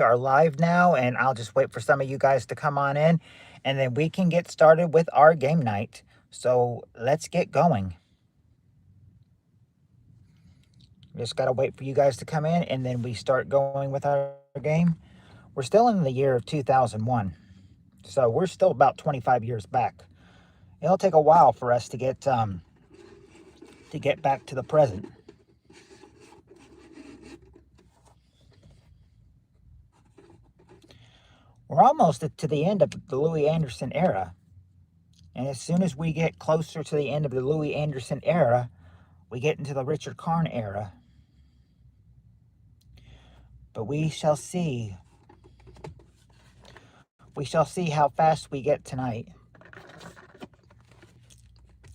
are live now, and I'll just wait for some of you guys to come on in, and then we can get started with our game night. So let's get going. Just got to wait for you guys to come in, and then we start going with our game. We're still in the year of 2001, so we're still about 25 years back. It'll take a while for us to get back to the present. We're almost to the end of the Louis Anderson era. And as soon as we get closer to the end of the Louis Anderson era, we get into the Richard Karn era. But we shall see. We shall see how fast we get tonight.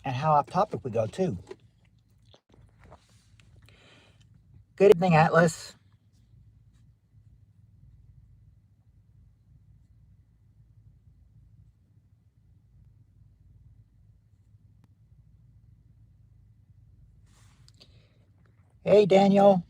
And how off topic we go, too. Good evening, Atlas. Hey, Daniel.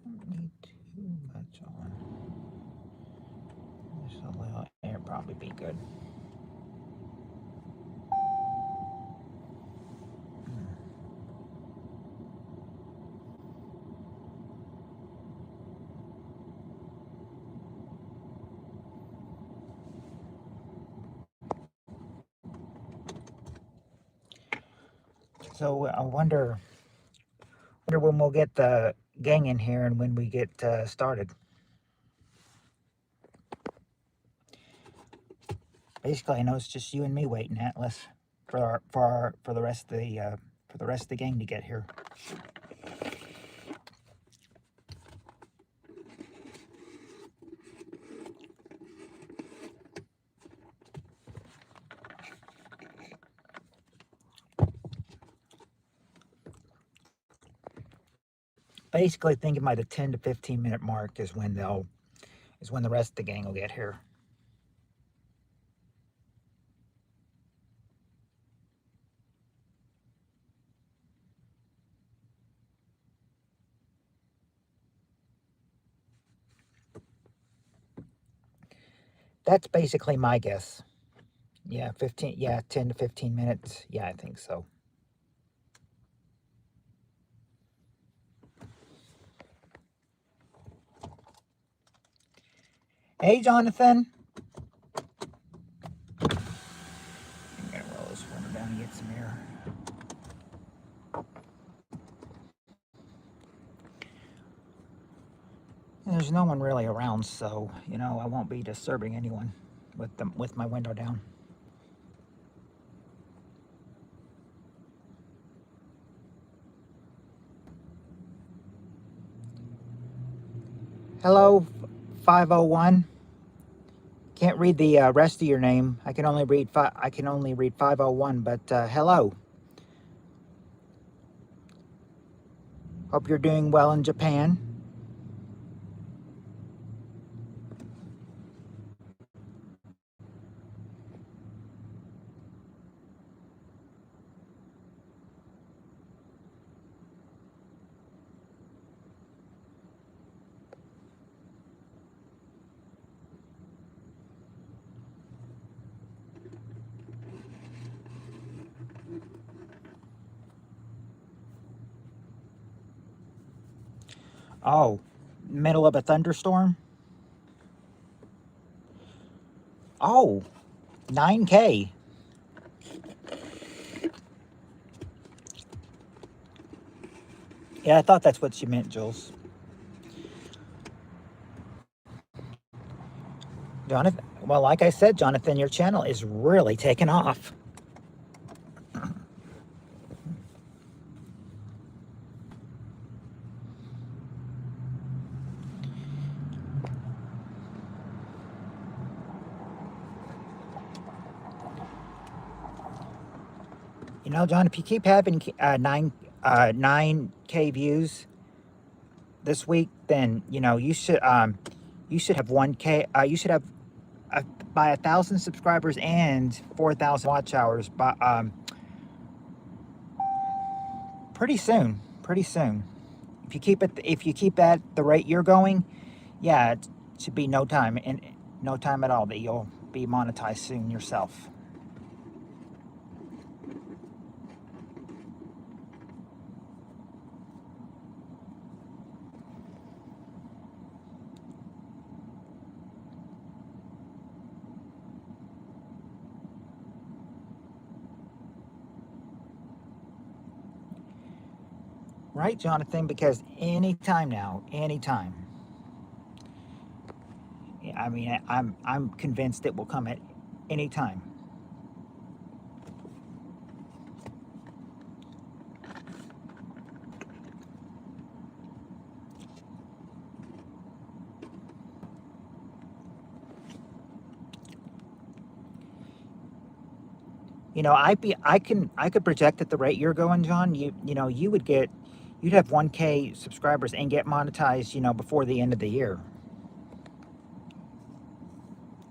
Don't need too much on. Just a little air probably be good. So I wonder when we'll get the gang in here and when we get started. Basically, I know it's just you and me waiting, Atlas, for the rest of the gang to get here. Basically, thinking by the 10 to 15 minute mark is when the rest of the gang will get here. That's basically my guess. Yeah, 10 to 15 minutes. Yeah, I think so. Hey, Jonathan. I'm gonna roll this window down and get some air. There's no one really around, so I won't be disturbing anyone with my window down. Hello, 501. Can't read the rest of your name. I can only read 501. But hello. Hope you're doing well in Japan. Oh, middle of a thunderstorm? Oh, 9K. Yeah, I thought that's what you meant, Jules. Jonathan, well, like I said, Jonathan, your channel is really taking off. You know, John, if you keep having 9K views this week, then you should have 1K. You should have uh, by 1,000 subscribers and 4,000 watch hours by pretty soon. Pretty soon. If you keep at the rate you're going, yeah, it should be no time and no time at all that you'll be monetized soon yourself. Right, Jonathan? Because anytime now, anytime. I mean, I'm convinced it will come at any time. You know, I could project at the rate you're going, John. You'd have 1K subscribers and get monetized, before the end of the year.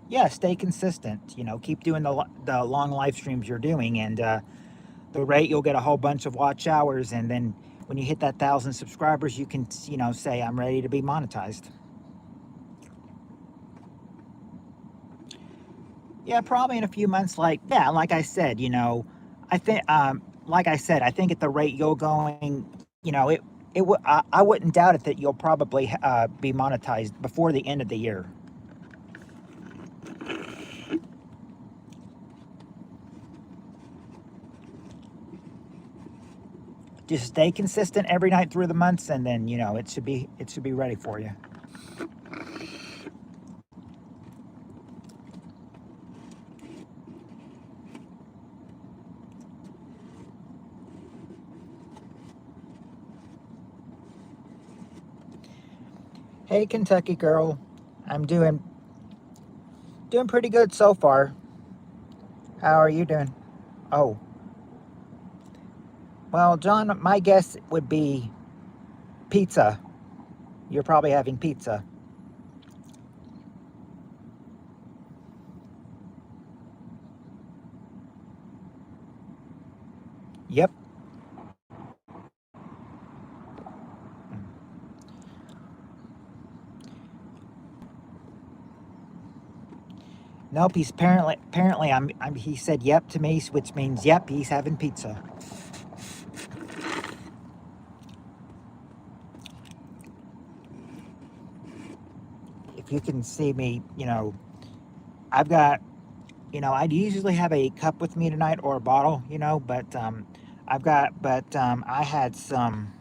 Yeah, stay consistent. Keep doing the long live streams you're doing, and the rate you'll get a whole bunch of watch hours, and then when you hit that 1,000 subscribers, you can say I'm ready to be monetized. Yeah, probably in a few months. Like I said, I think like I said, I think at the rate you're going, I wouldn't doubt it that you'll probably be monetized before the end of the year. Just stay consistent every night through the months, and then it should be ready for you. Hey, Kentucky girl, I'm doing pretty good so far. How are you doing? Oh, well, John, my guess would be pizza. You're probably having pizza. Yep. Nope. He's apparently he said yep to me, which means yep, he's having pizza. If you can see me, I've got, I'd usually have a cup with me tonight or a bottle, but I had some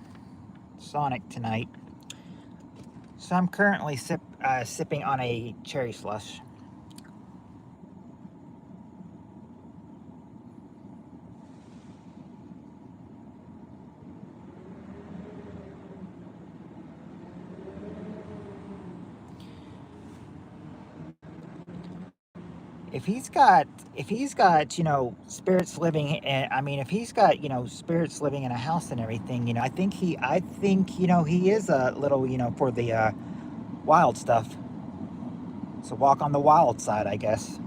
Sonic tonight, so I'm currently sipping on a cherry slush. If he's got spirits living, and I mean, if he's got spirits living in a house and everything, I think he is a little for the wild stuff. So walk on the wild side, I guess.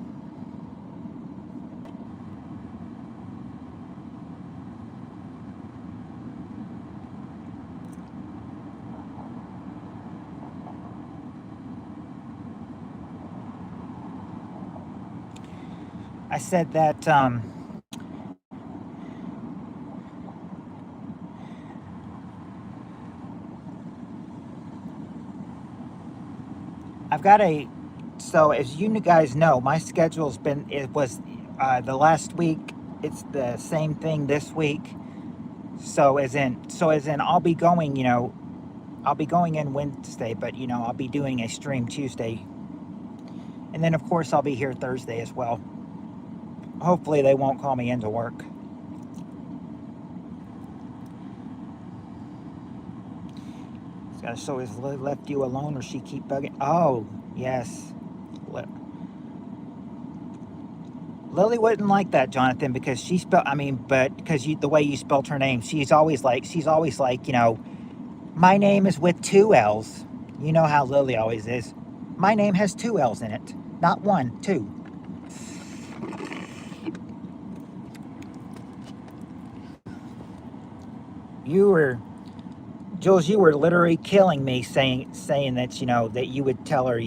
I said that I've got a. So as you guys know, my schedule's been it was the last week. It's the same thing this week. So as in I'll be going in Wednesday, but I'll be doing a stream Tuesday, and then of course I'll be here Thursday as well. Hopefully they won't call me into work. So is left you alone, or she keep bugging? Oh yes, Lily wouldn't like that, Jonathan, because she spelled. I mean, but because the way you spelled her name, she's always like, my name is with two L's. You know how Lily always is. My name has two L's in it, not one, two. You were, Jules, you were literally killing me saying that that you would tell her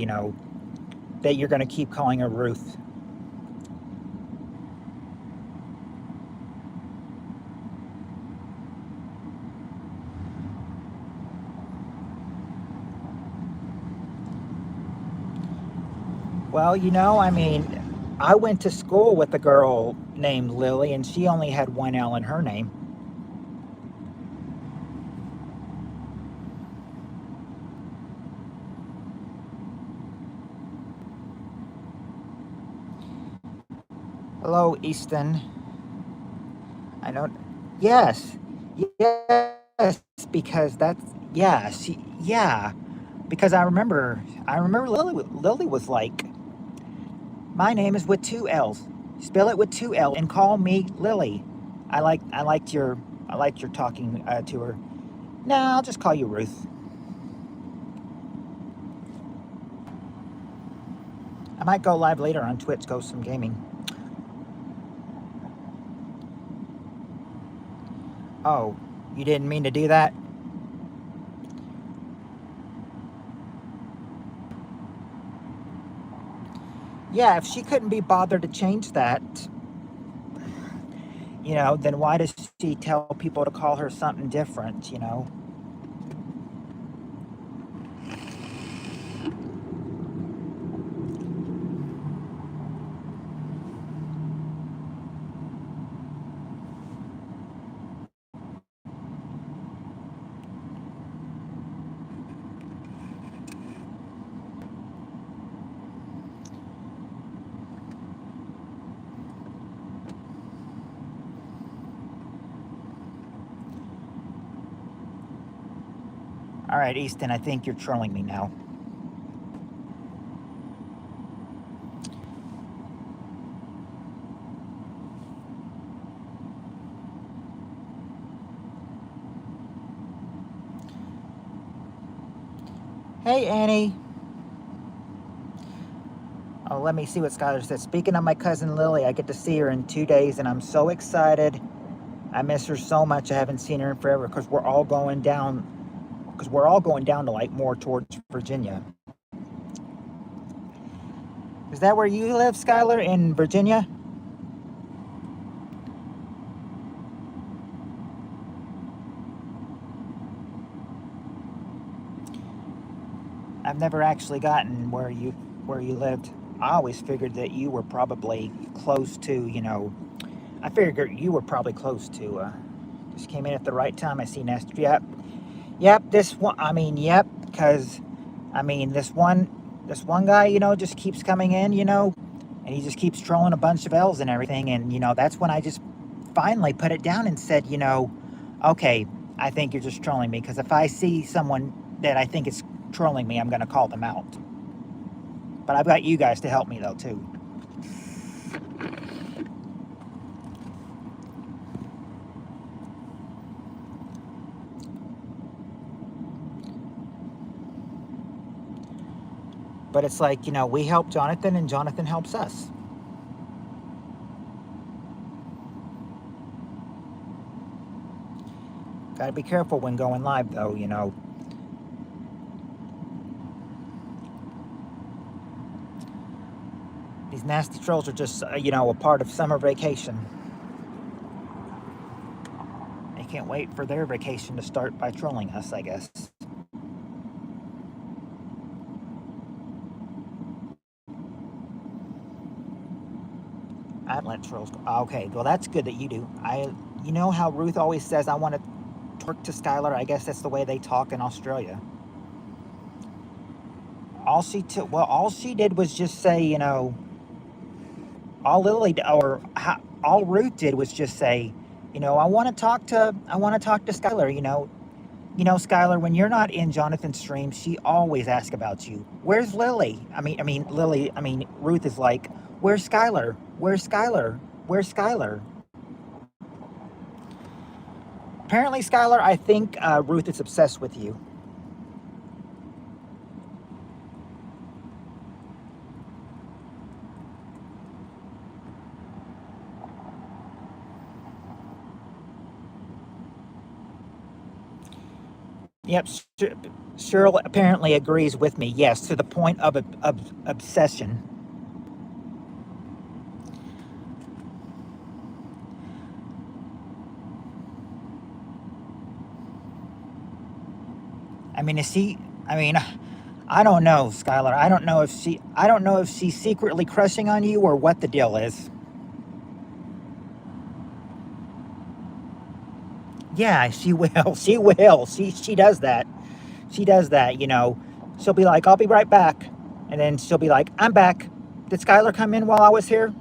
that you're going to keep calling her Ruth. Well, I mean, I went to school with a girl named Lily, and she only had one L in her name. Hello, Easton. I don't. Yes, yes, because that's yeah, yeah. Because I remember Lily was like, my name is with two L's. Spell it with two L's and call me Lily. I liked your talking to her. No, I'll just call you Ruth. I might go live later on Twitch, go some gaming. Oh, you didn't mean to do that? Yeah, if she couldn't be bothered to change that, then why does she tell people to call her something different? All right, Easton, I think you're trolling me now. Hey, Annie. Oh, let me see what Skylar said. Speaking of my cousin Lily, I get to see her in 2 days, and I'm so excited. I miss her so much. I haven't seen her in forever because we're all going down. Because we're all going down to like more towards Virginia. Is that where you live, Skylar, in Virginia? I've never actually gotten where you lived. I always figured that you were probably close to. I figured you were probably close to. Just came in at the right time. I see Nestor. Yep, yep. This one. I mean, yep. Because, I mean, this one guy, just keeps coming in, and he just keeps trolling a bunch of L's and everything. And that's when I just finally put it down and said, okay, I think you're just trolling me. Because if I see someone that I think is trolling me, I'm going to call them out. But I've got you guys to help me though too. But it's like, we help Jonathan and Jonathan helps us. Got to be careful when going live though. These nasty trolls are just, a part of summer vacation. They can't wait for their vacation to start by trolling us, I guess. I don't let trolls go. Okay, well, that's good that you do. You know how Ruth always says, I want to talk to Skylar? I guess that's the way they talk in Australia. All she did was just say, all Lily or all Ruth did was just say, I want to talk to Skylar. Skylar, when you're not in Jonathan's stream, she always asks about you. Where's Lily? I mean, Ruth is like, where's Skylar? Where's Skylar? Where's Skylar? Apparently, Skylar, I think Ruth is obsessed with you. Yep, Cheryl apparently agrees with me. Yes, to the point of obsession. I mean, is she? I mean, I don't know, Skylar. I don't know if she's secretly crushing on you or what the deal is. Yeah, she will. She will. She does that. She does that. She'll be like, "I'll be right back," and then she'll be like, "I'm back. Did Skylar come in while I was here?"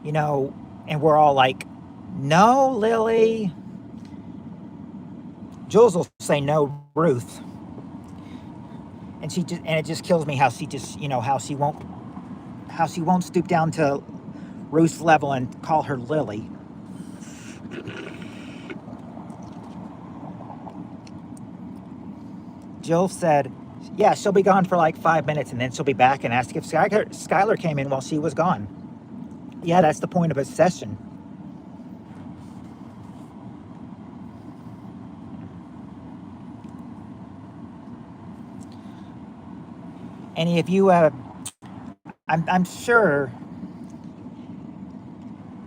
You know, and we're all like, "No, Lily." Jules will say, "No, Ruth," and it just kills me how she just how she won't stoop down to Ruth's level and call her Lily. Jill said, "Yeah, she'll be gone for like 5 minutes, and then she'll be back and ask if Skylar came in while she was gone." Yeah, that's the point of a session. And if you, I'm sure,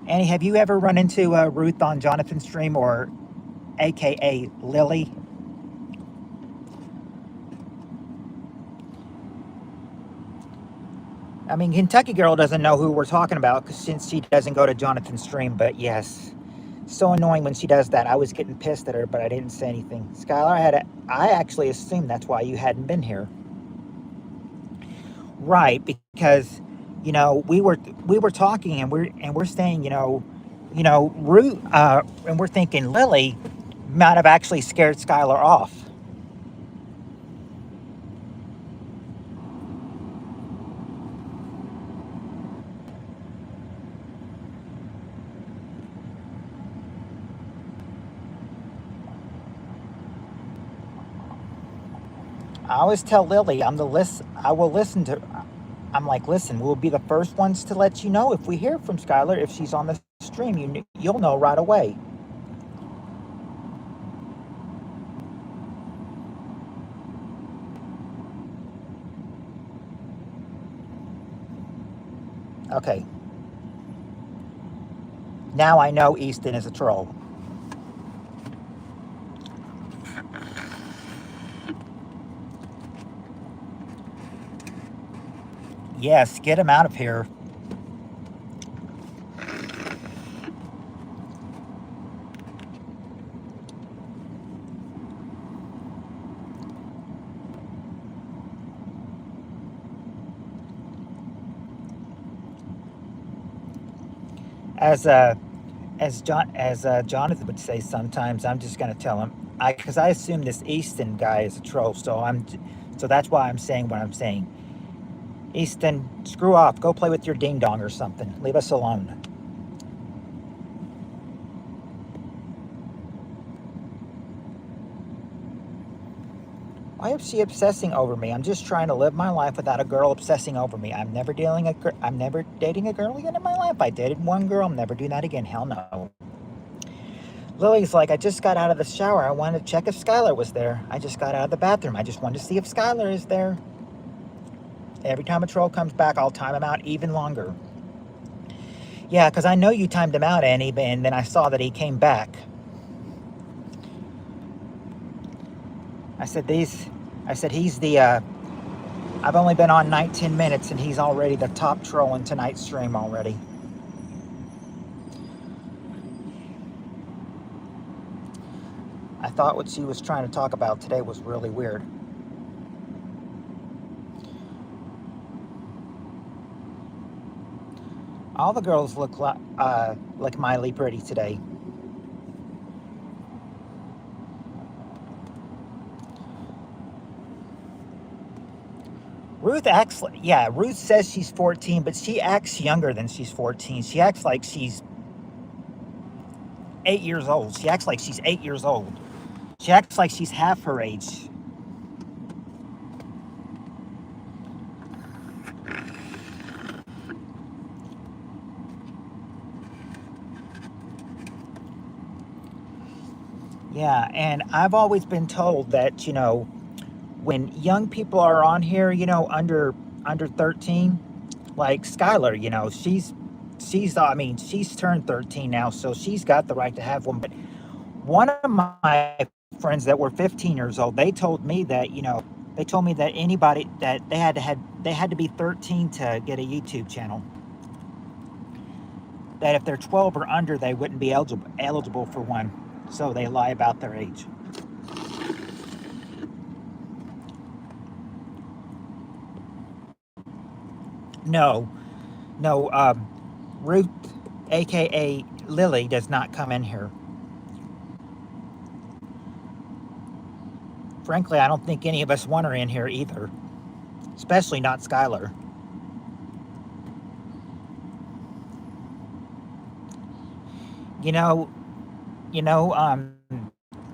Annie, have you ever run into Ruth on Jonathan's stream or AKA Lily? I mean, Kentucky Girl doesn't know who we're talking about since she doesn't go to Jonathan's stream, but yes. So annoying when she does that. I was getting pissed at her, but I didn't say anything. Skylar, I actually assumed that's why you hadn't been here. Right, because we were talking and we're saying Ruth and we're thinking Lily might have actually scared Skylar off. I always tell Lily I'm the list. I will listen to. I'm like, listen, we'll be the first ones to let you know if we hear from Skylar. If she's on the stream, you'll know right away. Okay. Now I know Easton is a troll. Yes, get him out of here. As Jonathan would say sometimes, I'm just gonna tell him because I assume this Easton guy is a troll, so that's why I'm saying what I'm saying. Easton, screw off. Go play with your ding dong or something. Leave us alone. Why is she obsessing over me? I'm just trying to live my life without a girl obsessing over me. I'm never dating a girl again in my life. I dated one girl. I'm never doing that again. Hell no. Lily's like, I just got out of the shower. I wanted to check if Skylar was there. I just got out of the bathroom. I just wanted to see if Skylar is there. Every time a troll comes back, I'll time him out even longer. Yeah, because I know you timed him out, Annie, and then I saw that he came back. I said, he's the, I've only been on 19 minutes and he's already the top troll in tonight's stream already. I thought what she was trying to talk about today was really weird. All the girls look like Miley pretty today. Ruth acts, yeah, Ruth says she's 14, but she acts younger than she's 14. She acts like she's 8 years old. She acts like she's 8 years old. She acts like she's half her age. Yeah, and I've always been told that, when young people are on here, under 13, like Skylar, I mean, she's turned 13 now, so she's got the right to have one. But one of my friends that were 15 years old, they told me that anybody that they had to be 13 to get a YouTube channel. That if they're 12 or under, they wouldn't be eligible for one. So they lie about their age. No, no, Ruth, aka Lily, does not come in here. Frankly, I don't think any of us want her in here either, especially not Skylar. You know, you know,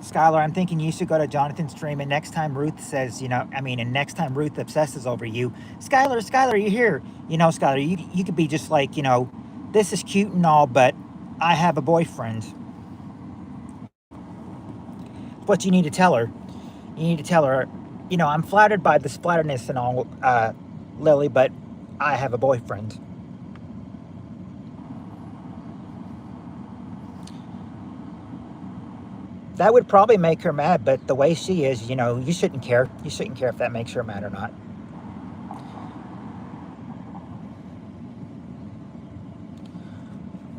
Skylar, I'm thinking you should go to Jonathan's stream, and next time Ruth says, and next time Ruth obsesses over you, Skylar, you here? Skylar, you could be just like, this is cute and all, but I have a boyfriend. What you need to tell her. You need to tell her, I'm flattered by the splatterness and all, Lily, but I have a boyfriend. That would probably make her mad, but the way she is, you shouldn't care. You shouldn't care if that makes her mad or not.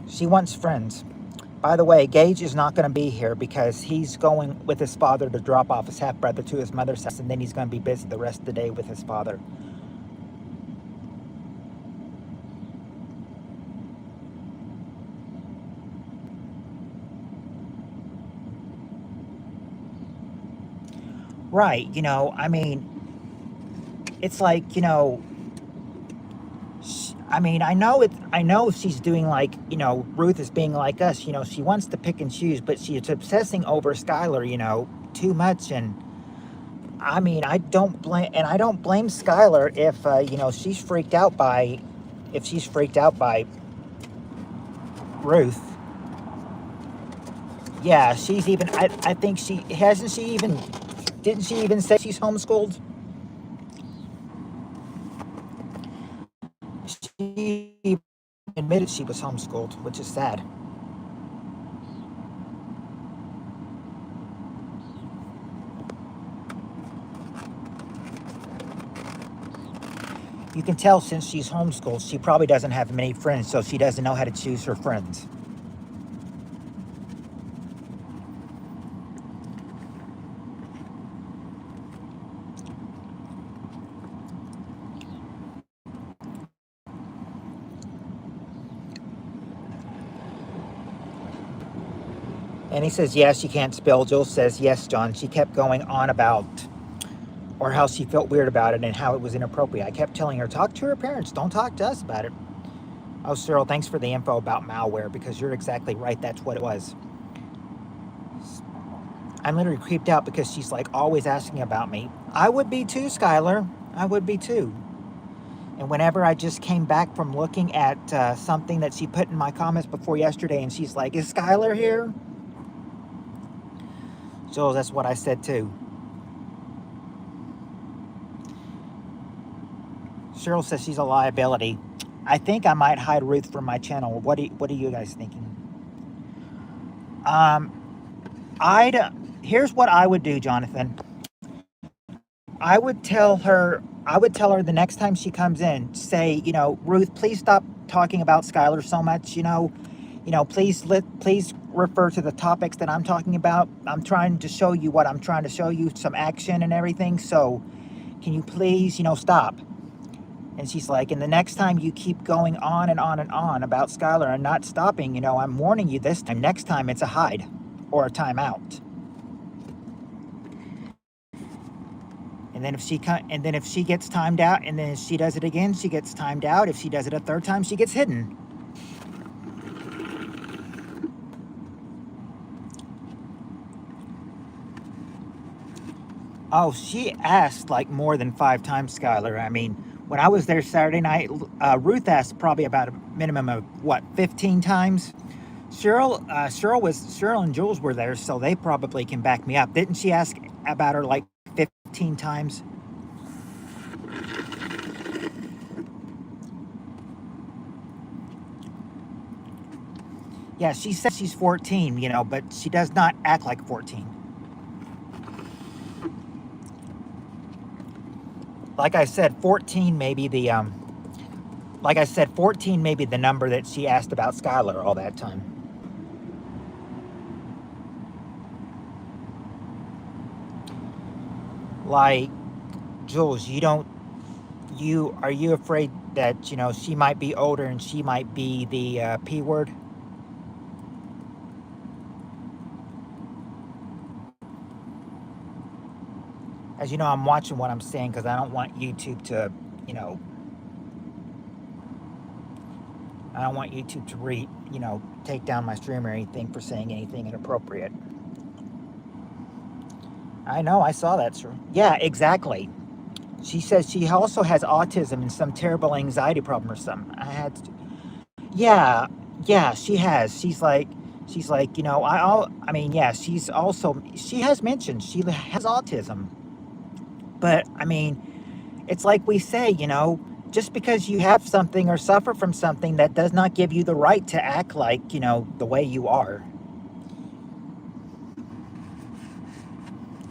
She wants friends. By the way, Gage is not going to be here because he's going with his father to drop off his half-brother to his mother's house, and then he's going to be busy the rest of the day with his father. Right, it's like, I know she's doing like, Ruth is being like us, she wants to pick and choose, but she's obsessing over Skylar, too much. And I don't blame Skylar if, she's freaked out by Ruth. Yeah, I think didn't she even say she's homeschooled? She admitted she was homeschooled, which is sad. You can tell since she's homeschooled, she probably doesn't have many friends, so she doesn't know how to choose her friends. And he says, yes, you can't spill. Jill says, yes, John. She kept going on about, or how she felt weird about it and how it was inappropriate. I kept telling her, talk to her parents. Don't talk to us about it. Oh, Cyril, thanks for the info about malware, because you're exactly right. That's what it was. I'm literally creeped out because she's like always asking about me. I would be too, Skylar. I would be too. And whenever I just came back from looking at something that she put in my comments before yesterday, and she's like, is Skylar here? So that's what I said too. Cheryl says she's a liability. I think I might hide Ruth from my channel. What are you guys thinking? Here's what I would do, Jonathan. I would tell her the next time she comes in, say, Ruth, please stop talking about Skylar so much, please refer to the topics that I'm talking about. I'm trying to show you what I'm trying to show you, some action and everything. So can you please, stop? And she's like, and the next time you keep going on and on and on about Skylar and not stopping, I'm warning you this time. Next time it's a hide or a timeout. And then if she gets timed out, and then if she does it again, she gets timed out. If she does it a third time, she gets hidden. Oh, she asked like more than 5 times, Skylar. I mean, when I was there Saturday night, Ruth asked probably about a minimum of what, 15 times. Cheryl and Jules were there, so they probably can back me up. Didn't she ask about her like 15 times? Yeah, she says she's 14, but she does not act like 14. Like I said, 14 may be the like I said, 14 may be the number that she asked about Skylar all that time. Like, Jules, are you afraid that, she might be older and she might be the P word? As you know, I'm watching what I'm saying because I don't want YouTube to, I don't want YouTube to take down my stream or anything for saying anything inappropriate. I know, I saw that, sir. Yeah, exactly. She says she also has autism and some terrible anxiety problem or something. Yeah, she has. She's like, I mean, yeah, she has mentioned she has autism. But I mean, it's like we say, just because you have something or suffer from something, that does not give you the right to act like, the way you are.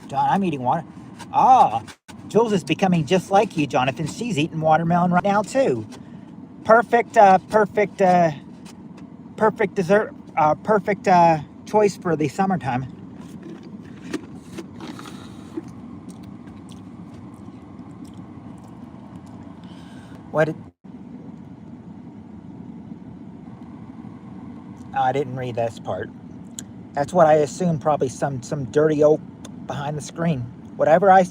John, I'm eating water. Ah, Jules is becoming just like you, Jonathan. She's eating watermelon right now too. Perfect dessert, perfect choice for the summertime. What did, I didn't read this part. That's what I assume. Probably some dirty old behind the screen. Whenever I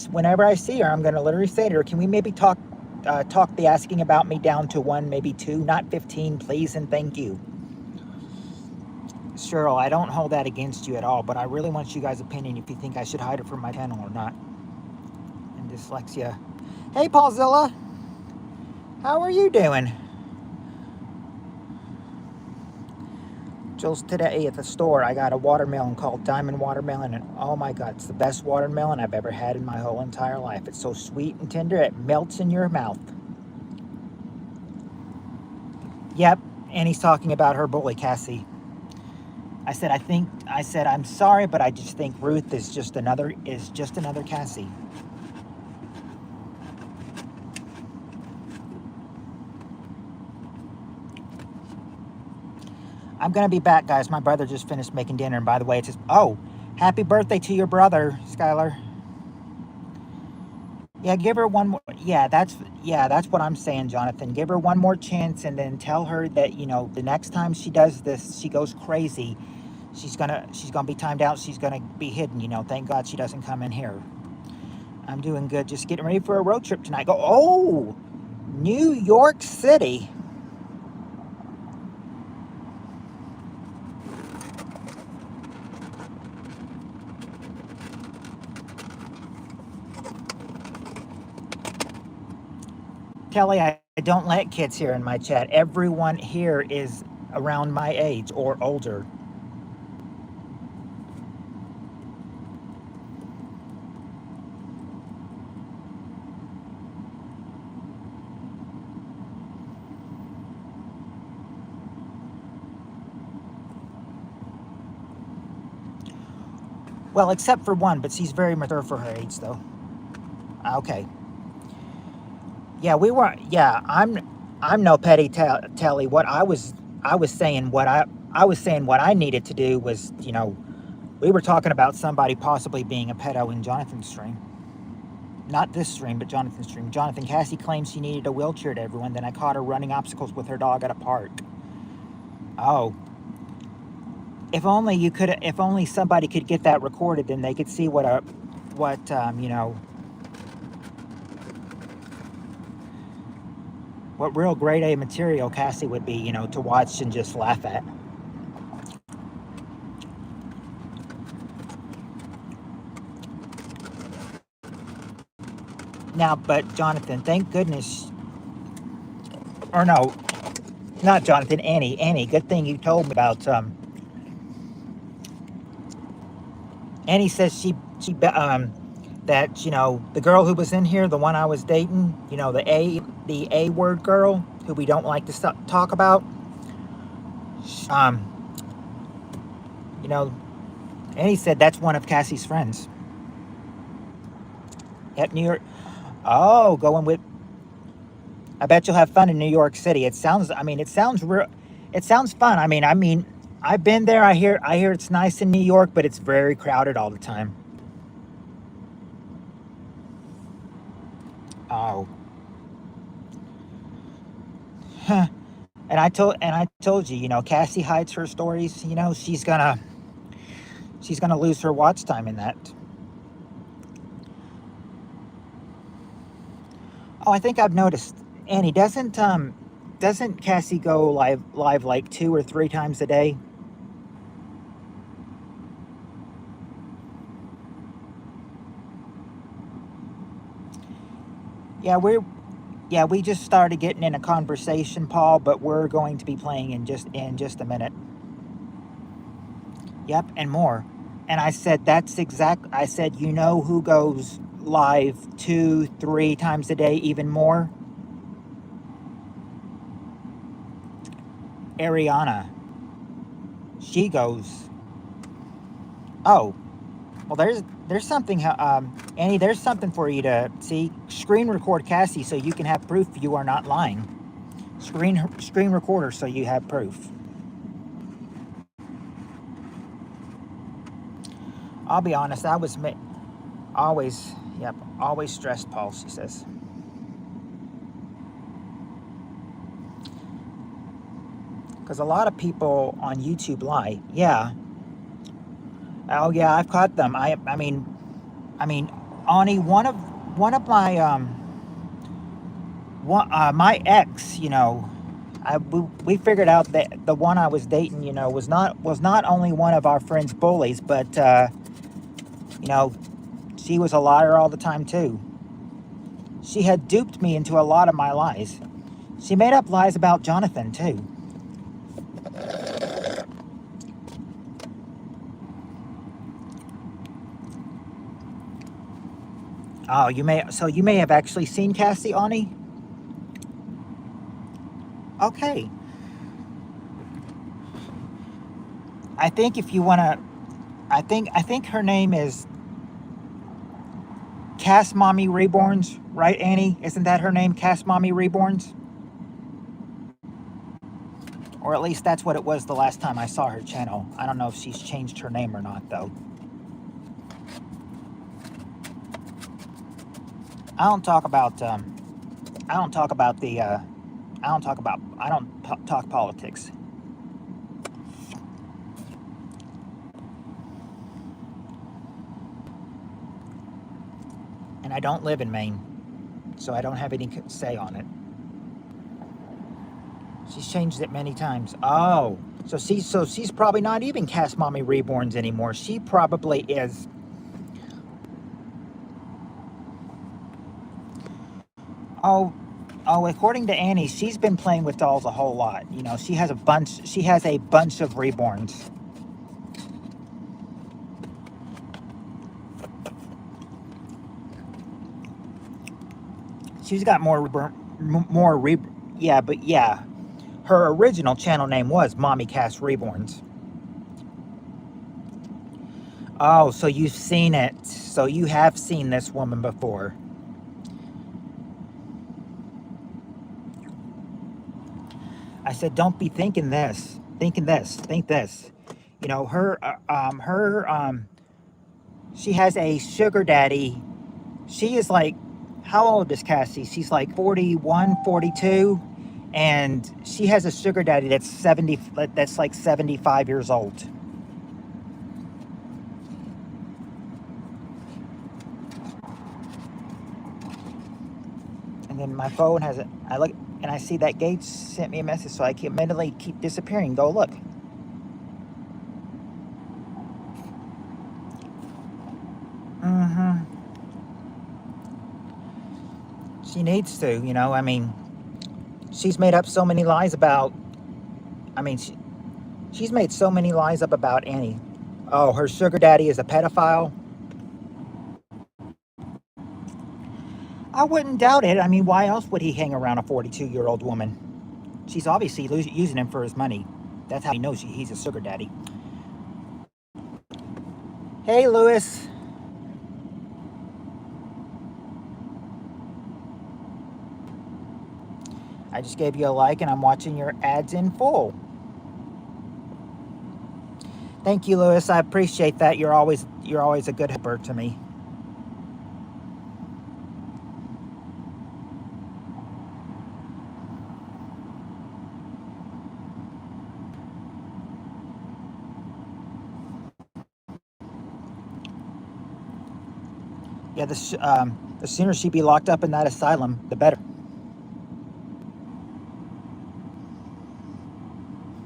see her, I'm going to literally say to her, "Can we maybe talk the asking about me down to 1, maybe 2, not 15, please and thank you." Cheryl, I don't hold that against you at all, but I really want you guys' opinion if you think I should hide it from my channel or not. And dyslexia. Hey, Paulzilla, how are you doing? Jules, today at the store, I got a watermelon called Diamond Watermelon, and oh my God, it's the best watermelon I've ever had in my whole entire life. It's so sweet and tender, it melts in your mouth. Yep, and he's talking about her bully, Cassie. I said, I'm sorry, but I just think Ruth is just another Cassie. I'm going to be back, guys. My brother just finished making dinner. And by the way, it's just, oh, happy birthday to your brother, Skylar. Yeah, give her one more. Yeah, that's what I'm saying, Jonathan. Give her one more chance and then tell her that, the next time she does this, she goes crazy. She's going to be timed out. She's going to be hidden, Thank God she doesn't come in here. I'm doing good. Just getting ready for a road trip tonight. Oh, New York City. Kelly, I don't let kids here in my chat. Everyone here is around my age or older. Well, except for one, but she's very mature for her age, though. Okay. Yeah, we weren't. Yeah, I'm no petty Telly. What I was saying what I needed to do was, we were talking about somebody possibly being a pedo in Jonathan's stream. Not this stream, but Jonathan's stream. Jonathan, Cassie claims she needed a wheelchair to everyone. Then I caught her running obstacles with her dog at a park. Oh. If only somebody could get that recorded, then they could see what what real grade A material Cassie would be, you know, to watch and just laugh at. Now, but Jonathan, thank goodness, or no, not Jonathan, Annie. Annie, good thing you told me about. Annie says that, you know, the girl who was in here, the one I was dating, you know, the A word girl who we don't like to talk about. Um, you know, Annie said that's one of Cassie's friends at New York. Oh, going with. I bet you'll have fun in New York City. It sounds. I mean, it sounds real. It sounds fun. I mean, I've been there. I hear it's nice in New York, but it's very crowded all the time. Oh, huh. And I told you, you know, Cassie hides her stories. You know, she's gonna lose her watch time in that. Oh, I think I've noticed. Annie, doesn't Cassie go live like 2 or 3 times a day? Yeah, we just started getting in a conversation, Paul, but we're going to be playing in just a minute. Yep, and more. And I said that's exact. I said, you know who goes live 2, 3 times a day, even more? Ariana. She goes. Oh, well, there's something, Annie. There's something for you to see. Screen record Cassie so you can have proof you are not lying. Screen recorder so you have proof. I'll be honest. I was always, yep, always stressed, Paul. She says, because a lot of people on YouTube lie. Yeah. Oh yeah, I've caught them. I mean, Ani, one of my ex, you know, we figured out that the one I was dating, you know, was not only one of our friends' bullies, but you know, she was a liar all the time too. She had duped me into a lot of my lies. She made up lies about Jonathan too. Oh, you may have actually seen Cassie, Ani. Okay, I think if you wanna, I think her name is Cass Mommy Reborns, right, Annie? Isn't that her name, Cass Mommy Reborns? Or at least that's what it was the last time I saw her channel. I don't know if she's changed her name or not, though. I don't talk about. I don't talk about the. I don't talk about. I don't talk politics, and I don't live in Maine, so I don't have any say on it. She's changed it many times. Oh, so she's probably not even Cast Mommy Reborns anymore. She probably is. Oh, oh. According to Annie, she's been playing with dolls a whole lot. You know, she has a bunch. She has a bunch of reborns. She's got more re. Yeah, but yeah, her original channel name was Mommy Cast Reborns. Oh, so you've seen it. So you have seen this woman before. I said, don't be thinking this, thinking this, think this. You know, she has a sugar daddy. She is like, how old is Cassie? She's like 41, 42, and she has a sugar daddy that's 70, that's like 75 years old. And then my phone has it. I look. And I see that Gage sent me a message, so I can mentally keep disappearing. Go look. Mm-hmm. She needs to, you know. I mean, she's made up so many lies about. I mean, she's made so many lies up about Annie. Oh, her sugar daddy is a pedophile. I wouldn't doubt it. I mean, why else would he hang around a 42-year-old woman? She's obviously using him for his money. That's how he knows he's a sugar daddy. Hey, Lewis. I just gave you a like, and I'm watching your ads in full. Thank you, Lewis. I appreciate that. You're always a good helper to me. Yeah, the sooner she be locked up in that asylum, the better.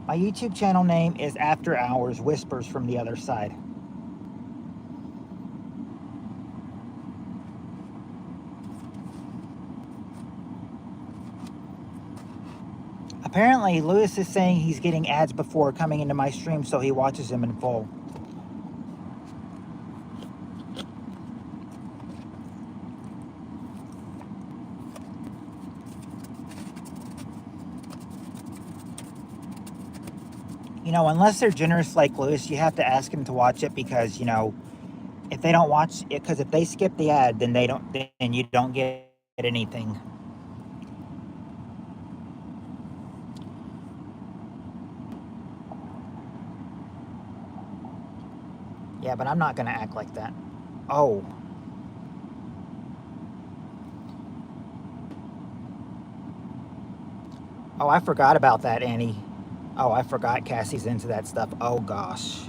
My YouTube channel name is After Hours Whispers from the Other Side. Apparently, Lewis is saying he's getting ads before coming into my stream, so he watches them in full. You know, unless they're generous like Lewis, you have to ask them to watch it because, you know, if they don't watch it, because if they skip the ad, then you don't get anything. Yeah, but I'm not going to act like that. Oh. Oh, I forgot about that, Annie. Oh, I forgot Cassie's into that stuff. Oh, gosh.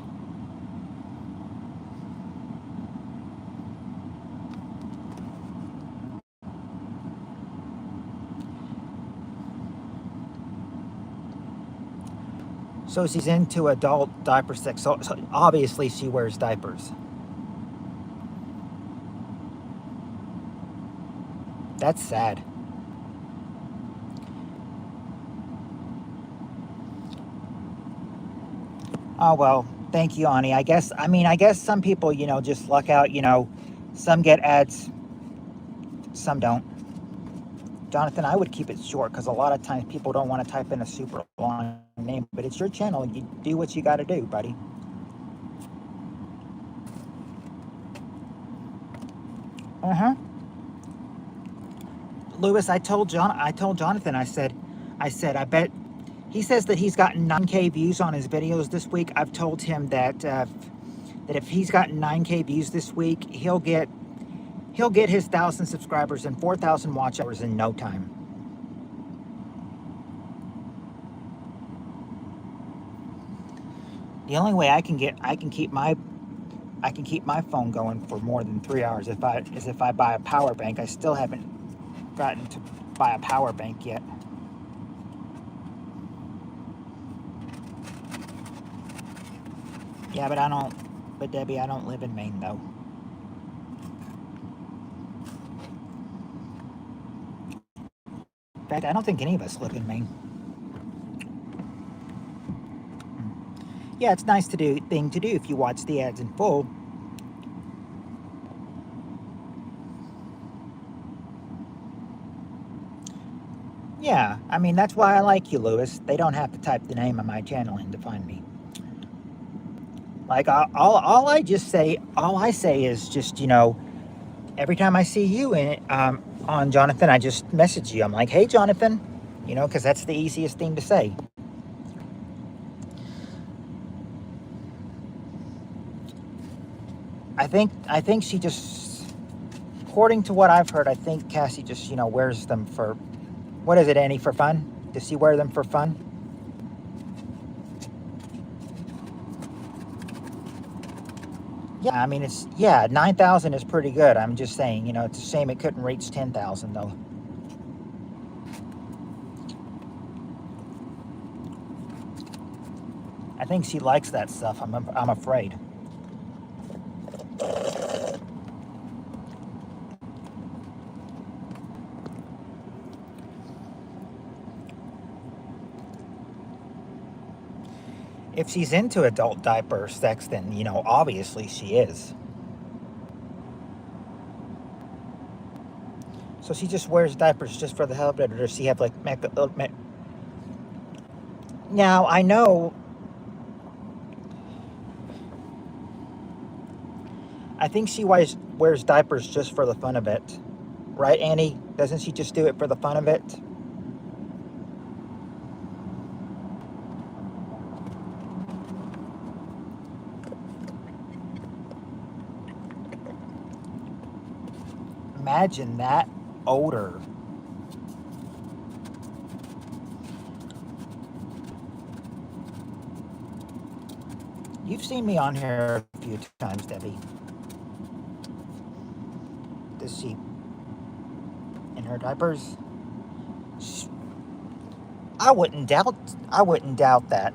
So she's into adult diaper sex. So obviously she wears diapers. That's sad. Oh, well, thank you, Ani. I guess some people, you know, just luck out, you know. Some get ads, some don't. Jonathan, I would keep it short because a lot of times people don't want to type in a super long name, but it's your channel. You do what you got to do, buddy. Uh-huh. Lewis, I told Jonathan, I said, I bet he says that he's gotten 9K views on his videos this week. I've told him that if he's gotten 9K views this week, he'll get his 1,000 subscribers and 4,000 watch hours in no time. The only way I can keep my phone going for more than 3 hours if I buy a power bank. I still haven't gotten to buy a power bank yet. Yeah, but Debbie, I don't live in Maine though. In fact, I don't think any of us live in Maine. Yeah, it's nice thing to do if you watch the ads in full. Yeah, I mean, that's why I like you, Lewis. They don't have to type the name of my channel in to find me. Like, all I say is just, you know, every time I see you on Jonathan, I just message you. I'm like, hey, Jonathan, you know, because that's the easiest thing to say. I think she just, according to what I've heard, I think Cassie just, you know, wears them for, what is it, Annie, for fun? Does she wear them for fun? Yeah, I mean, 9,000 is pretty good. I'm just saying, you know, it's a shame it couldn't reach 10,000 though. I think she likes that stuff. I'm afraid. If she's into adult diaper sex, then, obviously she is. So she just wears diapers just for the hell of it, or does she have like now I know. I think she wears diapers just for the fun of it, right, Annie? Doesn't she just do it for the fun of it? Imagine that odor. You've seen me on here a few times, Debbie. Does she in her diapers? I wouldn't doubt. I wouldn't doubt that.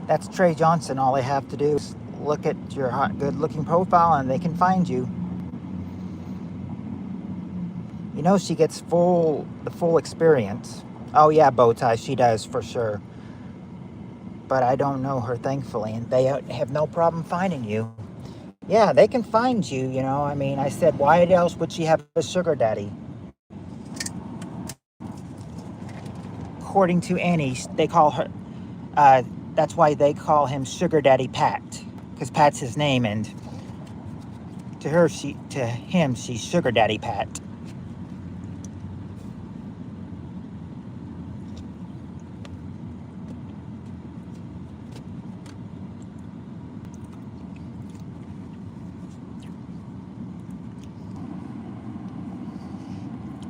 That's Trey Johnson. All they have to do is look at your hot, good-looking profile, and they can find you. She gets the full experience. Oh yeah, Bowtie, she does for sure. But I don't know her, thankfully, and they have no problem finding you. Yeah, they can find you. I mean, I said, why else would she have a sugar daddy? According to Annie, they call her. That's why they call him Sugar Daddy Pat, because Pat's his name, and to him, she's Sugar Daddy Pat.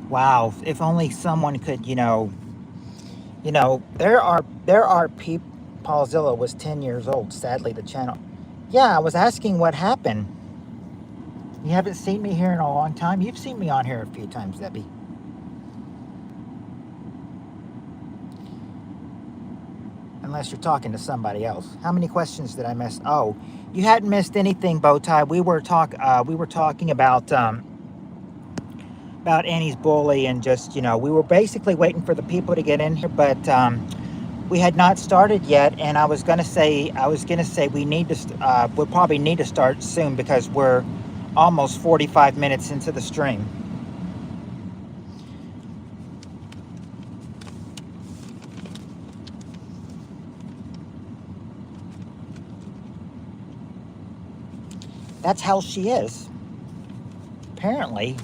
Wow, if only someone could, there are people. Paulzilla was 10 years old. Sadly, the channel. Yeah, I was asking what happened. You haven't seen me here in a long time. You've seen me on here a few times, Debbie. Unless you're talking to somebody else. How many questions did I miss? Oh, you hadn't missed anything, Bowtie. We were talking about Annie's bully, and just we were basically waiting for the people to get in here, but we had not started yet. And I was gonna say we need to we'll probably need to start soon because we're almost 45 minutes into the stream. That's how she is, apparently.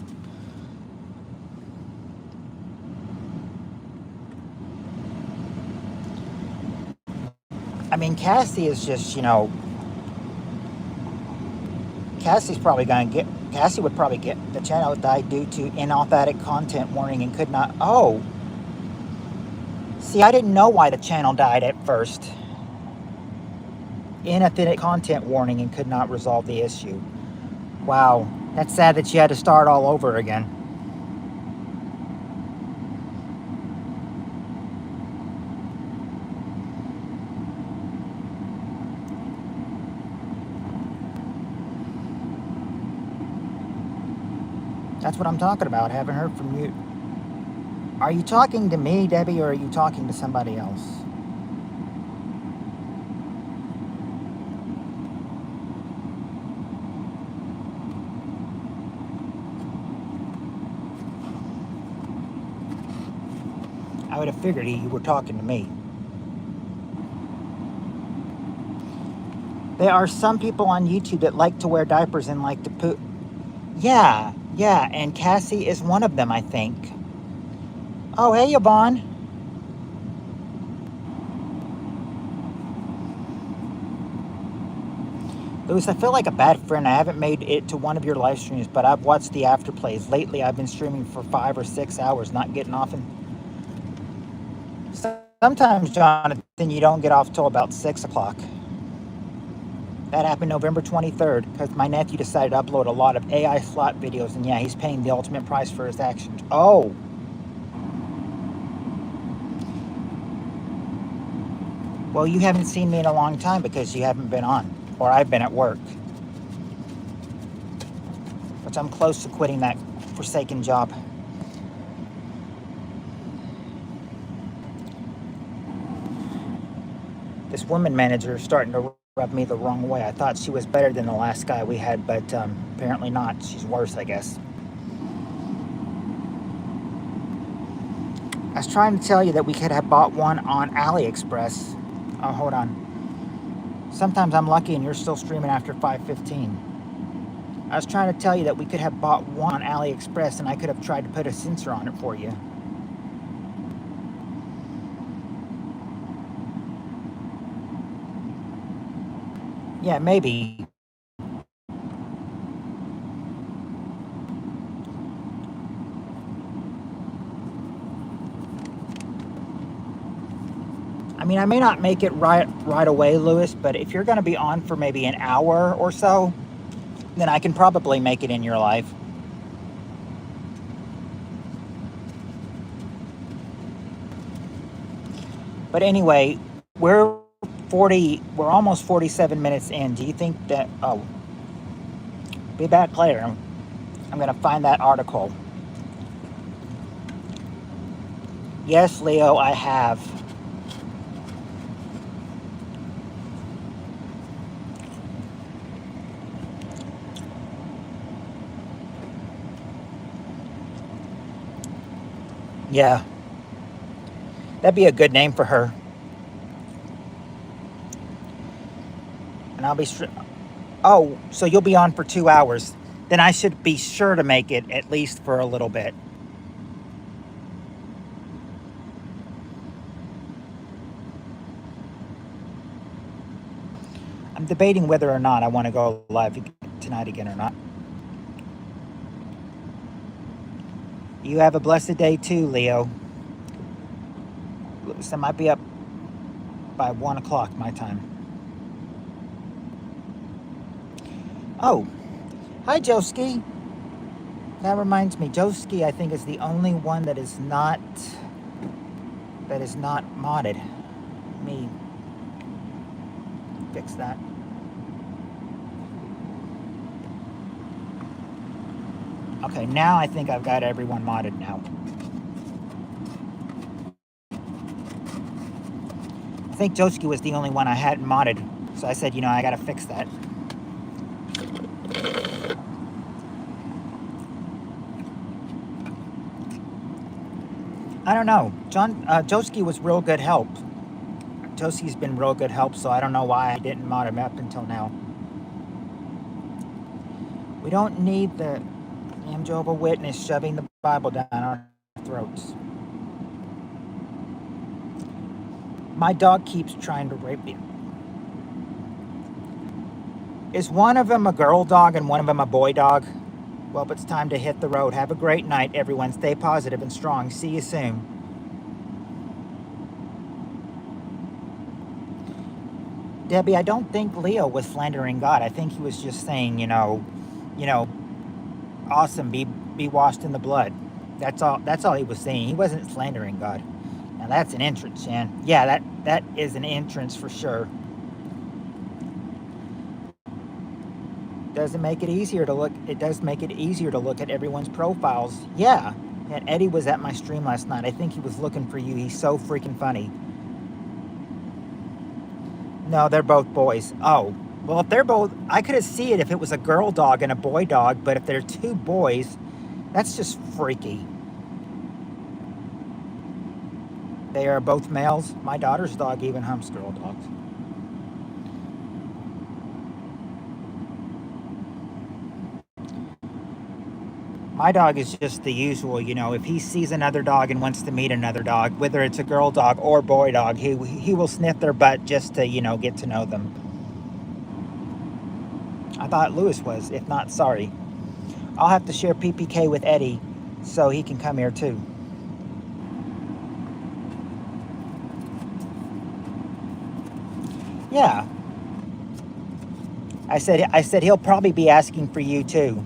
I mean, Cassie is just, Cassie would probably get the channel died due to inauthentic content warning and could not. Oh, see, I didn't know why the channel died at first. Inauthentic content warning and could not resolve the issue. Wow, that's sad that she had to start all over again. That's what I'm talking about. Haven't heard from you. Are you talking to me, Debbie, or are you talking to somebody else? I would have figured you were talking to me. There are some people on YouTube that like to wear diapers and like to poop. Yeah, and Cassie is one of them, I think. Oh, hey, Yvonne. Louis, I feel like a bad friend. I haven't made it to one of your live streams, but I've watched the afterplays. Lately, I've been streaming for 5 or 6 hours, not getting off. And sometimes, Jonathan, then you don't get off till about 6 o'clock. That happened November 23rd because my nephew decided to upload a lot of AI slot videos, and yeah, he's paying the ultimate price for his actions. Oh, well, you haven't seen me in a long time because you haven't been on, or I've been at work, which I'm close to quitting that forsaken job. This woman manager is starting to rub me the wrong way. I thought she was better than the last guy we had, but apparently not. She's worse, I guess. I was trying to tell you that we could have bought one on AliExpress. Oh, hold on. Sometimes I'm lucky and you're still streaming after 5:15. I was trying to tell you that we could have bought one on AliExpress and I could have tried to put a sensor on it for you. Yeah, maybe. I mean, I may not make it right away, Lewis, but if you're going to be on for maybe an hour or so, then I can probably make it in your life. But anyway, we're almost 47 minutes in. Do you think that, oh, be back later. I'm going to find that article. Yes, Leo, I have. Yeah, that'd be a good name for her. And I'll be oh, so you'll be on for 2 hours. Then I should be sure to make it at least for a little bit. I'm debating whether or not I want to go live tonight again or not. You have a blessed day too, Leo. So I might be up by 1 o'clock my time. Oh, hi, Joski. That reminds me, Joski, I think, is the only one that is not modded. Let me fix that. Okay, now I think I've got everyone modded now. I think Joski was the only one I hadn't modded, so I said, I gotta fix that. I don't know. Joski was real good help. Joski's been real good help, so I don't know why I didn't mod him up until now. We don't need the damn Jehovah Witness shoving the Bible down our throats. My dog keeps trying to rape me. Is one of them a girl dog and one of them a boy dog? Well, it's time to hit the road. Have a great night, everyone. Stay positive and strong. See you soon. Debbie, I don't think Leo was slandering God. I think he was just saying, awesome, be washed in the blood. That's all he was saying. He wasn't slandering God. Now that's an entrance, Jan. Yeah, that is an entrance for sure. Doesn't make it easier to look. It does make it easier to look at everyone's profiles. Yeah. And Eddie was at my stream last night. I think he was looking for you. He's so freaking funny. No, they're both boys. Oh, well, if they're both, I could have seen it if it was a girl dog and a boy dog, but if they're two boys, that's just freaky. They are both males. My daughter's dog even humps girl dogs. My dog is just the usual, if he sees another dog and wants to meet another dog, whether it's a girl dog or boy dog, he will sniff their butt just to, get to know them. I thought Lewis was, if not, sorry. I'll have to share PPK with Eddie so he can come here too. Yeah. I said he'll probably be asking for you too.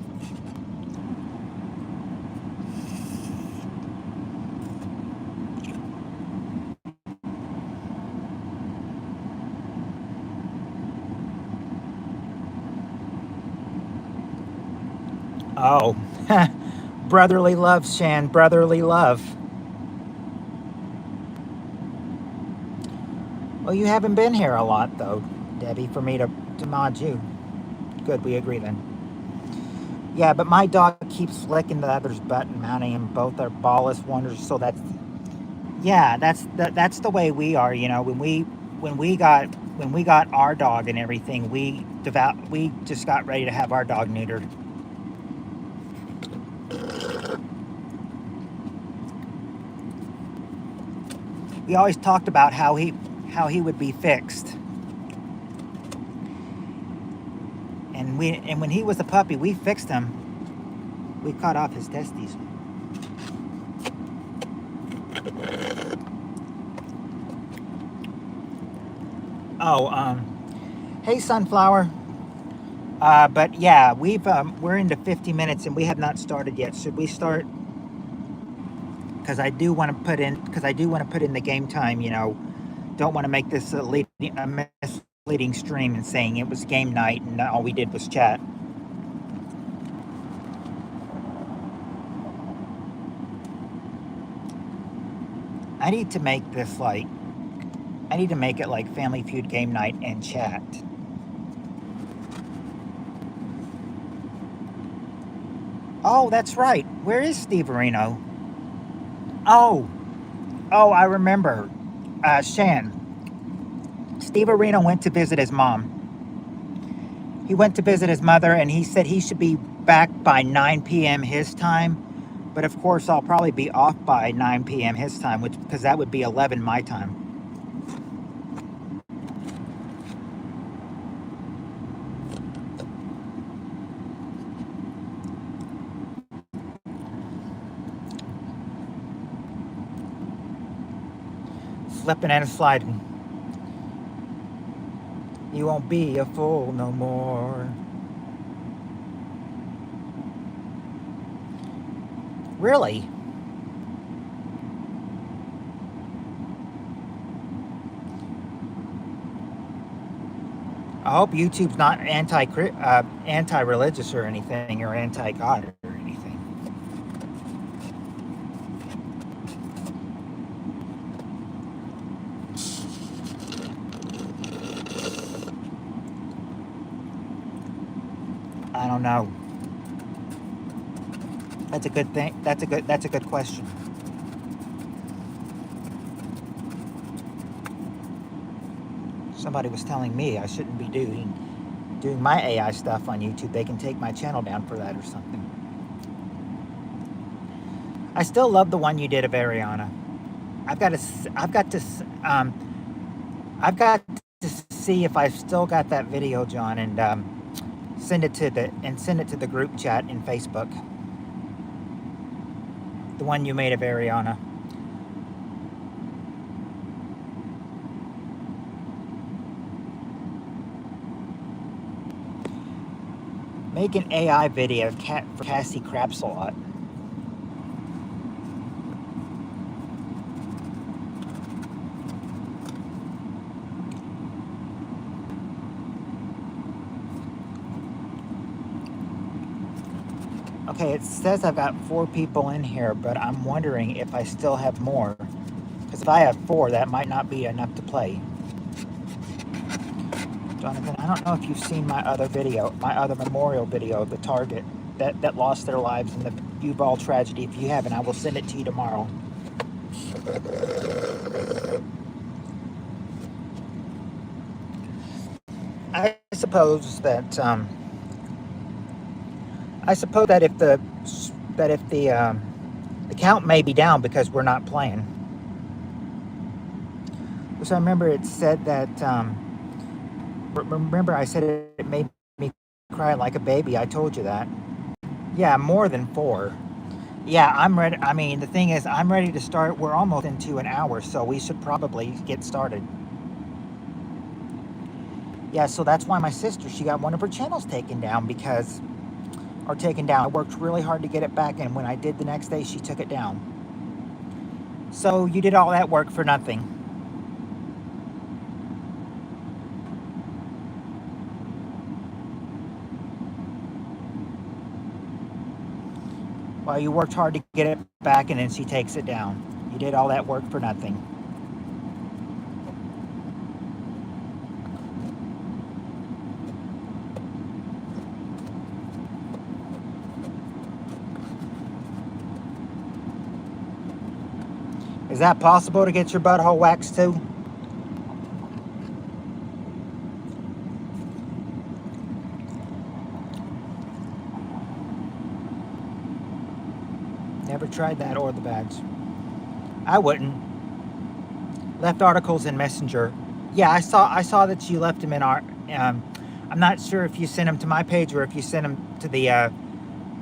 Oh. Brotherly love, Shan. Brotherly love. Well, you haven't been here a lot, though, Debbie, for me to mod you. Good, we agree then. Yeah, but my dog keeps licking the other's butt and mounting him. Both are ballless wonders. So yeah, that's the way we are. You know, when we got our dog and everything, we just got ready to have our dog neutered. We always talked about how he would be fixed, and when he was a puppy, we fixed him. We cut off his testes. Oh, hey, Sunflower. But yeah, we're into 50 minutes and we have not started yet. Should we start? Because I do want to put in the game time. You know, don't want to make this a misleading stream and saying it was game night and all we did was chat. I need to make this like I need to make it like Family Feud game night and chat. Oh, that's right. Where is Steve Areno? Oh, oh, I remember. Shan. Steve Areno went to visit his mom. He went to visit his mother, and he said he should be back by 9 p.m. his time. But of course, I'll probably be off by 9 p.m. his time, because that would be 11 my time. Slipping and sliding. You won't be a fool no more. Really? I hope YouTube's not anti-religious or anything, or anti-God or anything. I don't know. That's a good thing. That's a good question. Somebody was telling me I shouldn't be doing my AI stuff on YouTube. They can take my channel down for that or something. I still love the one you did of Ariana. I've got to um I've got to see if I've still got that video, John, and send it to the group chat in Facebook. The one you made of Ariana. Make an AI video for Cassie Crapsalot. Okay, it says I've got 4 people in here, but I'm wondering if I still have more. Because if I have 4, that might not be enough to play. Jonathan, I don't know if you've seen my other memorial video, the Target that lost their lives in the U-Ball tragedy. If you haven't, I will send it to you tomorrow. I suppose that if the count may be down because we're not playing. So I remember it said that. Remember I said it made me cry like a baby. I told you that. Yeah, more than 4. Yeah, I'm ready. I mean, the thing is, I'm ready to start. We're almost into an hour, so we should probably get started. Yeah, so that's why my sister, she got one of her channels taken down because, or taken down. I worked really hard to get it back, and when I did the next day, she took it down. So you did all that work for nothing. Well, you worked hard to get it back, and then she takes it down. You did all that work for nothing. Is that possible to get your butthole waxed too? Never tried that or the badge. I wouldn't. Left articles in Messenger. Yeah, I saw that you left them in our. I'm not sure if you sent them to my page or if you sent them to the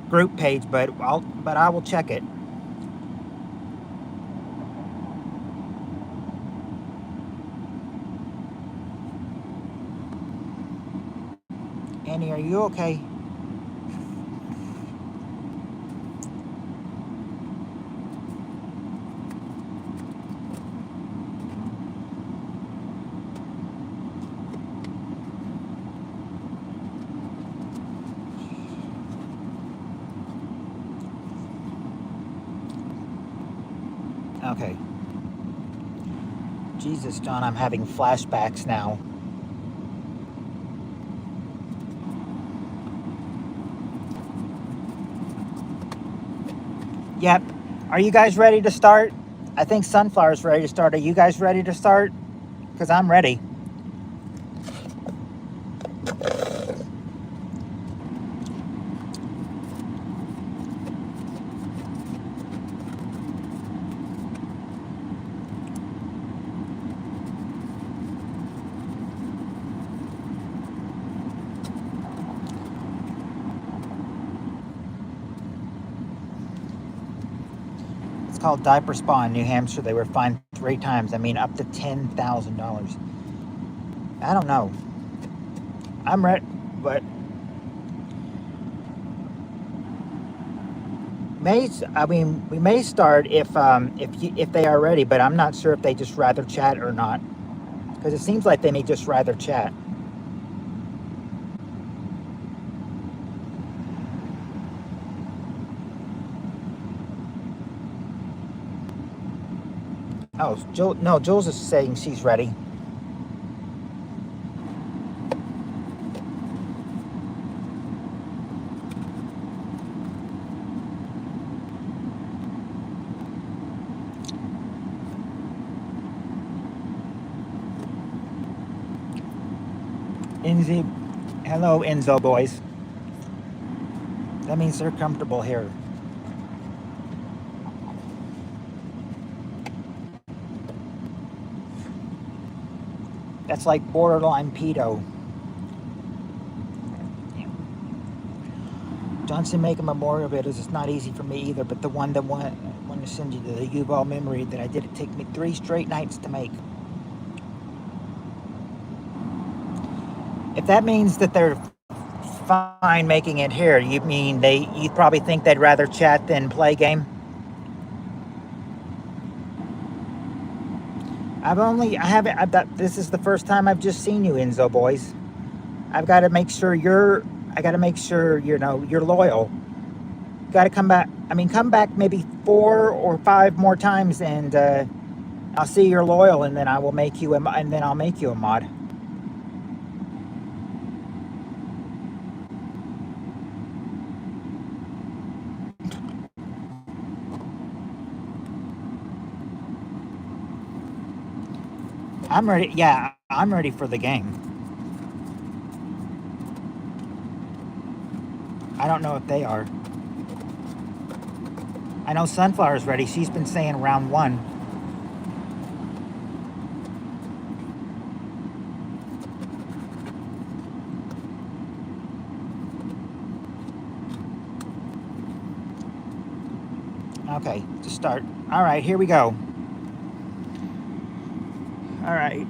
group page, but I will check it. Annie, are you okay? Okay. Jesus, John, I'm having flashbacks now. Yep. Are you guys ready to start? I think Sunflower's ready to start. Are you guys ready to start? Because I'm ready. It's called Diaper Spa in New Hampshire. They were fined 3 times. I mean, up to $10,000. I don't know. I'm ready, but we may start if they are ready, but I'm not sure if they just rather chat or not, because it seems like they may just rather chat. Oh, no, Jules is saying she's ready. Enzo, hello, Enzo boys. That means they're comfortable here. That's like borderline pedo. Johnson make a memorial videos. It's not easy for me either, but the one that want to send you the Yuval memory that I did, it take me 3 straight nights to make. If that means that they're fine making it here, you mean you probably think they'd rather chat than play game? This is the first time I've just seen you, Enzo boys. I got to make sure you're loyal. Got to come back. I mean, come back maybe 4 or 5 more times, and I'll see you're loyal, and then I'll make you a mod. I'm ready. Yeah, I'm ready for the game. I don't know if they are. I know Sunflower's ready. She's been saying round 1. Okay, to start. All right, here we go. All right.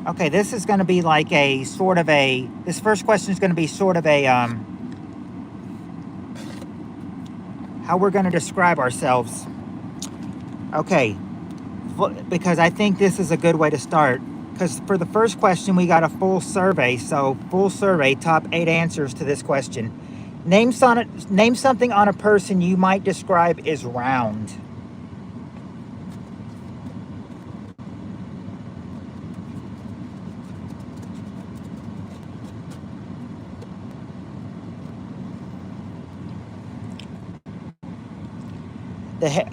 Okay, this is going to be like a sort of a. This first question is going to be sort of a how we're going to describe ourselves. Okay, because I think this is a good way to start. Because for the first question, we got a full survey. So full survey, top 8 answers to this question. Name something on a person you might describe as round.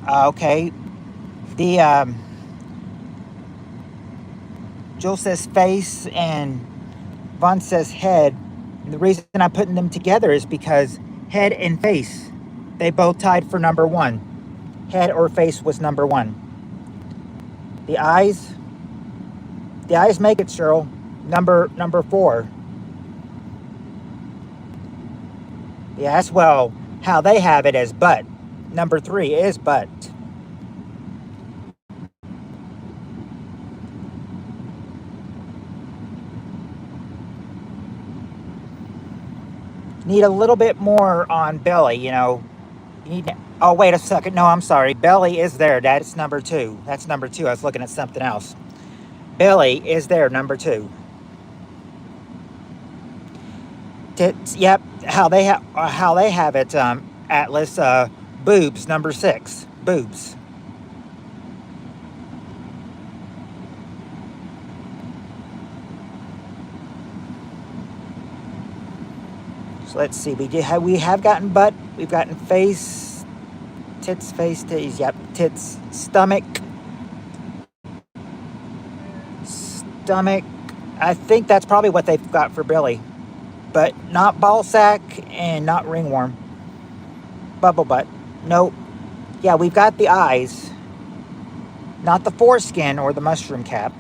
Okay. The Jill says face and Vaughn says head. And the reason I'm putting them together is because head and face, they both tied for number 1. Head or face was number 1. The eyes make it, Cheryl. Number 4. Yes, well, how they have it as butt. Number 3 is butt. Need a little bit more on belly, you know. You need. Oh, wait a second. No, I'm sorry. Belly is there. That's number 2. That's number 2. I was looking at something else. Belly is there, number 2. Tits, yep. How they have it, Atlas. Boobs, number 6. Boobs. So let's see. We have gotten butt. We've gotten face, tits, face, titties. Yep, tits, stomach. I think that's probably what they've got for Billy, but not ball sack and not ringworm. Bubble butt. Nope. Yeah, we've got the eyes, not the foreskin or the mushroom cap.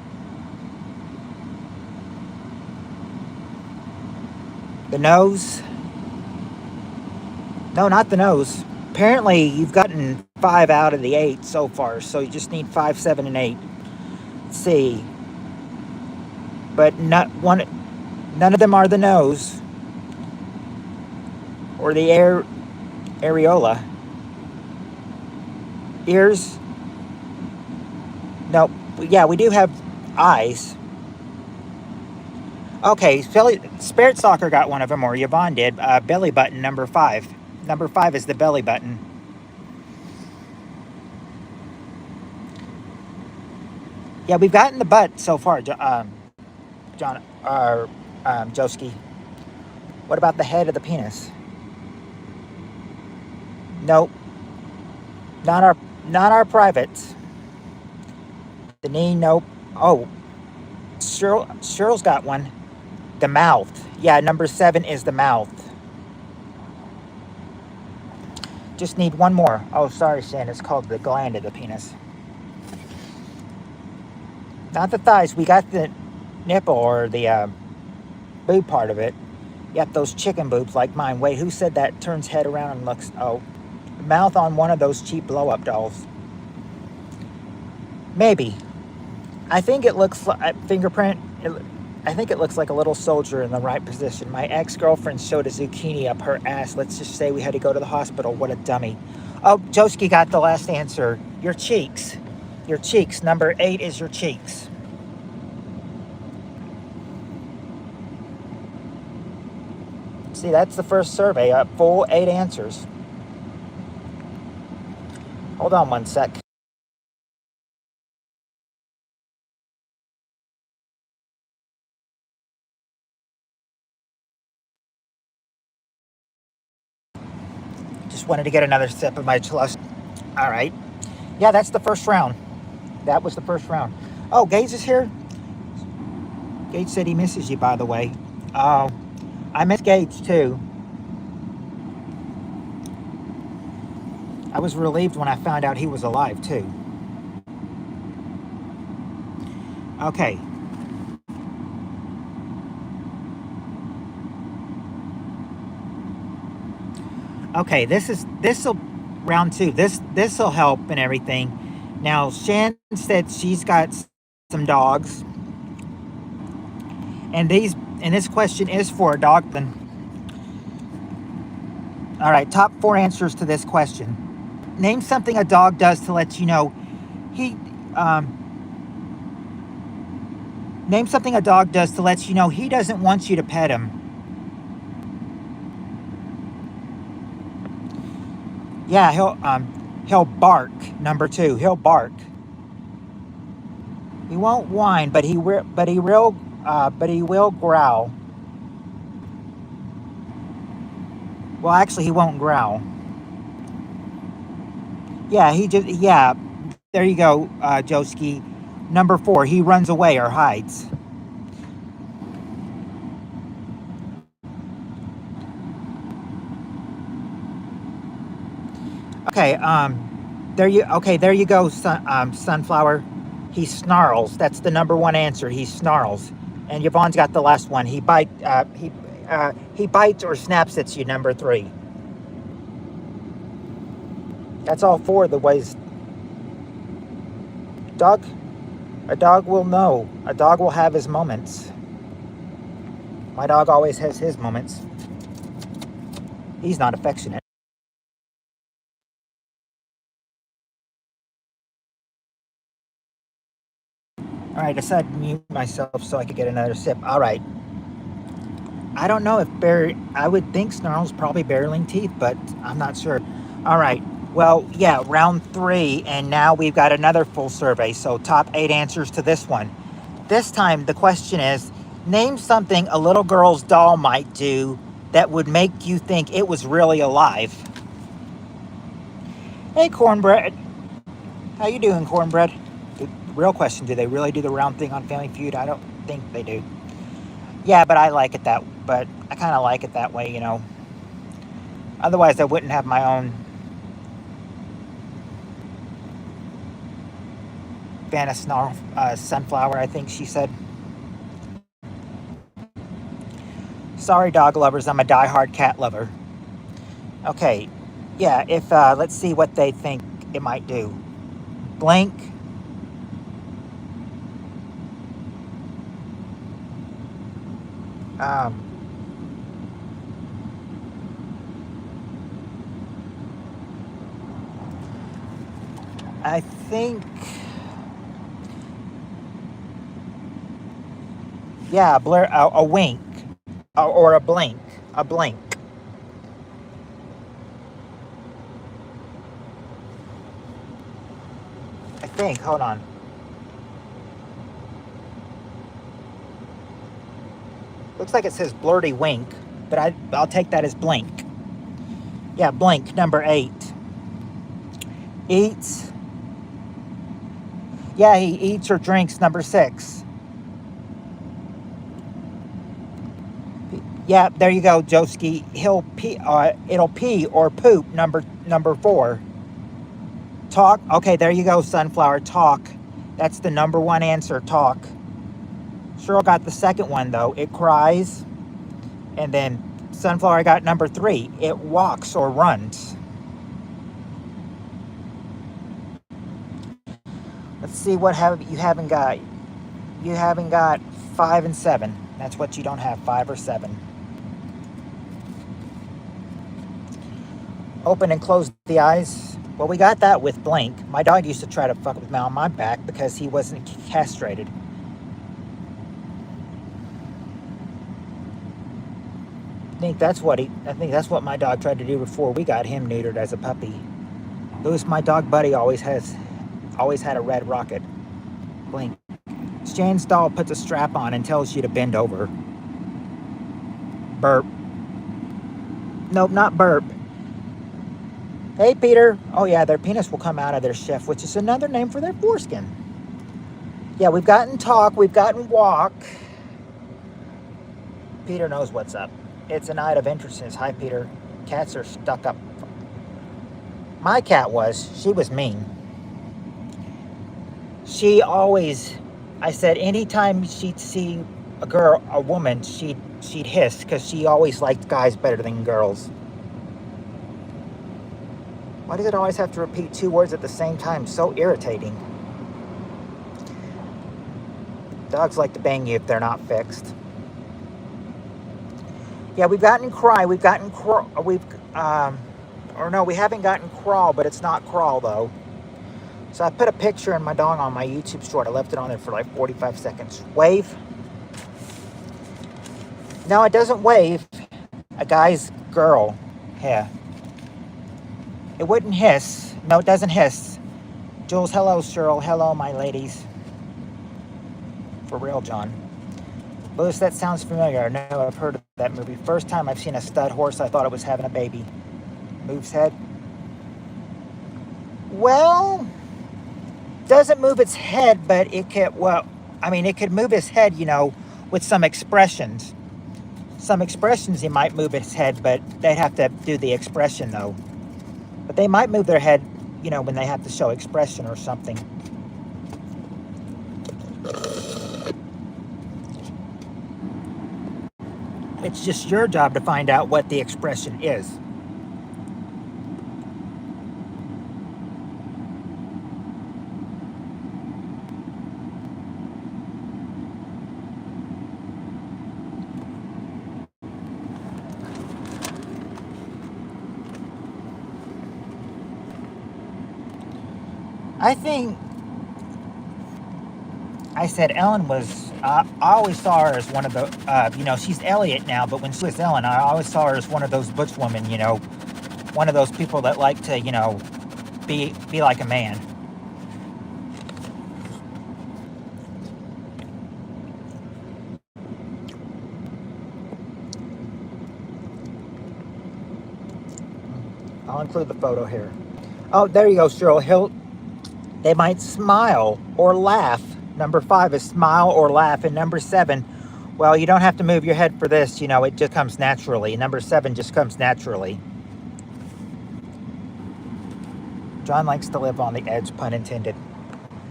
The nose. No, not the nose. Apparently, you've gotten 5 out of the 8 so far, so you just need 5, 7, and 8. Let's see. But none of them are the nose or the areola. Ears. Nope. Yeah, we do have eyes. Okay, Spirit Soccer got one of them, or Yvonne did. Belly button, number 5. Number 5 is the belly button. Yeah, we've gotten the butt so far, John, Joski. What about the head of the penis? Nope. Not our privates. The knee, nope. Oh, Cheryl's got one. The mouth. Yeah, number 7 is the mouth. Just need one more. Oh, sorry, Shan. It's called the gland of the penis. Not the thighs. We got the nipple or the boob part of it. Yep, those chicken boobs like mine. Wait, who said that turns head around and looks... Oh, mouth on one of those cheap blow-up dolls. Maybe. I think it looks like... Fingerprint... I think it looks like a little soldier in the right position. My ex-girlfriend showed a zucchini up her ass. Let's just say we had to go to the hospital. What a dummy. Oh, Joski got the last answer. Your cheeks. Your cheeks. Number 8 is your cheeks. See, that's the first survey. Full 8 answers. Hold on one sec. Just wanted to get another sip of my chalice. All right. Yeah, that's the first round. That was the first round. Oh, Gage is here. Gage said he misses you, by the way. Oh, I miss Gage too. I was relieved when I found out he was alive too. Okay. Okay, this'll round 2. This'll help and everything. Now, Shan said she's got some dogs. And this question is for a dog. All right, top 4 answers to this question. Name something a dog does to let you know he. Name something a dog does to let you know he doesn't want you to pet him. Yeah, he'll bark. Number 2, he'll bark. He won't whine, but he will growl. Well, actually, he won't growl. Yeah. There you go, Joski. Number 4, he runs away or hides. Okay, there you go, Sunflower. He snarls. That's the number 1 answer. He snarls. And Yvonne's got the last one. He bites or snaps at you. Number 3. That's all 4 of the ways. A dog will know. A dog will have his moments. My dog always has his moments. He's not affectionate. All right, I decided to mute myself so I could get another sip. All right. I don't know if I would think snarls probably barreling teeth, but I'm not sure. All right. Well, yeah, round 3, and now we've got another full survey. So top 8 answers to this one. This time the question is, name something a little girl's doll might do that would make you think it was really alive. Hey, Cornbread. How you doing, Cornbread? The real question, do they really do the round thing on Family Feud? I don't think they do. Yeah, but I kind of like it that way, you know. Otherwise, I wouldn't have my own Sunflower, I think she said. Sorry, dog lovers, I'm a diehard cat lover. Okay, yeah, let's see what they think it might do. Blink. I think, yeah, a wink, or a blink. I think. Hold on. Looks like it says blurty wink, but I'll take that as blink. Yeah, blink. Number 8. Eats. Yeah, he eats or drinks. Number 6. Yeah, there you go, Joski. He'll pee. It'll pee or poop. Number 4. Talk. Okay, there you go, Sunflower. Talk. That's the number 1 answer. Talk. Cheryl got the second one though. It cries. And then Sunflower got number 3. It walks or runs. Let's see what you haven't got. You haven't got 5 and 7. That's what you don't have, 5 or 7. Open and close the eyes. Well, we got that with blink. My dog used to try to fuck with me on my back because he wasn't castrated. I think that's what my dog tried to do before we got him neutered as a puppy. Louis, my dog buddy, always had a red rocket. Blink. Jan's doll puts a strap on and tells you to bend over. Burp. Nope, not burp. Hey, Peter. Oh, yeah, their penis will come out of their shift, which is another name for their foreskin. Yeah, we've gotten talk. We've gotten walk. Peter knows what's up. It's a night of interest. Hi, Peter. Cats are stuck up. My cat was. She was mean. She always, I said, anytime she'd see a woman, she'd hiss because she always liked guys better than girls. Why does it always have to repeat 2 words at the same time? So irritating. Dogs like to bang you if they're not fixed. Yeah, we've gotten cry. We've gotten crawl. Or no, we haven't gotten crawl, but it's not crawl though. So I put a picture of my dog on my YouTube short. I left it on there for like 45 seconds. Wave. No, it doesn't wave. A guy's girl. Yeah. It wouldn't hiss. No, it doesn't hiss. Jules, hello, Cheryl. Hello, my ladies. For real, John. Louis, that sounds familiar. I know I've heard of that movie. First time I've seen a stud horse, I thought it was having a baby. Moves head. Well, doesn't move its head, but it could, well, I mean, it could move its head, with some expressions. Some expressions, he might move its head, but they'd have to do the expression, though. But they might move their head, when they have to show expression or something. It's just your job to find out what the expression is. I think I said Ellen was, I always saw her as one of the, she's Elliot now, but when she was Ellen, I always saw her as one of those butch women, one of those people that like to, be like a man. I'll include the photo here. Oh, there you go, Cheryl. They might smile or laugh. Number 5 is smile or laugh. And number 7, well, you don't have to move your head for this. It just comes naturally. Number 7 just comes naturally. John likes to live on the edge, pun intended.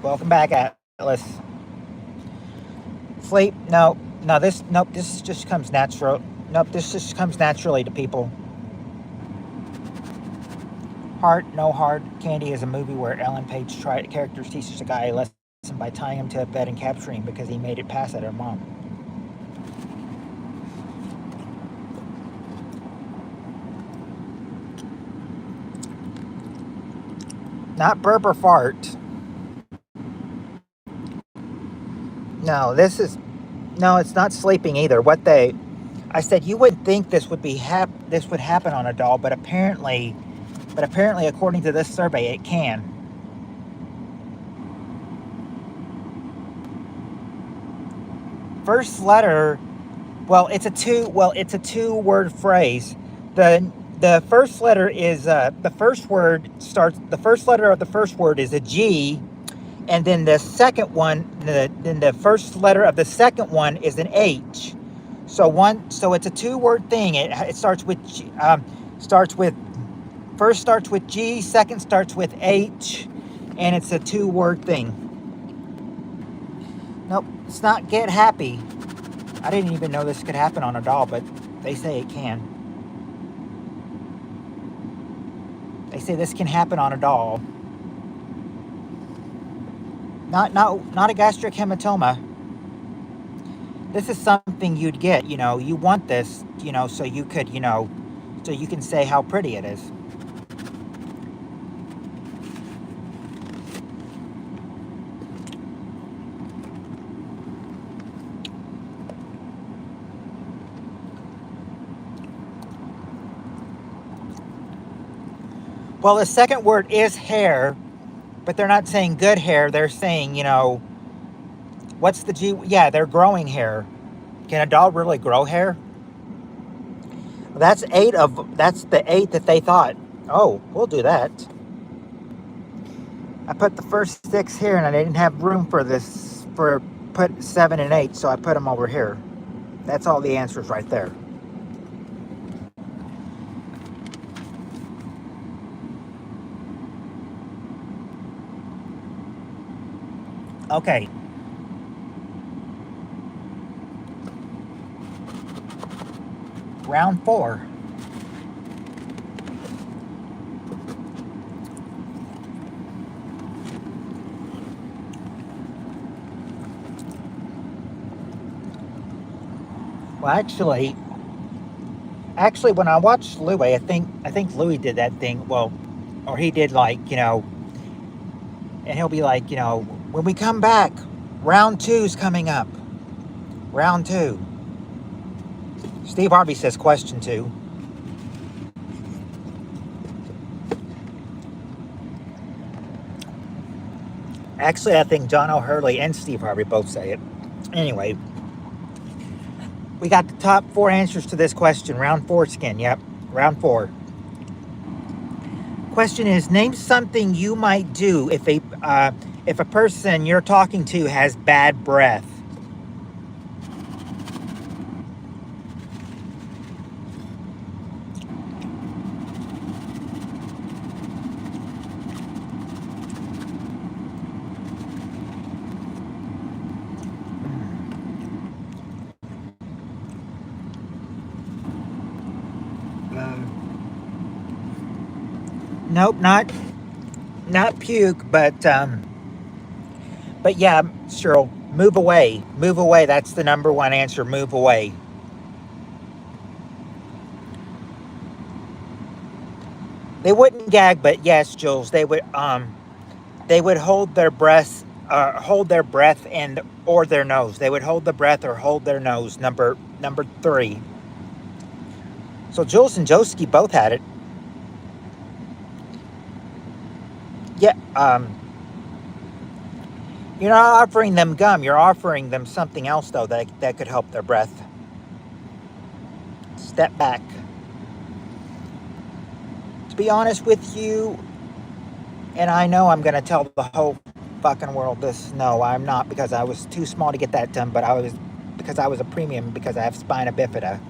Welcome back, Atlas. Sleep? No, nope, this just comes natural. Nope, this just comes naturally to people. Heart, no heart. Candy is a movie where Ellen Page characters teaches a guy a lesson by tying him to a bed and capturing him because he made it pass at her mom. Not burp or fart. No, it's not sleeping either. I said you wouldn't think this would this would happen on a doll, but apparently, according to this survey, it can. First letter, it's a two-word phrase. The first letter is the first letter of the first word is a G, and then the second one, then the first letter of the second one is an H. So it's a two-word thing. It starts with first starts with G, second starts with H, and it's a two-word thing. Nope, it's not get happy. I didn't even know this could happen on a doll, but they say it can. They say this can happen on a doll. Not a gastric hematoma. This is something you'd get, you want this, so you could, so you can say how pretty it is. Well, the second word is hair, but they're not saying good hair. They're saying, what's the G? Yeah, they're growing hair. Can a doll really grow hair? That's the 8 that they thought. Oh, we'll do that. I put the first 6 here, and I didn't have room for put 7 and 8, so I put them over here. That's all the answers right there. Okay. Round 4. Well, actually, Actually, when I watched Louis, I think Louis did that thing. Well, or he did like and he'll be like, when we come back, round two's coming up. Round two. Steve Harvey says question two. Actually, I think John O'Hurley and Steve Harvey both say it. Anyway, we got the top four answers to this question. Round four skin. Yep, round four. Question is: name something you might do if a person you're talking to has bad breath. Nope, not puke, but yeah, Cheryl, move away. Move away. That's the number one answer. Move away. They wouldn't gag, but yes, Jules, they would hold their breath and or their nose. They would hold the breath or hold their nose. Number three. So Jules and Joski both had it. Yeah. You're not offering them gum. You're offering them something else though that could help their breath. Step back. To be honest with you, and I know I'm gonna tell the whole fucking world this. No, I'm not, because I was too small to get that done, but because I was a premium because I have spina bifida.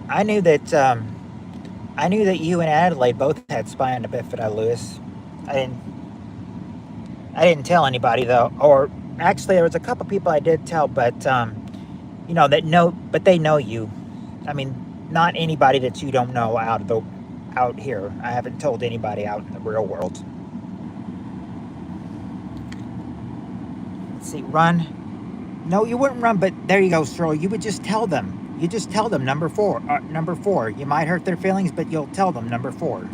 I knew that you and Adelaide both had spina bifida, Lewis. I didn't I didn't tell anybody though, or actually there was a couple people I did tell, but that know, but they know you. I mean, not anybody that you don't know out here. I haven't told anybody out in the real world. Let's see, run. No, you wouldn't run, but there you go, Stroll. You would just tell them. You just tell them number four. Number four. You might hurt their feelings, but you'll tell them number four.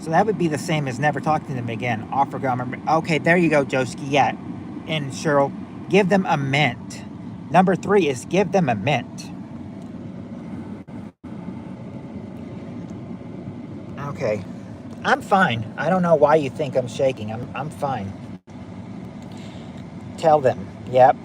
So that would be the same as never talking to them again. Offer gum. Okay, there you go, Joski. Yeah. And Cheryl, give them a mint. Number three is give them a mint. Okay. I'm fine. I don't know why you think I'm shaking. I'm fine. Tell them. Yep.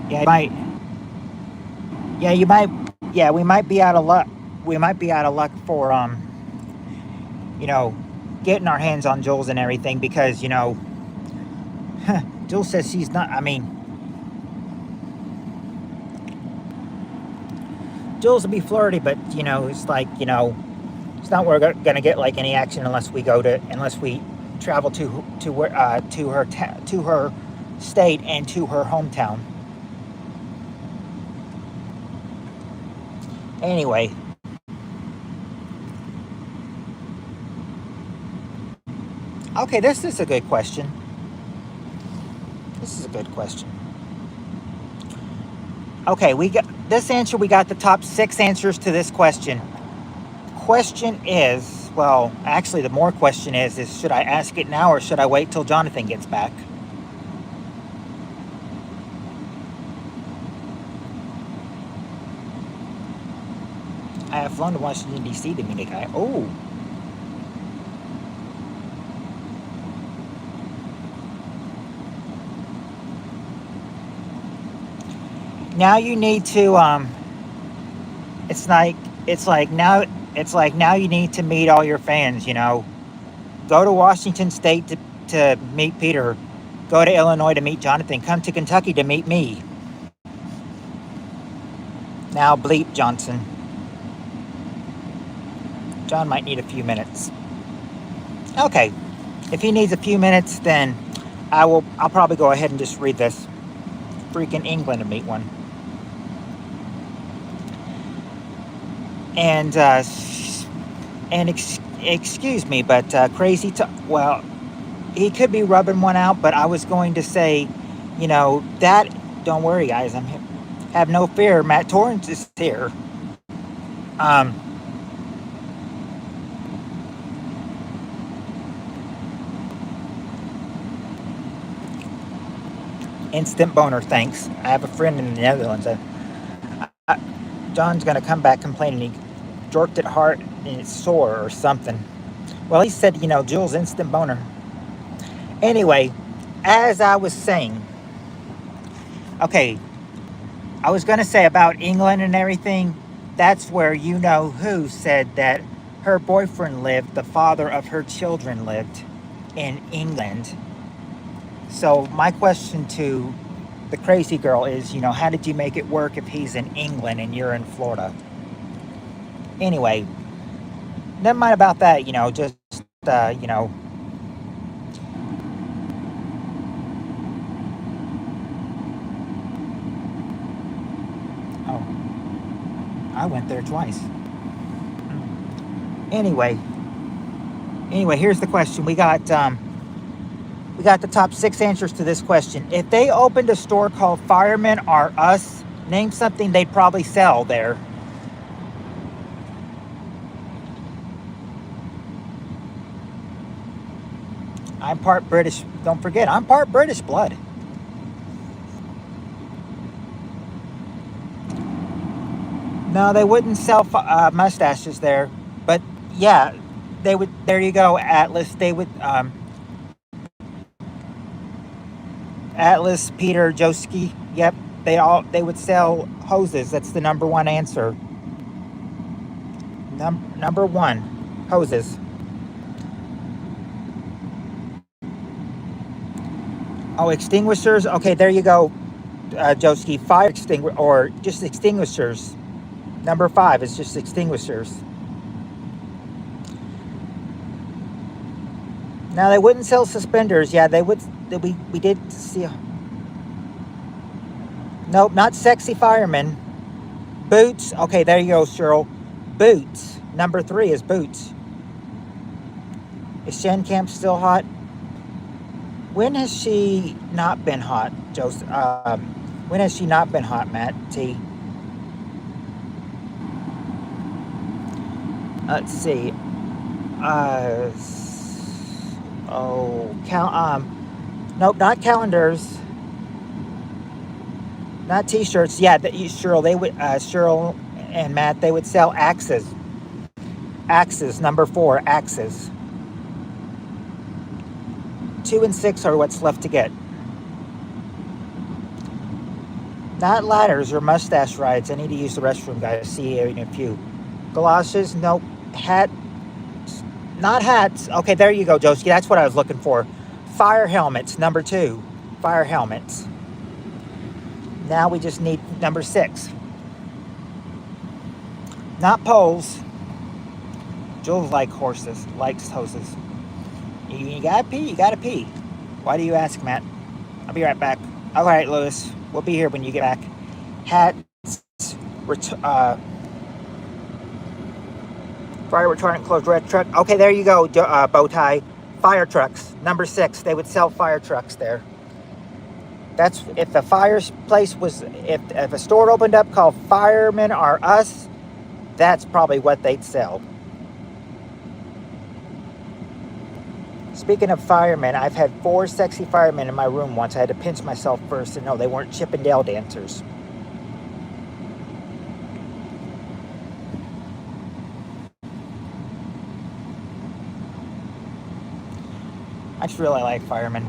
Yeah, you might. Yeah, you might. Yeah, we might be out of luck. We might be out of luck for you know, getting our hands on Jules and everything because Jules says she's not. I mean, Jules will be flirty, but it's like it's not we're gonna get like any action unless we travel to her state and to her hometown. Anyway, okay, this is a good question. This is a good question. Okay, we got this answer. We got the top 6 answers to this question. Question is, well, actually, the more question is should I ask it now or should I wait till Jonathan gets back? I have flown to Washington, D.C. to meet a guy. Oh. Now you need to, it's like, now you need to meet all your fans, Go to Washington State to meet Peter. Go to Illinois to meet Jonathan. Come to Kentucky to meet me. Now bleep Johnson. John might need a few minutes. Okay. If he needs a few minutes, then I'll probably go ahead and just read this. Freaking England to meet one. And excuse me, but well, he could be rubbing one out, but I was going to say, that. Don't worry, guys. Have no fear. Matt Torrance is here. Um, Instant boner, thanks. I have a friend in the Netherlands. John's gonna come back complaining he jerked it hard and it's sore or something. Well, he said, Jules, instant boner. Anyway, as I was saying, okay, I was gonna say about England and everything. That's where who said that her boyfriend lived, the father of her children lived in England. So my question to the crazy girl is, how did you make it work if he's in England and you're in Florida? Anyway, never mind about that, just, oh, I went there twice. Anyway, here's the question. We got the top 6 answers to this question. If they opened a store called Firemen Are Us, name something they'd probably sell there. I'm part British. Don't forget, I'm part British blood. No, they wouldn't sell mustaches there. But yeah, they would. There you go, Atlas. They would. Atlas, Peter, Joski. Yep, they would sell hoses. That's the number one answer. Number one, hoses. Oh, extinguishers. Okay, there you go, Joski. Fire extinguisher or just extinguishers. Number 5 is just extinguishers. Now they wouldn't sell suspenders. Yeah, they would. We did see. Nope, not sexy firemen. Boots. Okay, there you go, Cheryl. Boots. Number 3 is boots. Is Shen Camp still hot? When has she not been hot, Joseph? When has she not been hot, Matt T? Let's see. Nope, not calendars. Not T-shirts. Yeah, Cheryl. They would. Cheryl and Matt. They would sell axes. Axes. Number 4. Axes. 2 and 6 are what's left to get. Not ladders or mustache rides. I need to use the restroom, guys. See you in a few. Galoshes. Nope. Hat. Not hats. Okay, there you go, Joski. That's what I was looking for. Fire helmets. Number 2. Fire helmets. Now we just need number 6. Not poles. Jules likes hoses. You gotta pee, you gotta pee. Why do you ask, Matt? I'll be right back. All right, Lewis. We'll be here when you get back. Hats. Fire retardant closed red truck. Okay, there you go, bow tie. Fire trucks. Number 6. They would sell fire trucks there. That's if the fireplace was, if a store opened up called Firemen Are Us, that's probably what they'd sell. Speaking of firemen, I've had 4 sexy firemen in my room once. I had to pinch myself first to know they weren't Chippendale dancers. I just really like firemen.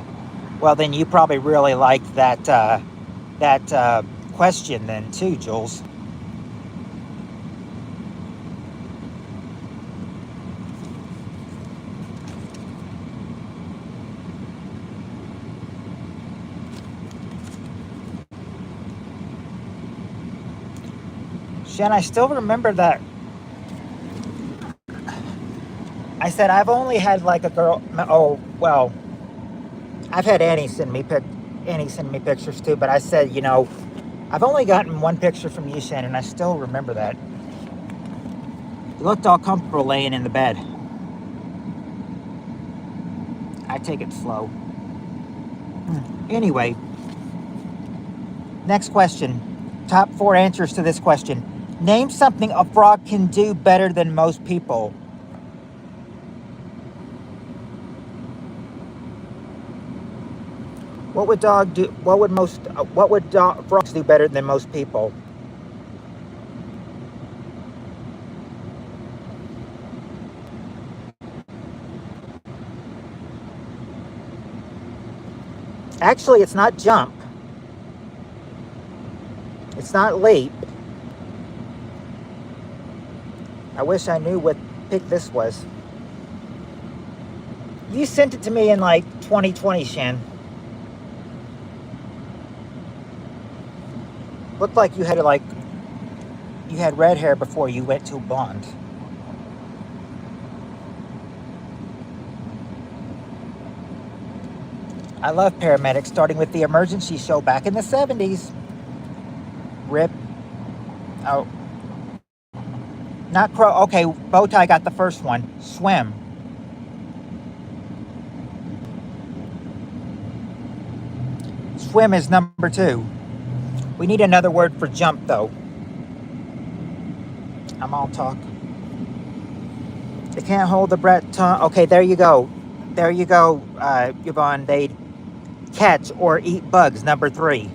Well, then you probably really like that question then too, Jules. Jen, I still remember that. I said I've only had like a girl. Oh, well, I've had Annie send me pictures too, but I said, you know, I've only gotten one picture from you, Shannon, and I still remember that. You looked all comfortable laying in the bed. I take it slow. Anyway, next question. Top 4 answers to this question. Name something a frog can do better than most people. What would frogs do better than most people? Actually, it's not jump. It's not leap. I wish I knew what pick this was. You sent it to me in like 2020, Shan. Looked like you had red hair before you went to blonde. I love paramedics, starting with the emergency show back in the 70s. Rip. Oh. Not crow. Okay, Bowtie got the first one. Swim. Swim is number 2. We need another word for jump, though. I'm all talk. They can't hold the breath. Okay, there you go. There you go, Yvonne. They'd catch or eat bugs, number 3.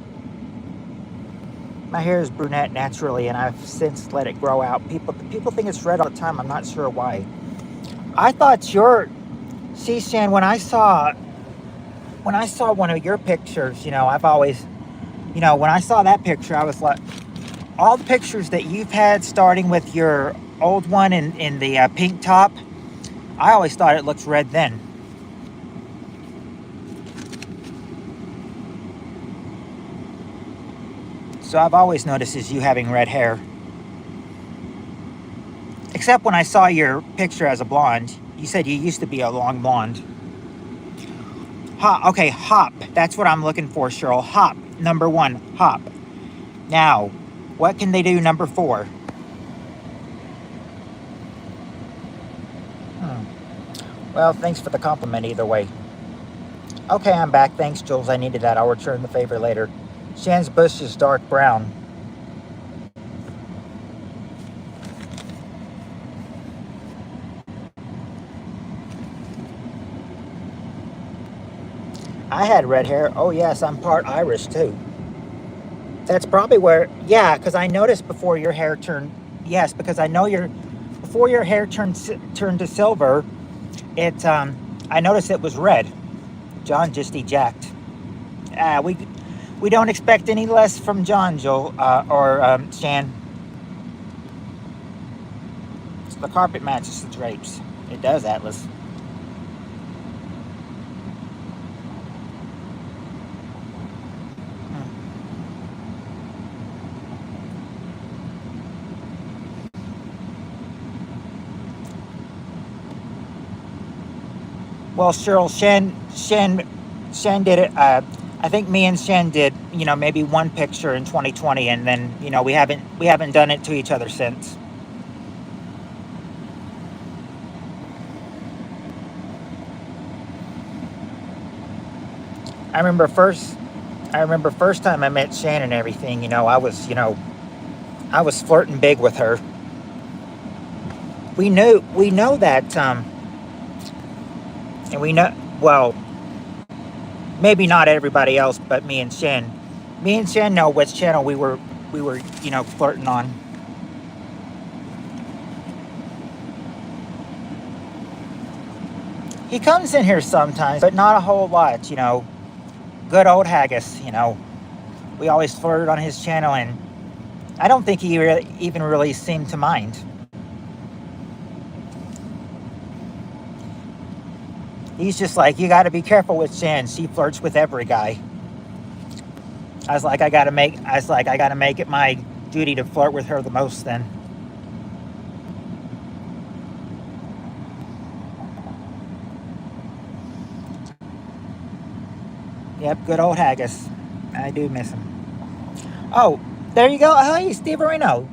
My hair is brunette naturally, and I've since let it grow out. People think it's red all the time. I'm not sure why. I thought see, Shan, when I saw one of your pictures, you know, I've always, you know, when I saw that picture, I was like, all the pictures that you've had, starting with your old one in the pink top, I always thought it looked red then. So I've always noticed is you having red hair. Except when I saw your picture as a blonde. You said you used to be a long blonde. Okay, hop. That's what I'm looking for, Cheryl. Hop. Number 1, hop. Now, what can they do number 4? Well, thanks for the compliment either way. Okay, I'm back. Thanks, Jules. I needed that. I'll return the favor later. Shan's bush is dark brown. I had red hair. Oh, yes, I'm part Irish, too. That's probably where, yeah, because I noticed before your hair turned, yes, because I know before your hair turned to silver, I noticed it was red. John just ejacked. We don't expect any less from John, Joel, or Shan. So the carpet matches the drapes. It does, Atlas. Well, Cheryl, Shan did it. I think me and Shan did, you know, maybe one picture in 2020, and then, you know, we haven't done it to each other since. I remember first time I met Shan and everything. You know, I was flirting big with her. We know that, and we know, well, maybe not everybody else, but me and Shan. Me and Shan know which channel we were, you know, flirting on. He comes in here sometimes, but not a whole lot, you know. Good old Haggis, you know. We always flirted on his channel, and I don't think he even really seemed to mind. He's just like, you got to be careful with Shan. She flirts with every guy. I was like, I got to make it my duty to flirt with her the most then. Yep, good old Haggis. I do miss him. Oh, there you go. Hey, Steve Areno.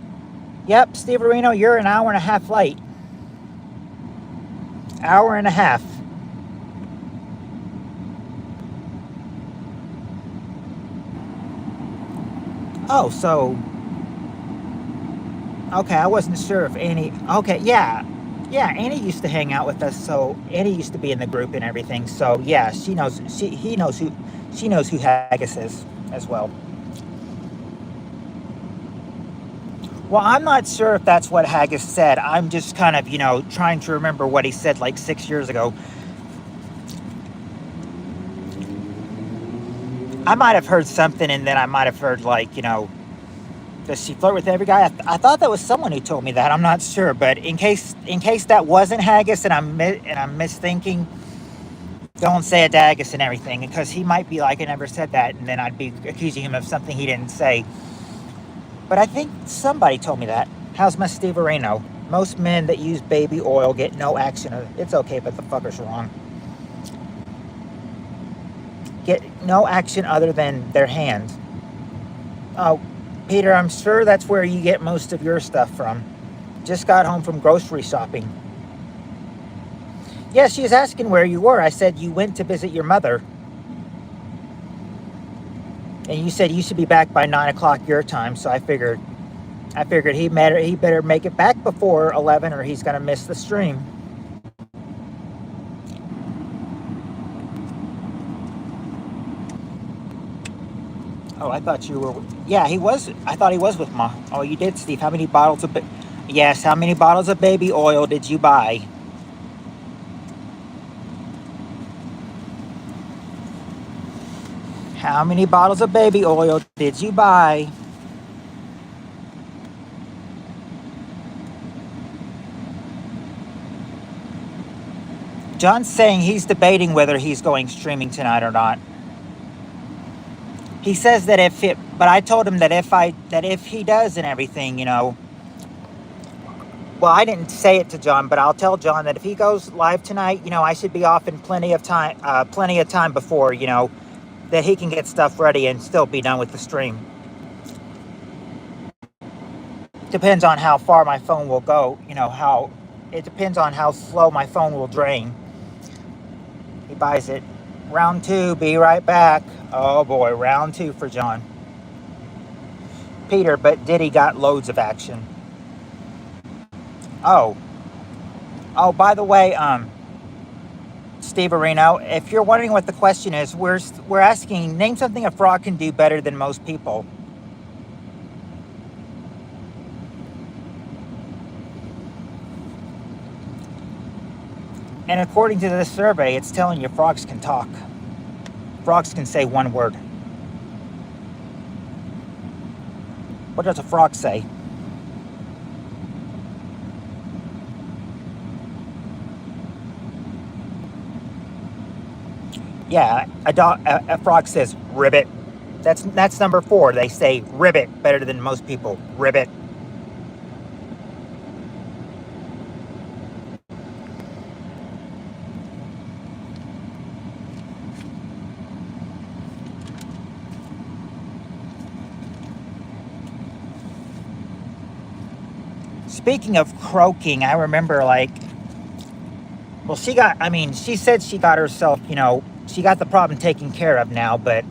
Yep, Steve Areno, you're an hour and a half late. Hour and a half. Oh, so okay, I wasn't sure if Annie. Okay, yeah, yeah. Annie used to hang out with us, so Annie used to be in the group and everything. So yeah, she knows. He knows who. She knows who Haggis is as well. Well, I'm not sure if that's what Haggis said. I'm just kind of, trying to remember what he said like 6 years ago. I might have heard something, and then I might have heard like, does she flirt with every guy? I thought that was someone who told me that. I'm not sure, but in case that wasn't Haggis and I'm misthinking, don't say it to Haggis and everything because he might be like I never said that, and then I'd be accusing him of something he didn't say. But I think somebody told me that. How's my Steve Areno? Most men that use baby oil get no action. It's okay, but the fucker's wrong. Get no action other than their hands. Oh, Peter, I'm sure that's where you get most of your stuff from. Just got home from grocery shopping. Yeah, she was asking where you were. I said you went to visit your mother. And you said you should be back by 9 o'clock your time, so I figured he better make it back before 11 or he's gonna miss the stream. Oh, I thought you were. Yeah, he was. I thought he was with Ma. Oh, you did, Steve. How many bottles of? Yes. How many bottles of baby oil did you buy? How many bottles of baby oil did you buy? John's saying he's debating whether he's going streaming tonight or not. He says that but I told him that if he does and everything, well, I didn't say it to John, but I'll tell John that if he goes live tonight, I should be off in plenty of time before, that he can get stuff ready and still be done with the stream. Depends on how far my phone will go, how it depends on how slow my phone will drain. He buys it. Round two, be right back. Oh boy, round two for John. Peter, but Diddy got loads of action. Oh, oh, by the way, Steve Areno, if you're wondering what the question is, we're asking, name something a frog can do better than most people. And according to this survey, it's telling you frogs can talk. Frogs can say one word. What does a frog say? Yeah, a frog says ribbit. That's number 4. They say ribbit better than most people. Ribbit. Speaking of croaking, I remember well, she said she got herself, she got the problem taken care of now, but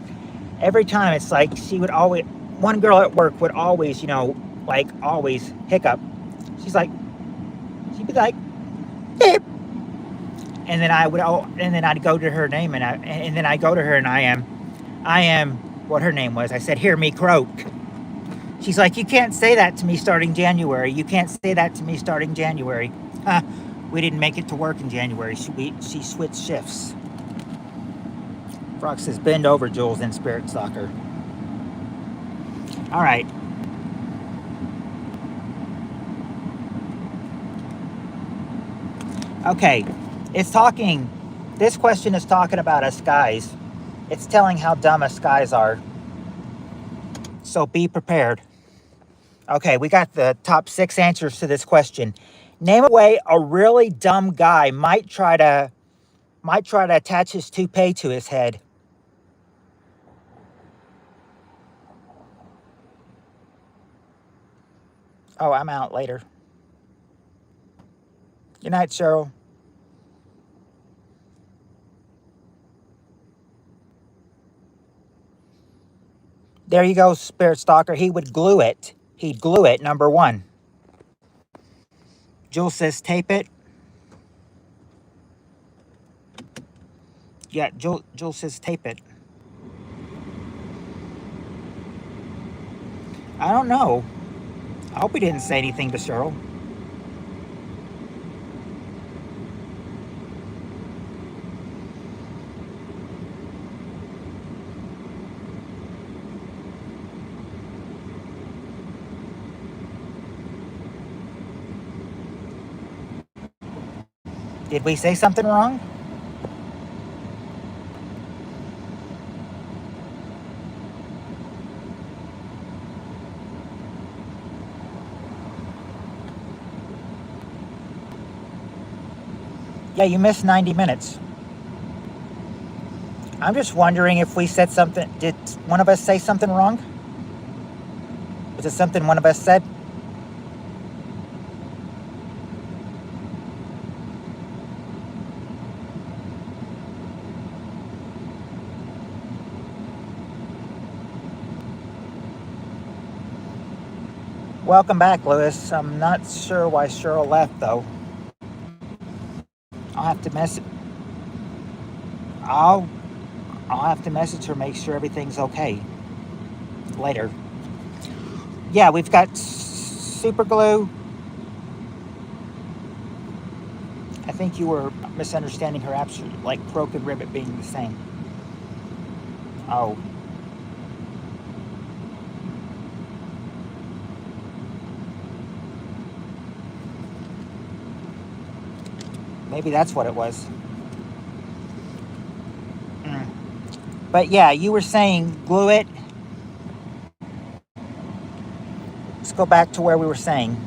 every time it's like one girl at work would always, always hiccup. She's like, she'd be like, beep. And then I'd go to her name and then I go to her and I am what her name was. I said, hear me croak. She's like, you can't say that to me starting January. You can't say that to me starting January. Huh. We didn't make it to work in January. She switched shifts. Brock says, bend over, Jules, in Spirit Soccer. All right. Okay. This question is talking about us guys. It's telling how dumb us guys are. So be prepared. Okay, we got the top 6 answers to this question. Name a way a really dumb guy might try to attach his toupee to his head. Oh, I'm out later. Good night, Cheryl. There you go, Spirit Stalker. He would glue it. He'd glue it, number one. Jules says tape it. Yeah, Jules says tape it. I don't know. I hope he didn't say anything to Cheryl. Did we say something wrong? Yeah, you missed 90 minutes. I'm just wondering if we said something. Did one of us say something wrong? Was it something one of us said? Welcome back, Lewis. I'm not sure why Cheryl left, though. I'll have to message. I'll have to message her, make sure everything's okay. Later. Yeah, we've got super glue. I think you were misunderstanding her absolute, like broken ribbit being the same. Oh. Maybe that's what it was. But yeah, you were saying glue it. Let's go back to where we were saying.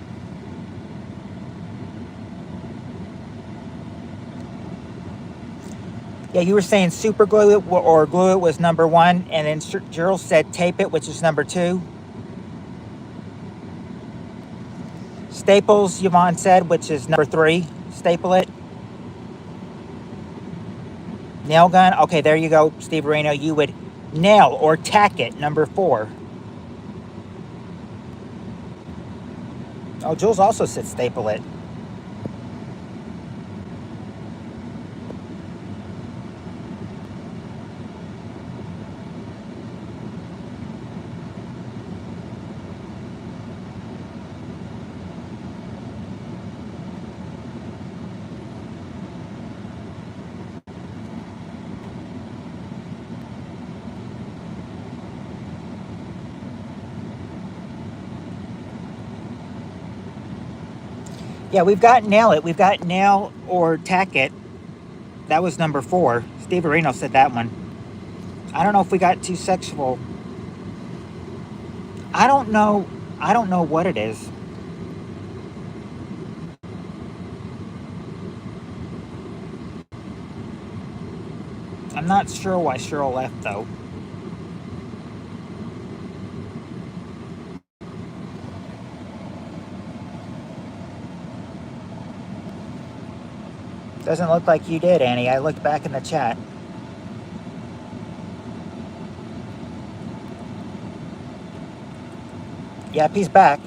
Yeah, you were saying super glue it or glue it was number one, and then Gerald said tape it, which is number two. Staples, Yvonne said, which is number three. Staple it. Nail gun. Okay, there you go, Steve Reno. You would nail or tack it, number four. Oh, Jules also said staple it. Yeah, we've got nail it. We've got nail or tack it. That was number four. Steve Reno said that one. I don't know if we got too sexual. I don't know. I don't know what it is. I'm not sure why Cheryl left, though. Doesn't look like you did, Annie. I looked back in the chat. Yep, he's back.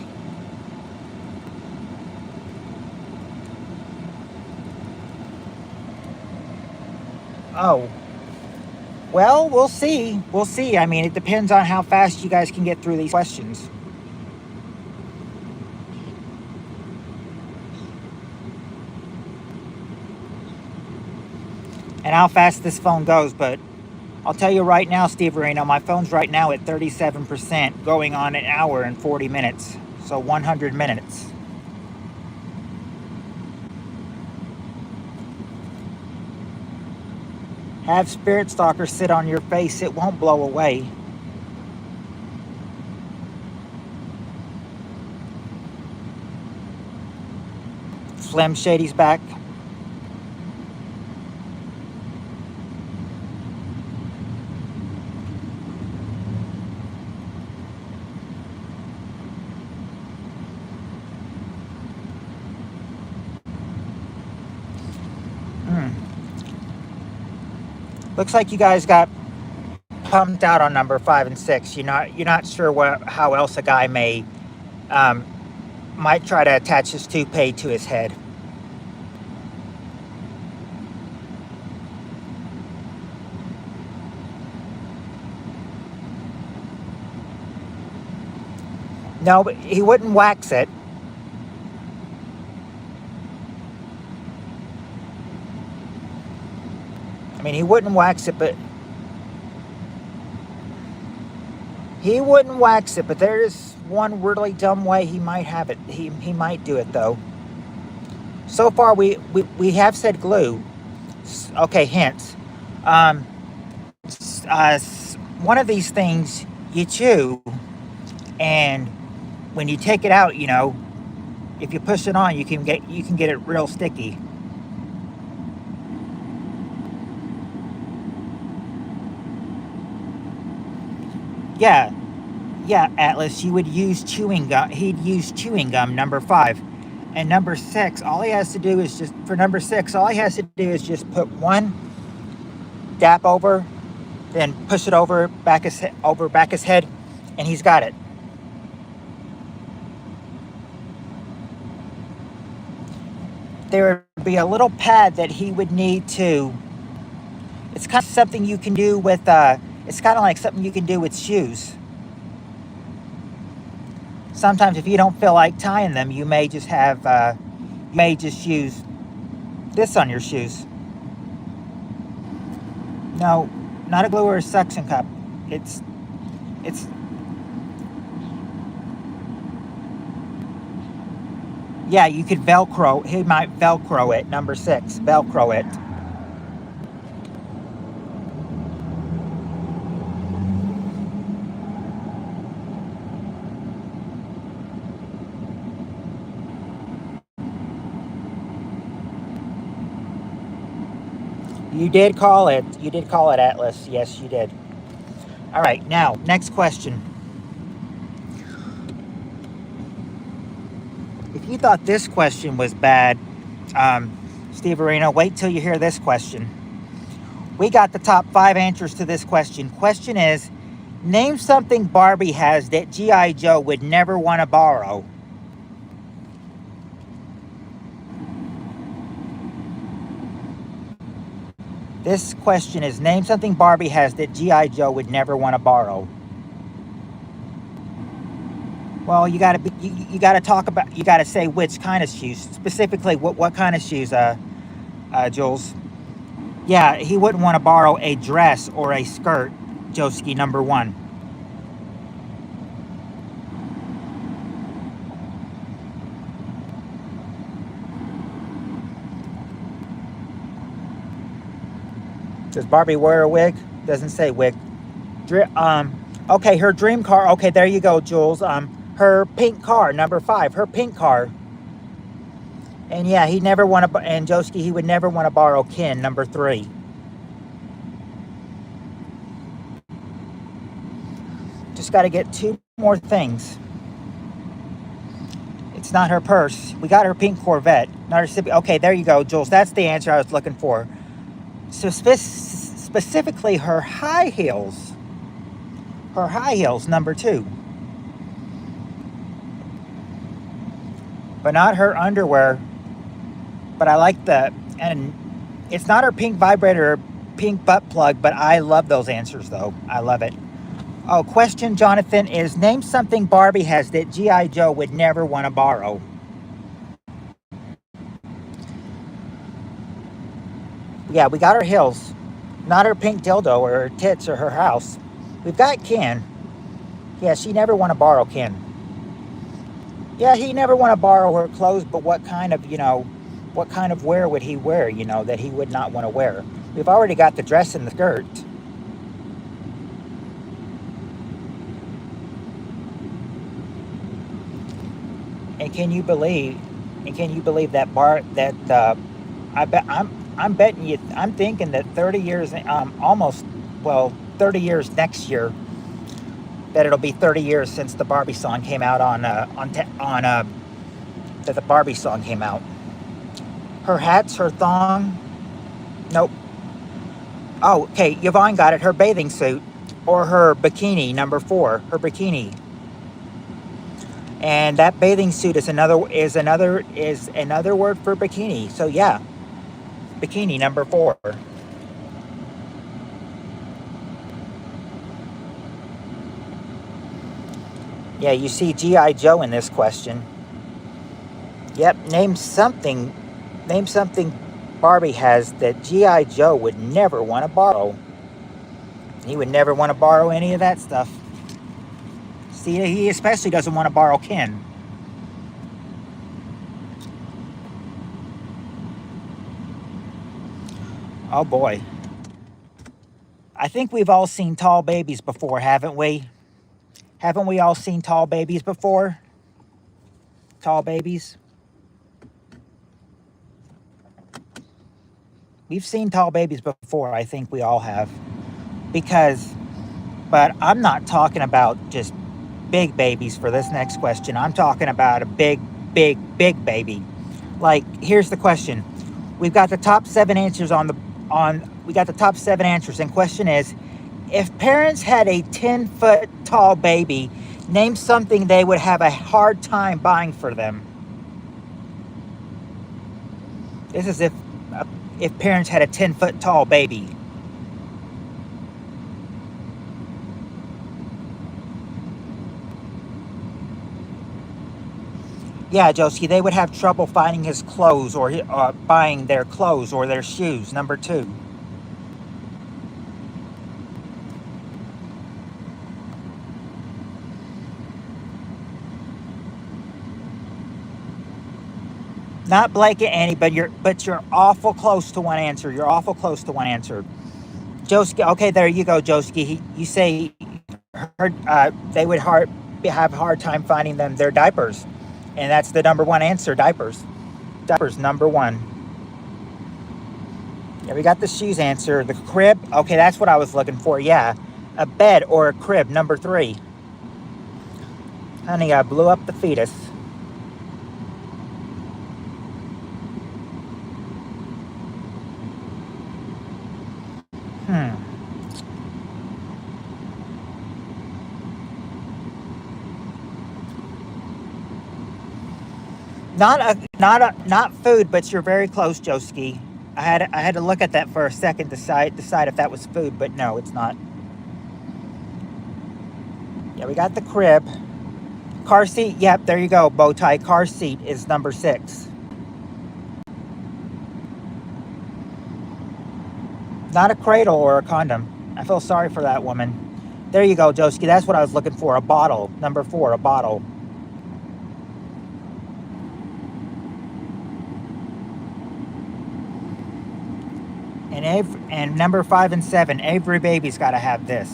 Oh. Well, we'll see. We'll see. I mean, it depends on how fast you guys can get through these questions. And how fast this phone goes, but I'll tell you right now, Steve Reno, my phone's right now at 37%, going on an hour and 40 minutes. So 100 minutes. Have Spirit Stalker sit on your face. It won't blow away. Slim Shady's back. Looks like you guys got pumped out on number 5 and 6. You're not sure how else a guy um, might try to attach his toupee to his head. No, but he wouldn't wax it. I mean, he wouldn't wax it, but there's one really dumb way he might have it. He might do it though. So far, we have said glue. Okay, hints. Um, one of these things you chew, and when you take it out, if you push it on, you can get it real sticky. Yeah, yeah, Atlas. You would use chewing gum. He'd use chewing gum. Number 5, and number 6. All he has to do is just for number 6. All he has to do is just put one dap over, then push it over back his head, and he's got it. There would be a little pad that he would need to. It's kind of something you can do with. It's kind of like something you can do with shoes. Sometimes, if you don't feel like tying them, you may just have. You may just use this on your shoes. No, not a glue or a suction cup. It's. Yeah, you could Velcro. He might Velcro it. Number 6, Velcro it. You did call it. You did call it, Atlas. Yes, you did. All right, now, next question. If you thought this question was bad, Steve Arena, wait till you hear this question. We got the top 5 answers to this question. Question is, name something Barbie has that G.I. Joe would never want to borrow. This question is, name something Barbie has that G.I. Joe would never want to borrow. Well, you gotta say which kind of shoes. Specifically, what kind of shoes, Jules? Yeah, he wouldn't want to borrow a dress or a skirt, Joski, number 1. Does Barbie wear a wig? Doesn't say wig. Okay, her dream car. Okay, there you go, Jules. Her pink car, number 5. Her pink car. And yeah, and Joski, he would never want to borrow Ken, number 3. Just got to get 2 more things. It's not her purse. We got her pink Corvette. Not her. Okay, there you go, Jules. That's the answer I was looking for. So specifically, her high heels. Her high heels, number 2. But not her underwear. But I like and it's not her pink vibrator or pink butt plug, but I love those answers, though. I love it. Oh, question, Jonathan, is name something Barbie has that G.I. Joe would never want to borrow. Yeah, we got her heels. Not her pink dildo or her tits or her house. We've got Ken. Yeah, she never want to borrow Ken. Yeah, he never want to borrow her clothes, but what kind of wear would he wear, that he would not want to wear? We've already got the dress and the skirt. And can you believe that I'm thinking that 30 years, almost, well, 30 years next year, that it'll be 30 years since the Barbie song came out that the Barbie song came out. Her hats, her thong, nope. Oh, okay, Yvonne got it. Her bathing suit, or her bikini, number 4. Her bikini. And that bathing suit is another word for bikini. So yeah, bikini number 4. Yeah, you see G.I. Joe in this question. Yep, name something Barbie has that G.I. Joe would never want to borrow. He would never want to borrow any of that stuff. See, he especially doesn't want to borrow Ken. Oh boy. I think we've all seen tall babies before, haven't we? Haven't we all seen tall babies before? Tall babies? We've seen tall babies before, I think we all have. But I'm not talking about just big babies for this next question. I'm talking about a big, big baby. Like, here's the question. We've got the top 7 answers we got the top 7 answers, and question is, if parents had a 10-foot tall baby, name something they would have a hard time buying for them. This is if parents had a 10-foot tall baby. Yeah, Josie, they would have trouble finding his clothes or buying their clothes or their shoes. Number 2. Not blanket Annie, but you're awful close to one answer. You're awful close to one answer. Joski, okay, there you go, Joski. You say they would have a hard time finding them their diapers, and that's the number 1 answer. Diapers. Diapers, number 1. Yeah, we got the shoes answer. The crib. Okay, that's what I was looking for. Yeah, a bed or a crib. Number 3. Honey, I blew up the fetus. Hmm. Not food, but you're very close, Joski. I had to look at that for a second to decide if that was food, but no, it's not. Yeah, we got the crib. Car seat, yep, there you go, bow tie. Car seat is number 6. Not a cradle or a condom. I feel sorry for that woman. There you go, Joski. That's what I was looking for. A bottle. Number 4, a bottle. And number 5 and 7, every baby's got to have this.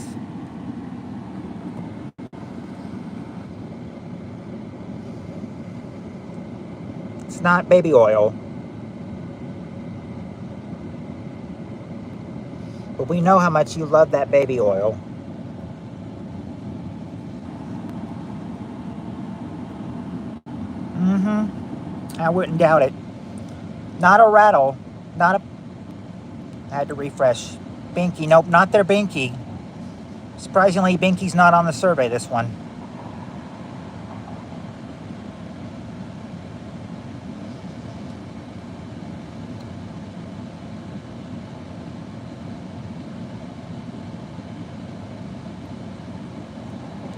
It's not baby oil. But we know how much you love that baby oil. Mm-hmm. I wouldn't doubt it. Not a rattle. Not a... I had to refresh. Binky. Nope, not their Binky. Surprisingly, Binky's not on the survey, this one.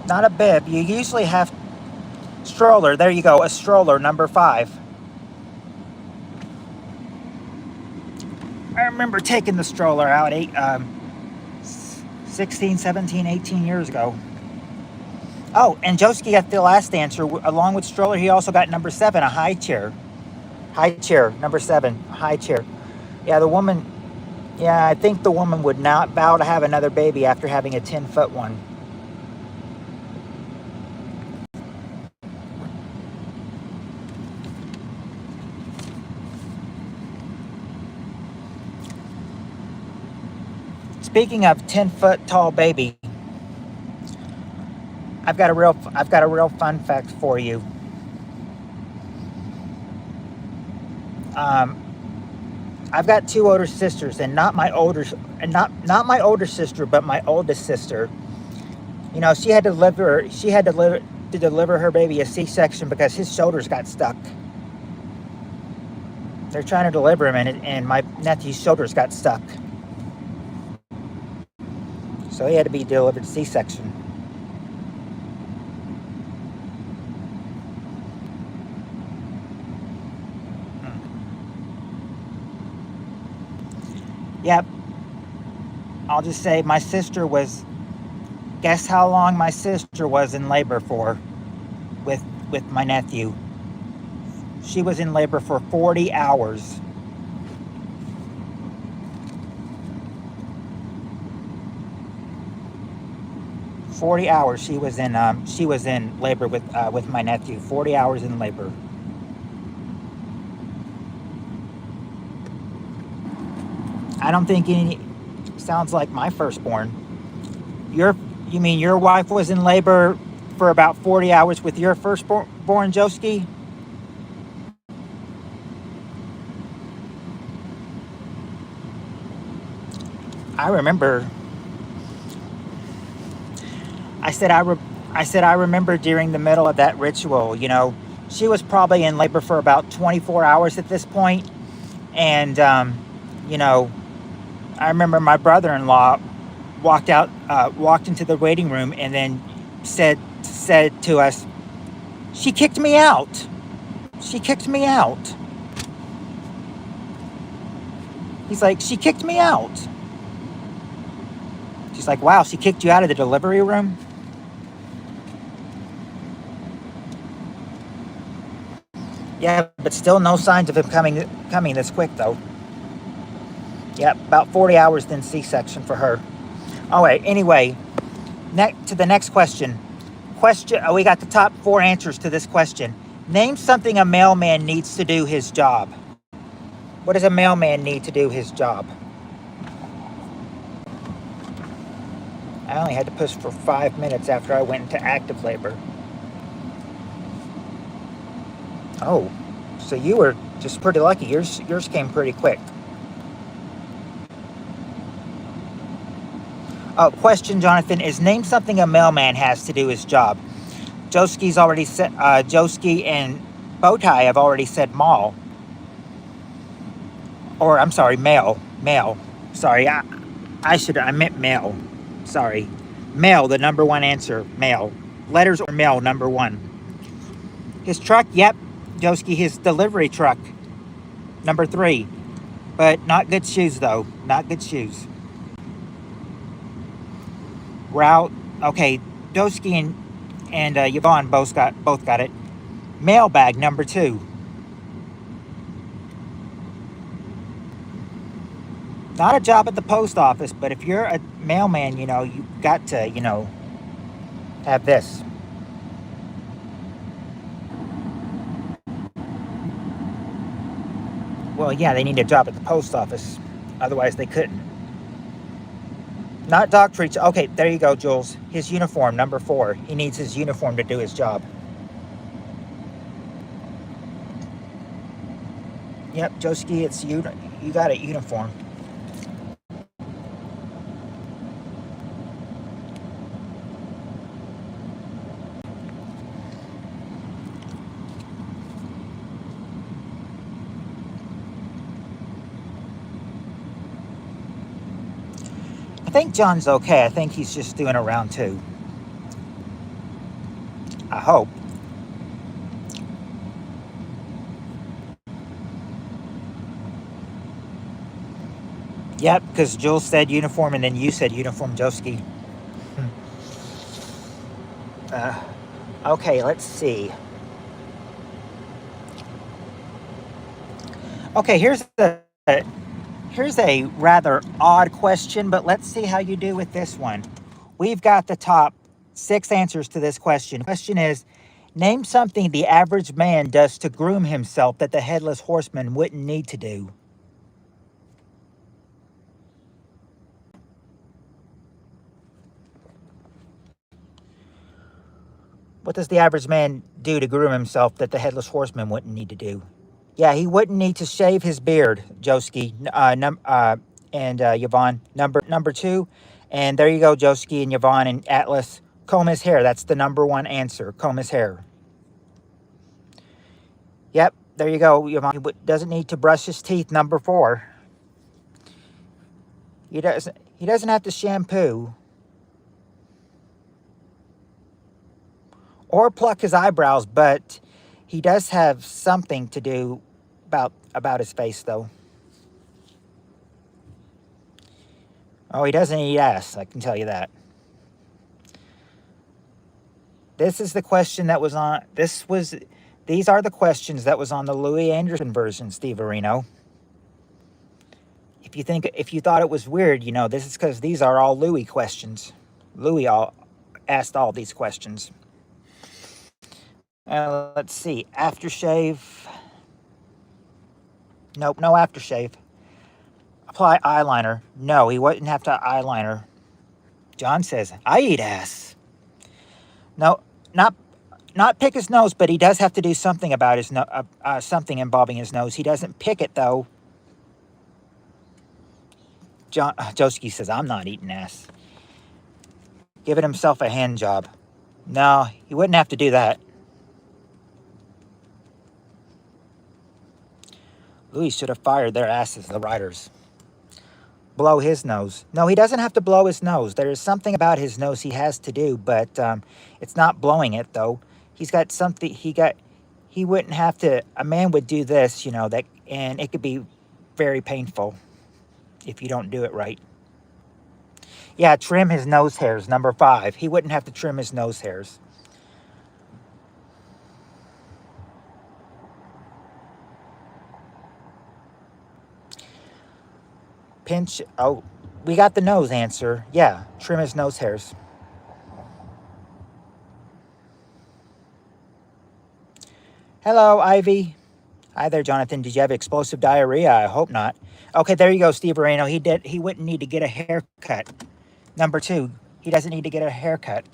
Not a bib. You usually have stroller. There you go. A stroller, number 5. I remember taking the stroller out 16, 17, 18 years ago. Oh, and Joski got the last answer. Along with stroller, he also got number 7, a high chair. High chair, number 7, a high chair. Yeah, I think the woman would not vow to have another baby after having a 10-foot one. Speaking of 10-foot tall baby, I've got a real fun fact for you. I've got two older sisters, and not my older, and not my older sister, but my oldest sister. You know, she had to deliver. She had to deliver her baby a C-section because his shoulders got stuck. They're trying to deliver him, and my nephew's shoulders got stuck, so he had to be delivered C-section. Yep. I'll just say my sister was. Guess how long my sister was in labor for, with my nephew. She was in labor for 40 hours. 40 hours she was in labor with my nephew. 40 hours in labor. I don't think any sounds like my firstborn. You mean your wife was in labor for about 40 hours with your firstborn, Joski? I remember. I said I remember during the middle of that ritual. You know, she was probably in labor for about 24 hours at this point, and you know, I remember my brother-in-law walked into the waiting room, and then said to us, "She kicked me out. She kicked me out." He's like, "She kicked me out." She's like, "Wow, she kicked you out of the delivery room?" Yeah, but still no signs of him coming this quick though. Yep, about 40 hours then C-section for her. All right, anyway, to the next question. We got the top 4 answers to this question. Name something a mailman needs to do his job. What does a mailman need to do his job? I only had to push for 5 minutes after I went into active labor. Oh, so you were just pretty lucky. Yours came pretty quick. Oh, question, Jonathan, is name something a mailman has to do his job. Joski's already said, Joski and Bowtie have already said mall. Or, I'm sorry, mail. Mail. Sorry, I meant mail. Sorry. Mail, the number 1 answer. Mail. Letters or mail, number 1. His truck, yep. Joski, his delivery truck. Number 3. But not good shoes, though. Not good shoes. Route, okay. Joski and Yvonne both got it. Mailbag, number 2. Not a job at the post office, but if you're a mailman, you know, you got to, you know, have this. Well, yeah, they need a job at the post office. Otherwise, they couldn't. Not dog treats. Okay, there you go, Jules. His uniform, number 4. He needs his uniform to do his job. Yep, Joski, it's you. You got a uniform. I think John's okay. I think he's just doing a round 2. I hope. Yep, because Jules said uniform and then you said uniform, Joski. Okay, let's see. Okay, here's a rather odd question, but let's see how you do with this one. We've got the top 6 answers to this question. The question is, name something the average man does to groom himself that the headless horseman wouldn't need to do. What does the average man do to groom himself that the headless horseman wouldn't need to do? Yeah, he wouldn't need to shave his beard, Joski, and Yvonne. Number two, and there you go, Joski and Yvonne and Atlas. Comb his hair. That's the number one answer. Comb his hair. Yep, there you go, Yvonne. He doesn't need to brush his teeth. Number four. He doesn't. He doesn't have to shampoo or pluck his eyebrows, but he does have something to do about his face, though. Oh, he doesn't eat ass. I can tell you that. This is the question that was on. These are the questions that was on the Louis Anderson version, Steve Areno. If you thought it was weird, this is because these are all Louis questions. Louis asked all these questions. Let's see. Aftershave. Nope, no aftershave. Apply eyeliner. No, he wouldn't have to eyeliner. John says, I eat ass. No, not pick his nose, but he does have to do something about his something involving his nose. He doesn't pick it, though. Joski says, I'm not eating ass. Giving himself a hand job. No, he wouldn't have to do that. Louis should have fired their asses, the writers. Blow his nose. No, he doesn't have to blow his nose. There is something about his nose he has to do, but it's not blowing it, though. He's got something, he wouldn't have to, a man would do this, and it could be very painful if you don't do it right. Yeah, trim his nose hairs, number 5. He wouldn't have to trim his nose hairs. Pinch, oh, we got the nose answer. Yeah, trim his nose hairs. Hello, Ivy. Hi there, Jonathan. Did you have explosive diarrhea? I hope not. Okay, there you go, Steve Moreno. He wouldn't need to get a haircut. Number 2, he doesn't need to get a haircut.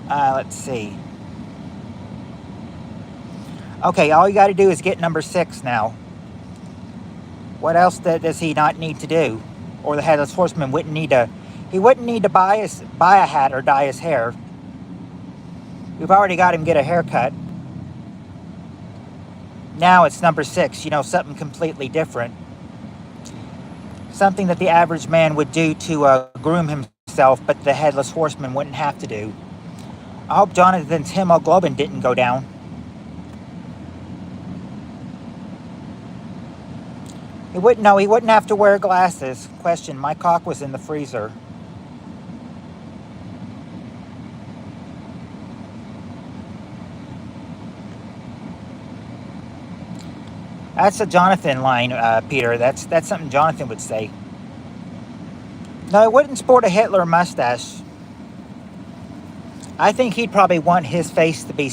Let's see. Okay, all you got to do is get number 6 now. What else does he not need to do? Or the Headless Horseman wouldn't need to... He wouldn't need to buy a hat or dye his hair. We've already got him get a haircut. Now it's number 6, something completely different. Something that the average man would do to groom himself, but the Headless Horseman wouldn't have to do. I hope Jonathan's hemoglobin didn't go down. He wouldn't have to wear glasses. Question, my cock was in the freezer. That's a Jonathan line, Peter. That's something Jonathan would say. No, he wouldn't sport a Hitler mustache. I think he'd probably want his face to be...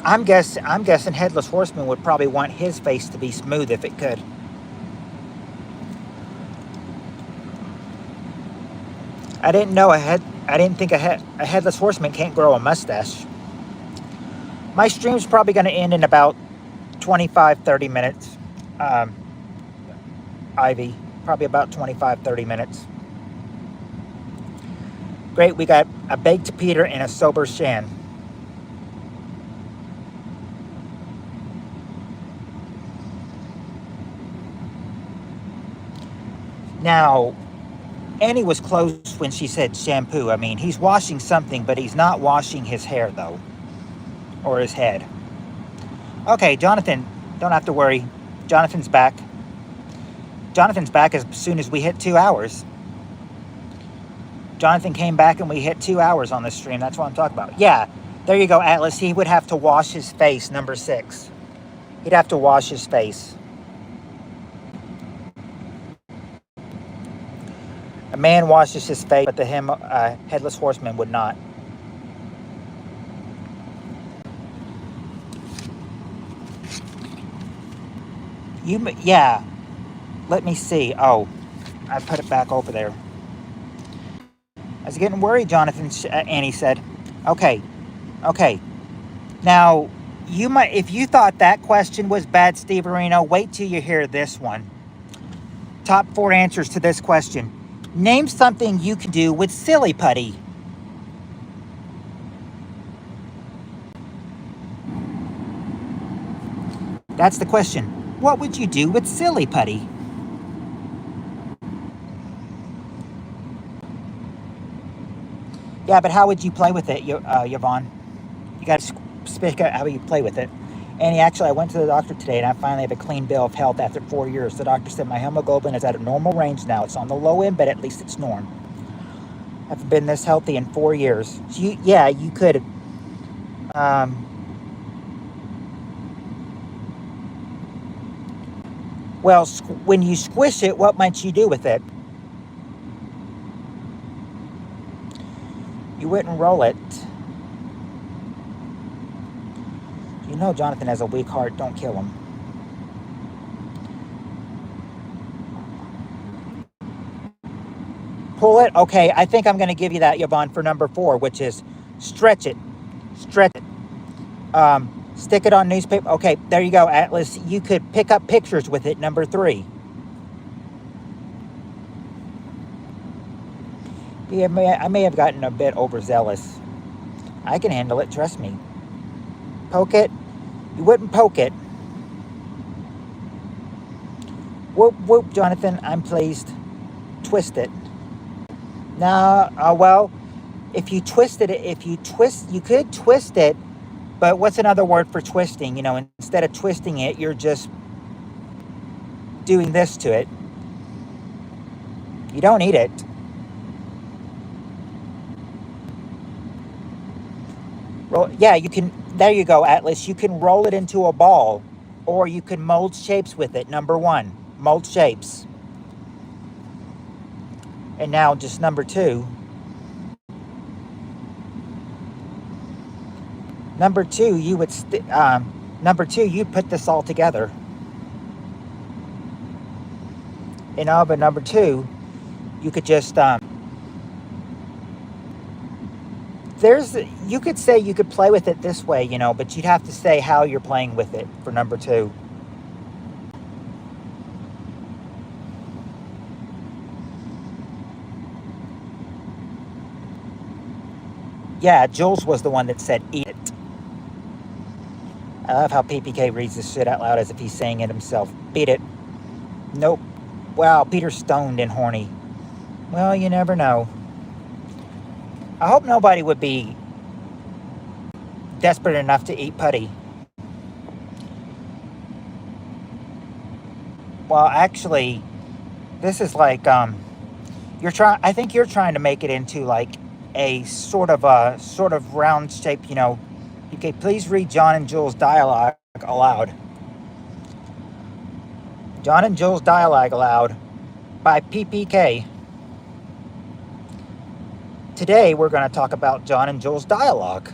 I'm guessing Headless Horseman would probably want his face to be smooth if it could. I didn't think a Headless Horseman can't grow a mustache. My stream's probably going to end in about 25-30 minutes. Ivy, probably about 25-30 minutes. Great, we got a baked Peter and a sober Shan. Now, Annie was close when she said shampoo. I mean, he's washing something, but he's not washing his hair, though. Or his head. Okay, Jonathan, don't have to worry. Jonathan's back. Jonathan's back as soon as we hit 2 hours. Jonathan came back and we hit 2 hours on this stream. That's what I'm talking about. Yeah, there you go, Atlas. He would have to wash his face, number 6. He'd have to wash his face. A man washes his face, but the Headless Horseman would not. Yeah. Let me see. Oh, I put it back over there. was getting worried, Jonathan. Annie said, "Okay, okay. Now, you might, if you thought that question was bad, Steve Areno, wait till you hear this one. Top 4 answers to this question. Name something you can do with silly putty." That's the question. What would you do with silly putty? Yeah, but how would you play with it, Yvonne? You got to speak out how you play with it. And actually, I went to the doctor today, and I finally have a clean bill of health after 4 years. The doctor said my hemoglobin is at a normal range now. It's on the low end, but at least it's norm. I've been this healthy in 4 years. So you could. Um, well, when you squish it, what might you do with it? You wouldn't roll it. You know Jonathan has a weak heart. Don't kill him. Pull it? Okay, I think I'm going to give you that, Yvonne, for number 4, which is stretch it. Stretch it. Stick it on newspaper. Okay, there you go, Atlas. You could pick up pictures with it, number 3. Yeah, I may have gotten a bit overzealous. I can handle it, trust me. Poke it. You wouldn't poke it. Whoop, whoop, Jonathan, I'm pleased. Twist it. No, well, if you twisted it, you could twist it, but what's another word for twisting? Instead of twisting it, you're just doing this to it. You don't eat it. Yeah, you can, there you go, Atlas. You can roll it into a ball, or you can mold shapes with it. Number 1, mold shapes. And now just number 2. Number 2, you would you'd put this all together. But number 2, you could just you could say you could play with it this way, but you'd have to say how you're playing with it for number 2. Yeah, Jules was the one that said eat it. I love how PPK reads this shit out loud as if he's saying it himself. Beat it. Nope. Wow, Peter's stoned and horny. Well, you never know. I hope nobody would be desperate enough to eat putty. Well, actually, this is like I think you're trying to make it into like a sort of round shape, Okay, please read John and Jules' dialogue aloud. John and Jules' dialogue aloud by PPK. Today we're going to talk about John and Jules' dialogue.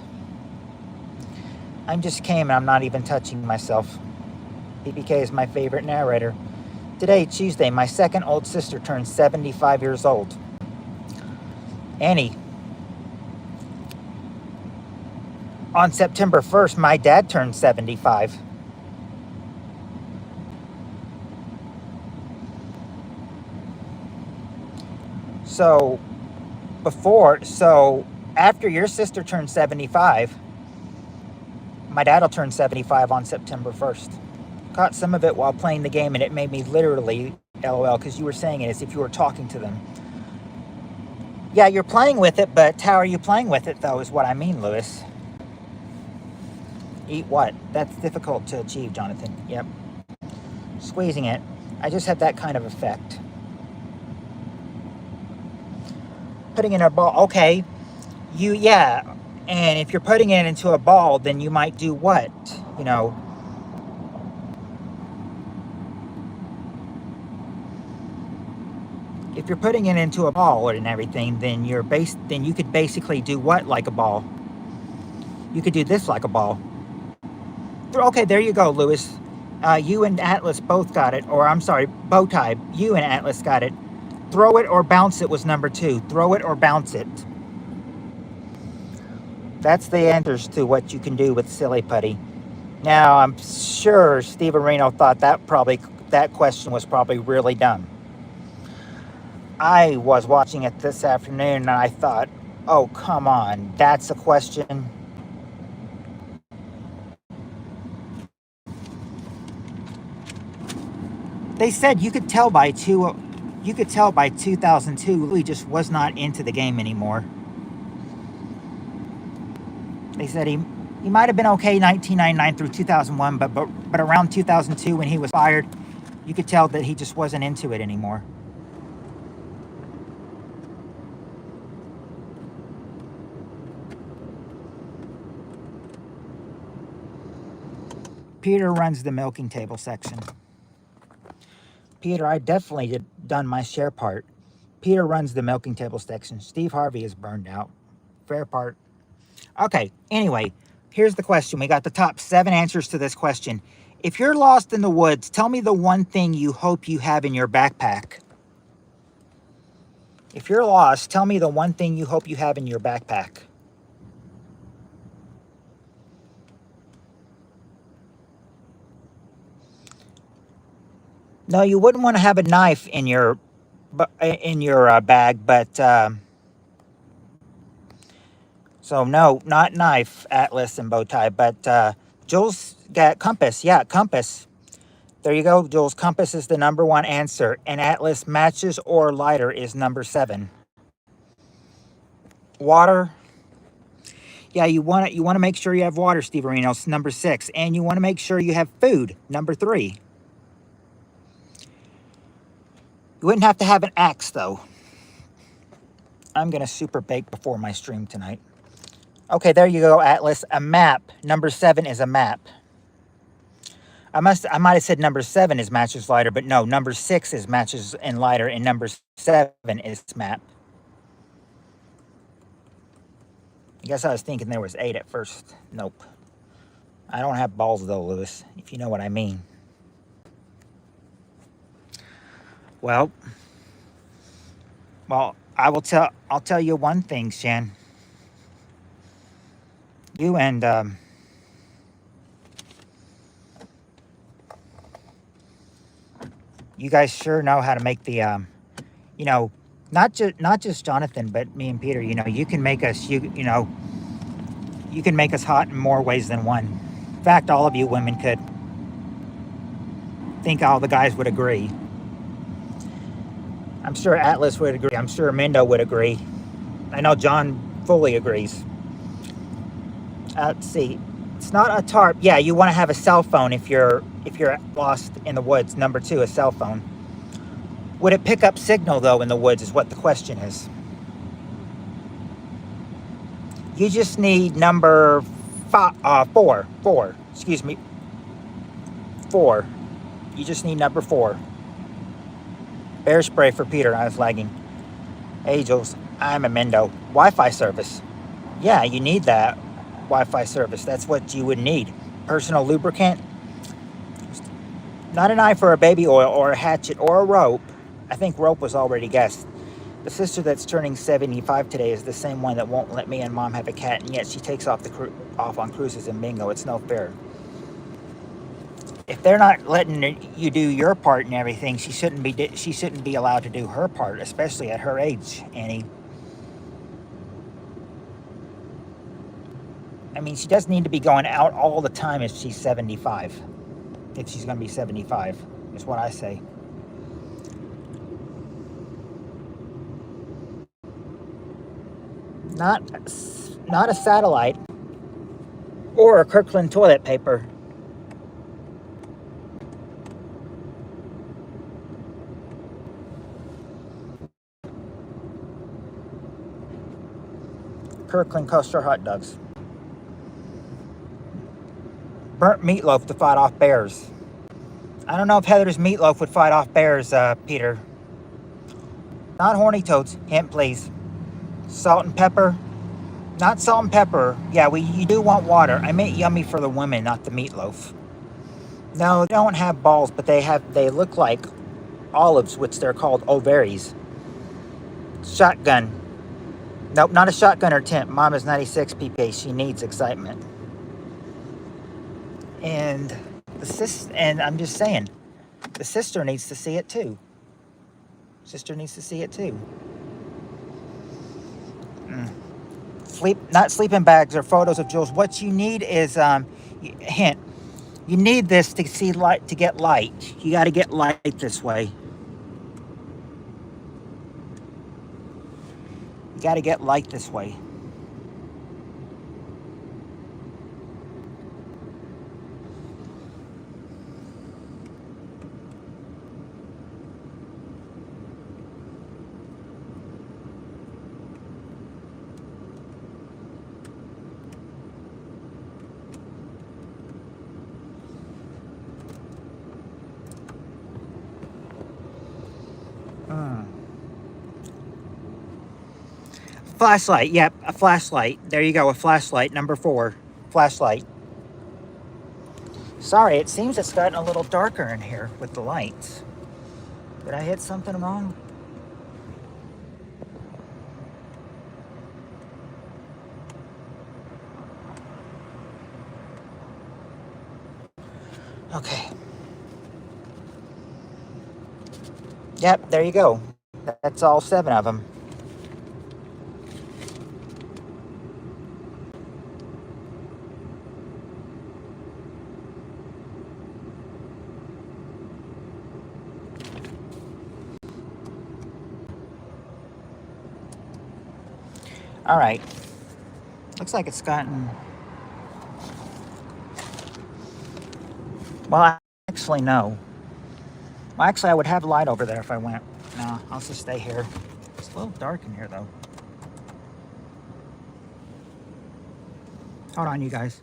I'm just came and I'm not even touching myself. PPK is my favorite narrator. Today, Tuesday, my second old sister turned 75 years old. Annie. On September 1st, my dad turned 75. So after your sister turned 75, my dad will turn 75 on September 1st. Caught some of it while playing the game, and it made me literally LOL, because you were saying it as if you were talking to them. Yeah, you're playing with it, but how are you playing with it, though, is what I mean, Lewis. Eat what? That's difficult to achieve, Jonathan. Yep. Squeezing it. I just have that kind of effect. Putting in a ball. Okay. And if you're putting it into a ball, then you might do what? If you're putting it into a ball and everything, then you could basically do what like a ball? You could do this like a ball. Okay, there you go, Lewis. You and Atlas both got it. Or, I'm sorry, Bowtie. You and Atlas got it. Throw it or bounce it was number 2. Throw it or bounce it. That's the answers to what you can do with silly putty. Now, I'm sure Steve Reno thought that question was probably really dumb. I was watching it this afternoon and I thought, oh, come on, that's a question. They said you could tell by 2002 Louis just was not into the game anymore. They said he might have been okay 1999 through 2001, but around 2002 when he was fired, you could tell that he just wasn't into it anymore. Peter runs the milking table section. Peter, I definitely done my share part. Peter runs the milking table section. Steve Harvey is burned out. Fair part. Okay, anyway, here's the question. We got the top 7 answers to this question. If you're lost in the woods, tell me the one thing you hope you have in your backpack. If you're lost, tell me the one thing you hope you have in your backpack. No, you wouldn't want to have a knife in your bag, but so no, not knife, Atlas, and bow tie. But Jules got compass. Yeah, compass. There you go, Jules. Compass is the number 1 answer, and Atlas, matches or lighter is number 7. Water. Yeah, you want to make sure you have water, Steve Arenos, number 6, and you want to make sure you have food, number 3. You wouldn't have to have an axe, though. I'm going to super bake before my stream tonight. Okay, there you go, Atlas. A map. Number 7 is a map. I might have said number 7 is matches lighter, but no, number 6 is matches and lighter, and number 7 is map. I guess I was thinking there was 8 at first. Nope. I don't have balls though, Lewis, if you know what I mean. Well, I'll tell you one thing, Shan. You and you guys sure know how to make the not just Jonathan, but me and Peter. You can make us you can make us hot in more ways than one. In fact, all of you women could. I think all the guys would agree. I'm sure Atlas would agree. I'm sure Mendo would agree. I know John fully agrees. Let's see. It's not a tarp. Yeah, you want to have a cell phone if you're lost in the woods. Number 2, a cell phone. Would it pick up signal though in the woods is what the question is. You just need number 4. Excuse me. 4. You just need number 4. Bear spray for Peter. I was lagging. Angels. I'm a Mendo. Wi-Fi service. Yeah, you need that Wi-Fi service. That's what you would need. Personal lubricant. Not a knife or a baby oil or a hatchet or a rope. I think rope was already guessed. The sister that's turning 75 today is the same one that won't let me and Mom have a cat, and yet she takes off on cruises and bingo. It's no fair. If they're not letting you do your part and everything, she shouldn't be allowed to do her part, especially at her age, Annie. I mean, she doesn't need to be going out all the time if she's 75. If she's going to be 75, is what I say. Not a satellite or a Kirkland toilet paper. Kirkland kosher hot dogs. Burnt meatloaf to fight off bears. I don't know if Heather's meatloaf would fight off bears, Peter. Not horny toads. Hint, please. Salt and pepper. Not salt and pepper. Yeah, you do want water. I meant yummy for the women, not the meatloaf. No, they don't have balls, but they look like olives, which they're called ovaries. Shotgun. Nope, not a shotgun or tent. Mom is 96 pph. She needs excitement. And and I'm just saying, the sister needs to see it too. Sister needs to see it too. Not sleeping bags or photos of Jules. What you need is hint. You need this to see light, to get light. You got to get light this way. You got to get light this way. Flashlight. Yep, a flashlight. There you go, a flashlight. Number 4. Flashlight. Sorry, it seems it's gotten a little darker in here with the lights. Did I hit something wrong? Okay. Yep, there you go. That's all 7 of them. All right. Looks like it's gotten... Well, actually, no. Well, actually, I would have light over there if I went. No, I'll just stay here. It's a little dark in here, though. Hold on, you guys.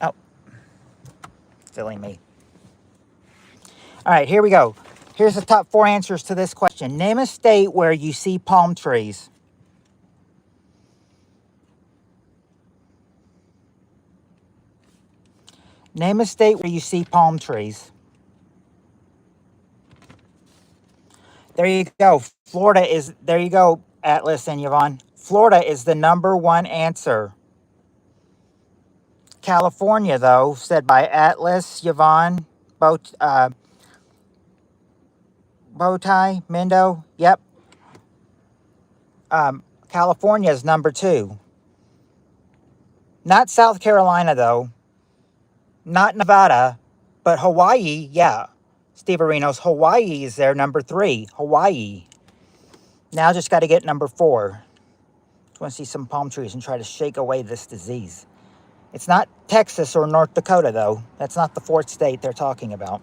Oh. Silly me. All right, here we go. Here's the top 4 answers to this question. Name a state where you see palm trees. Name a state where you see palm trees. There you go. Florida is... There you go, Atlas and Yvonne. Florida is the number 1 answer. California, though, said by Atlas, Yvonne, Bowtie, Mendo. Yep. California is number 2. Not South Carolina, though. Not Nevada, but Hawaii, yeah. Steve Arenos, Hawaii is there, number 3. Hawaii. Now just got to get number 4. Just want to see some palm trees and try to shake away this disease. It's not Texas or North Dakota, though. That's not the 4th state they're talking about.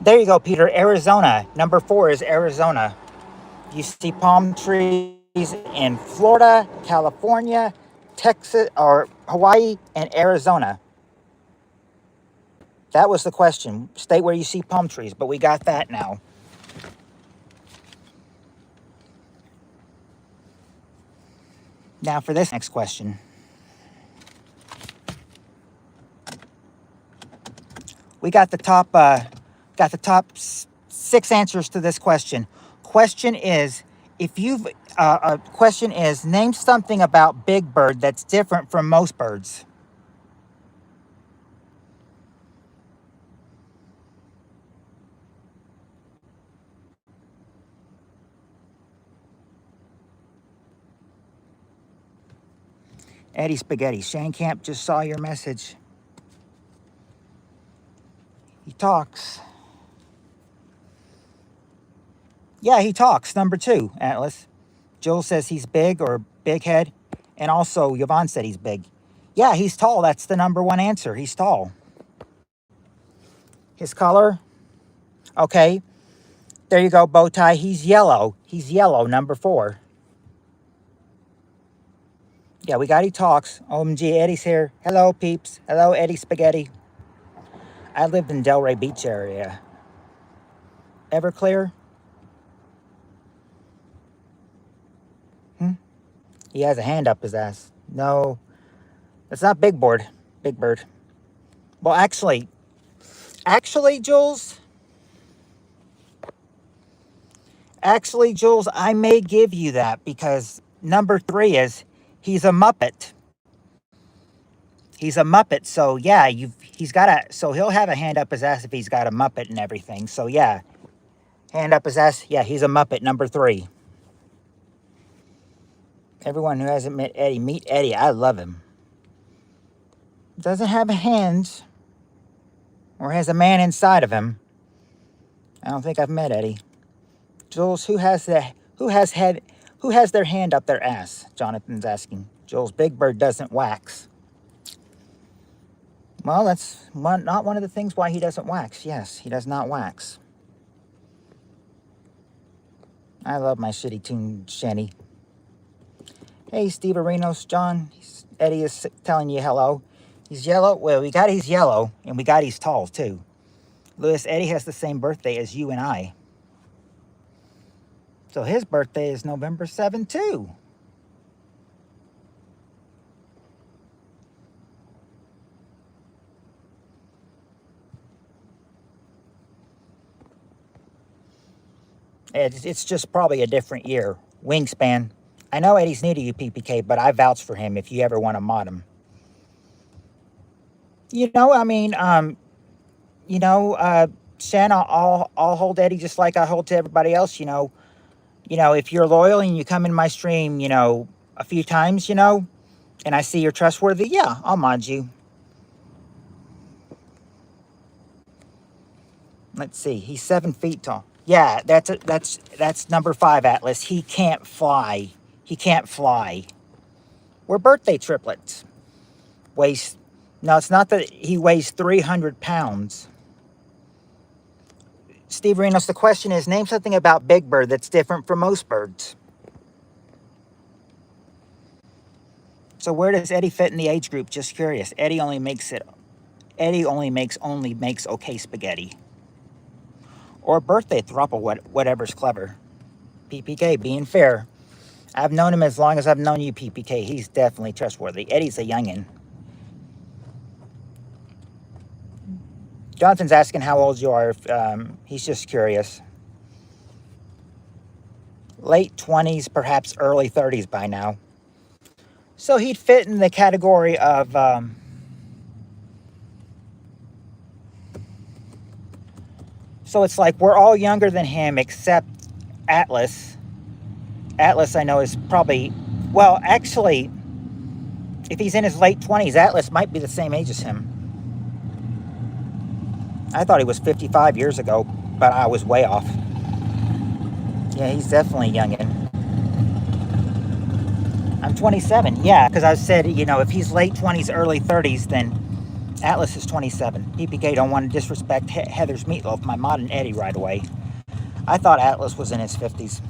There you go, Peter. Arizona. Number 4 is Arizona. You see palm trees in Florida, California, Texas, or Hawaii, and Arizona. That was the question. State where you see palm trees, but we got that now. Now for this next question. We got the top 6 answers to this question. Question is, name something about Big Bird that's different from most birds. Eddie Spaghetti. Shane Camp just saw your message. He talks. Yeah, he talks. Number 2, Atlas. Joel says he's big or big head. And also, Yvonne said he's big. Yeah, he's tall. That's the number 1 answer. He's tall. His color? Okay. There you go, Bowtie. He's yellow. He's yellow, number 4. Yeah, we got he talks. OMG, Eddie's here. Hello, peeps. Hello, Eddie Spaghetti. I lived in Delray Beach area. Everclear? He has a hand up his ass. No. It's not Big Bird. Big Bird. Well, actually, Jules, I may give you that because number 3 is he's a Muppet. He's a Muppet, so yeah, he's got so he'll have a hand up his ass if he's got a Muppet and everything. So yeah, hand up his ass. Yeah, he's a Muppet, number 3. Everyone who hasn't met Eddie, meet Eddie. I love him. Doesn't have hands or has a man inside of him. I don't think I've met Eddie. Jules, who has their hand up their ass? Jonathan's asking. Jules, Big Bird doesn't wax. Well, that's not one of the things why he doesn't wax. Yes, he does not wax. I love my shitty tune shanty. Hey, Steve Arenos, John. Eddie is telling you hello. He's yellow. Well, we got he's yellow, and we got he's tall, too. Louis, Eddie has the same birthday as you and I. So his birthday is November 7th, too. It's just probably a different year. Wingspan. I know Eddie's new to you, PPK, but I vouch for him if you ever want to mod him. You know, I mean, Shan, I'll hold Eddie just like I hold to everybody else. If you're loyal and you come in my stream, a few times, and I see you're trustworthy, yeah, I'll mod you. Let's see. He's 7 feet tall. Yeah, that's number 5, Atlas. He can't fly. He can't fly. We're birthday triplets. No, it's not that he weighs 300 pounds. Steve Renos, the question is, name something about Big Bird that's different from most birds. So where does Eddie fit in the age group? Just curious. Eddie only makes okay spaghetti. Or a birthday throuple, whatever's clever. PPK, being fair. I've known him as long as I've known you, PPK. He's definitely trustworthy. Eddie's a youngin'. Jonathan's asking how old you are. He's just curious. Late 20s, perhaps early 30s by now. So he'd fit in the category of... so it's like we're all younger than him except Atlas. Atlas, I know, is probably... Well, actually, if he's in his late 20s, Atlas might be the same age as him. I thought he was 55 years ago, but I was way off. Yeah, he's definitely youngin'. I'm 27, yeah, because I said, if he's late 20s, early 30s, then Atlas is 27. PPK don't want to disrespect Heather's Meatloaf, my mod and Eddie right away. I thought Atlas was in his 50s.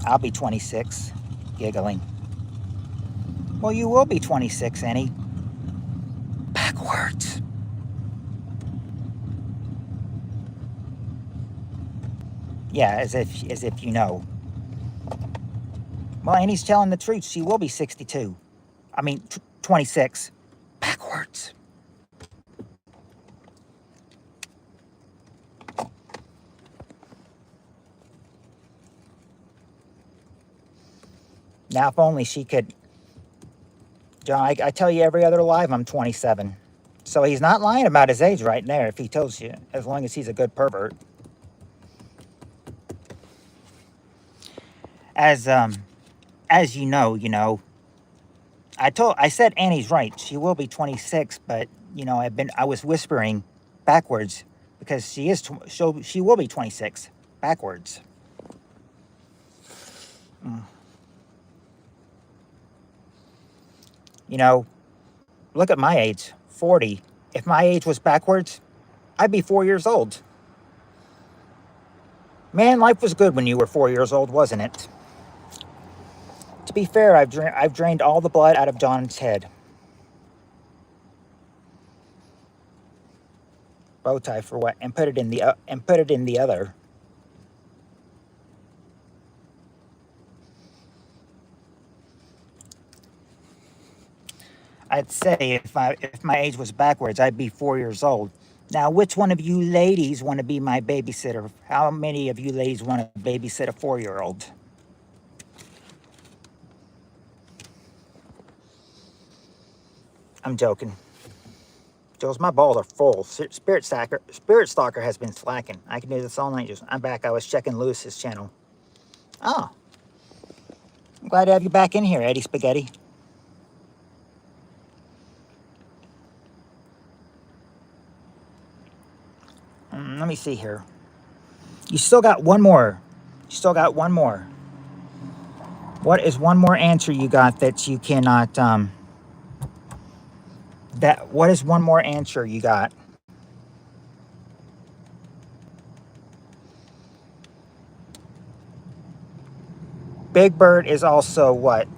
I'll be 26, giggling. Well, you will be 26, Annie. Backwards. Yeah, as if you know. Well, Annie's telling the truth. She will be 62. 26. Backwards. Now, if only she could... John, I tell you every other live I'm 27. So he's not lying about his age right there if he tells you, as long as he's a good pervert. As you know, I said Annie's right. She will be 26, but I was whispering backwards because she will be 26 backwards. Look at my age, 40. If my age was backwards, I'd be 4 years old. Man, life was good when you were 4 years old, wasn't it? To be fair, I've drained all the blood out of John's head. Bow tie for what? And put it in the other. I'd say if my age was backwards, I'd be 4 years old. Now, which one of you ladies want to be my babysitter? How many of you ladies want to babysit a 4-year-old? I'm joking. Jules, my balls are full. Spirit Stalker has been slacking. I can do this all night. I'm back. I was checking Lewis's channel. Oh, I'm glad to have you back in here, Eddie Spaghetti. Let me see here. You still got one more. You still got one more. What is one more answer you got that you cannot, what is one more answer you got? Big Bird is also what?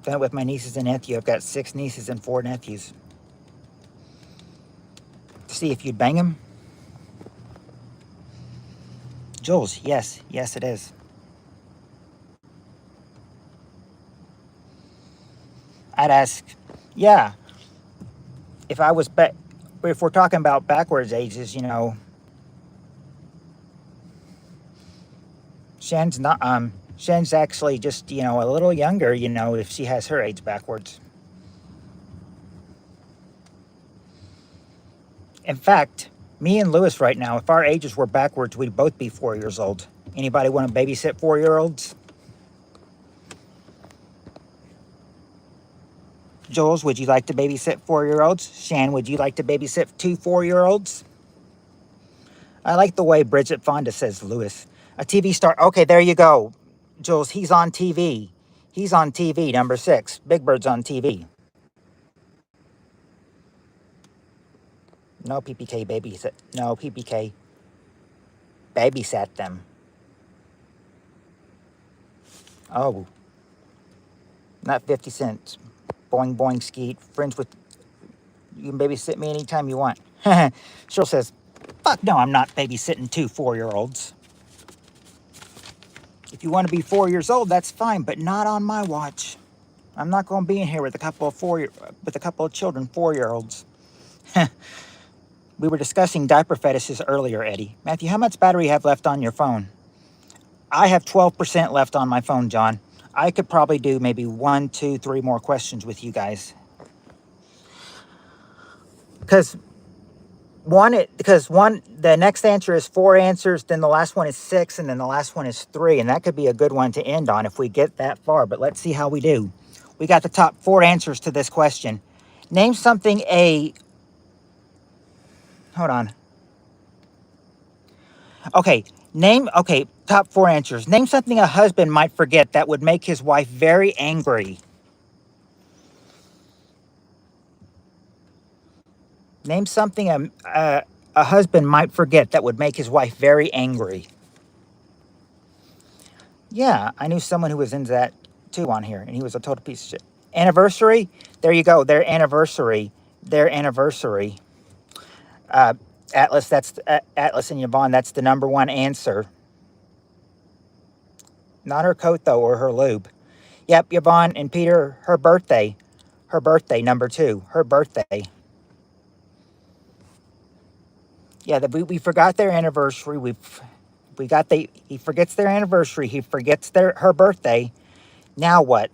Done it with my nieces and nephew. I've got 6 nieces and 4 nephews. See if you'd bang him. Jules, yes. Yes, it is. I'd ask, yeah. If we're talking about backwards ages, you know, Shen's actually just, you know, a little younger, you know, if she has her age backwards. In fact, me and Lewis right now, if our ages were backwards, we'd both be 4 years old. Anybody want to babysit 4-year-olds? Jules, would you like to babysit 4-year-olds? Shan, would you like to babysit 2 4-year-olds? I like the way Bridget Fonda says Lewis. A TV star. Okay, there you go. Jules, he's on TV. He's on TV, number 6. Big Bird's on TV. No PPK babysit. No PPK babysat them. Oh. Not 50 cents. Boing, boing, skeet. Friends with... You can babysit me anytime you want. Cheryl says, fuck no, I'm not babysitting 2 4-year-olds. If you want to be 4 years old, that's fine, but not on my watch. I'm not going to be in here with a couple of children, 4-year-olds. We were discussing diaper fetishes earlier, Eddie. Matthew, how much battery you have left on your phone? I have 12% left on my phone, John. I could probably do maybe 1, 2, 3 more questions with you guys. Because the next answer is 4 answers, then the last one is 6, and then the last one is 3, and that could be a good one to end on if we get that far, but let's see how we do. We got the top 4 answers to this question. Name something hold on. Okay, top 4 answers. Name something a husband might forget that would make his wife very angry. Name something a husband might forget that would make his wife very angry. Yeah, I knew someone who was into that too on here, and he was a total piece of shit. Anniversary? There you go. Their anniversary. Atlas, Atlas and Yvonne, that's the number 1 answer. Not her coat, though, or her lube. Yep, Yvonne and Peter, her birthday. Her birthday, number 2. Her birthday. Yeah, we forgot their anniversary. He forgets their anniversary. He forgets her birthday. Now what?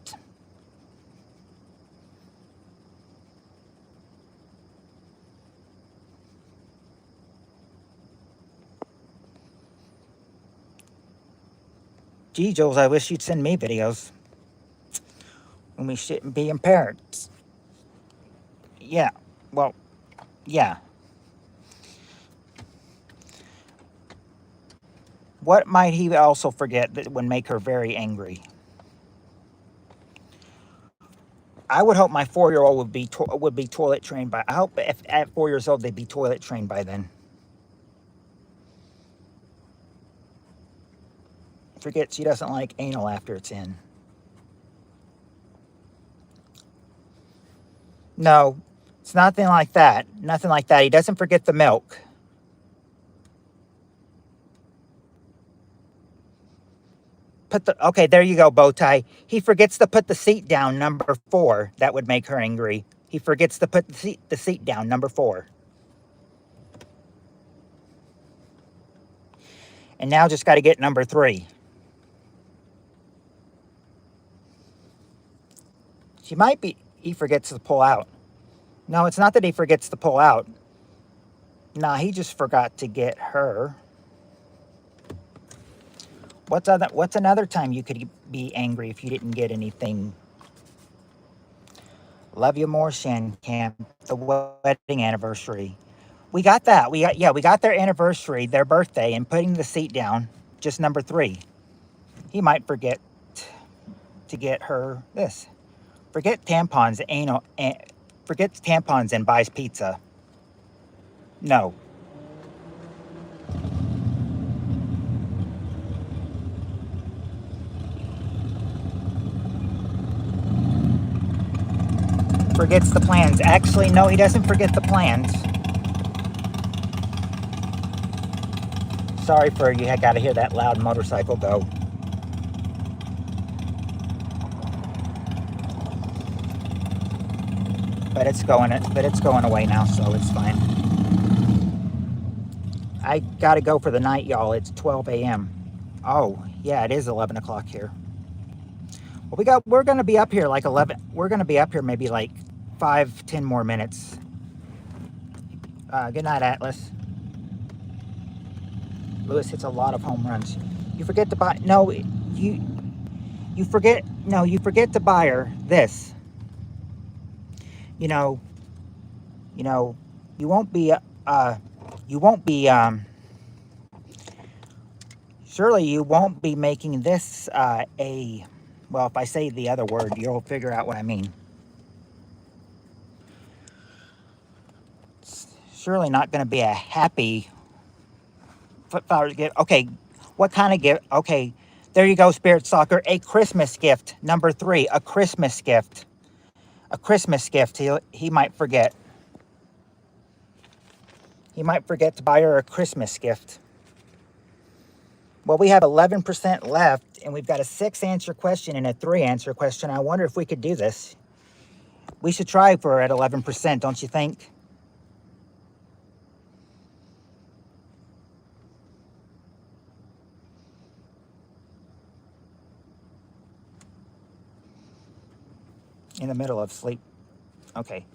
Gee, Jules, I wish you'd send me videos. When we shouldn't be parents. Yeah, well, yeah. What might he also forget that would make her very angry? I would hope my 4-year-old would be toilet trained by. I hope if at 4 years old they'd be toilet trained by then. Forget she doesn't like anal after it's in. No, it's nothing like that. Nothing like that. He doesn't forget the milk. put the, okay, there you go, Bowtie. He forgets to put the seat down, number 4. That would make her angry. He forgets to put the seat down, number 4. And now just got to get number 3. She might be, he forgets to pull out. No, it's not that he forgets to pull out. Nah, he just forgot to get her. What's another time you could be angry if you didn't get anything? Love you more, Shan Camp. The wedding anniversary. We got that. We got their anniversary, their birthday, and putting the seat down. Just number 3. He might forget to get her this. Forget tampons, forgets tampons and buys pizza. No. Forgets the plans. Actually, no, he doesn't forget the plans. Sorry for you. I got to hear that loud motorcycle go. But it's going away now, so it's fine. I got to go for the night, y'all. It's 12 a.m. Oh, yeah, it is 11 o'clock here. Well, we're going to be up here like 11. We're going to be up here maybe like 5-10 more minutes. Good night, Atlas. Lewis hits a lot of home runs. You forget to buy, no, you forget to buy her this. You won't be, surely you won't be making this, well, if I say the other word, you'll figure out what I mean. It's surely not going to be a happy flowers gift. Okay, what kind of gift? Okay, there you go, Spirit Soccer. A Christmas gift. Number 3, a Christmas gift. A Christmas gift. He might forget. He might forget to buy her a Christmas gift. Well, we have 11% left, and we've got a 6-answer question and a 3-answer question. I wonder if we could do this. We should try for at 11%, don't you think? In the middle of sleep. Okay.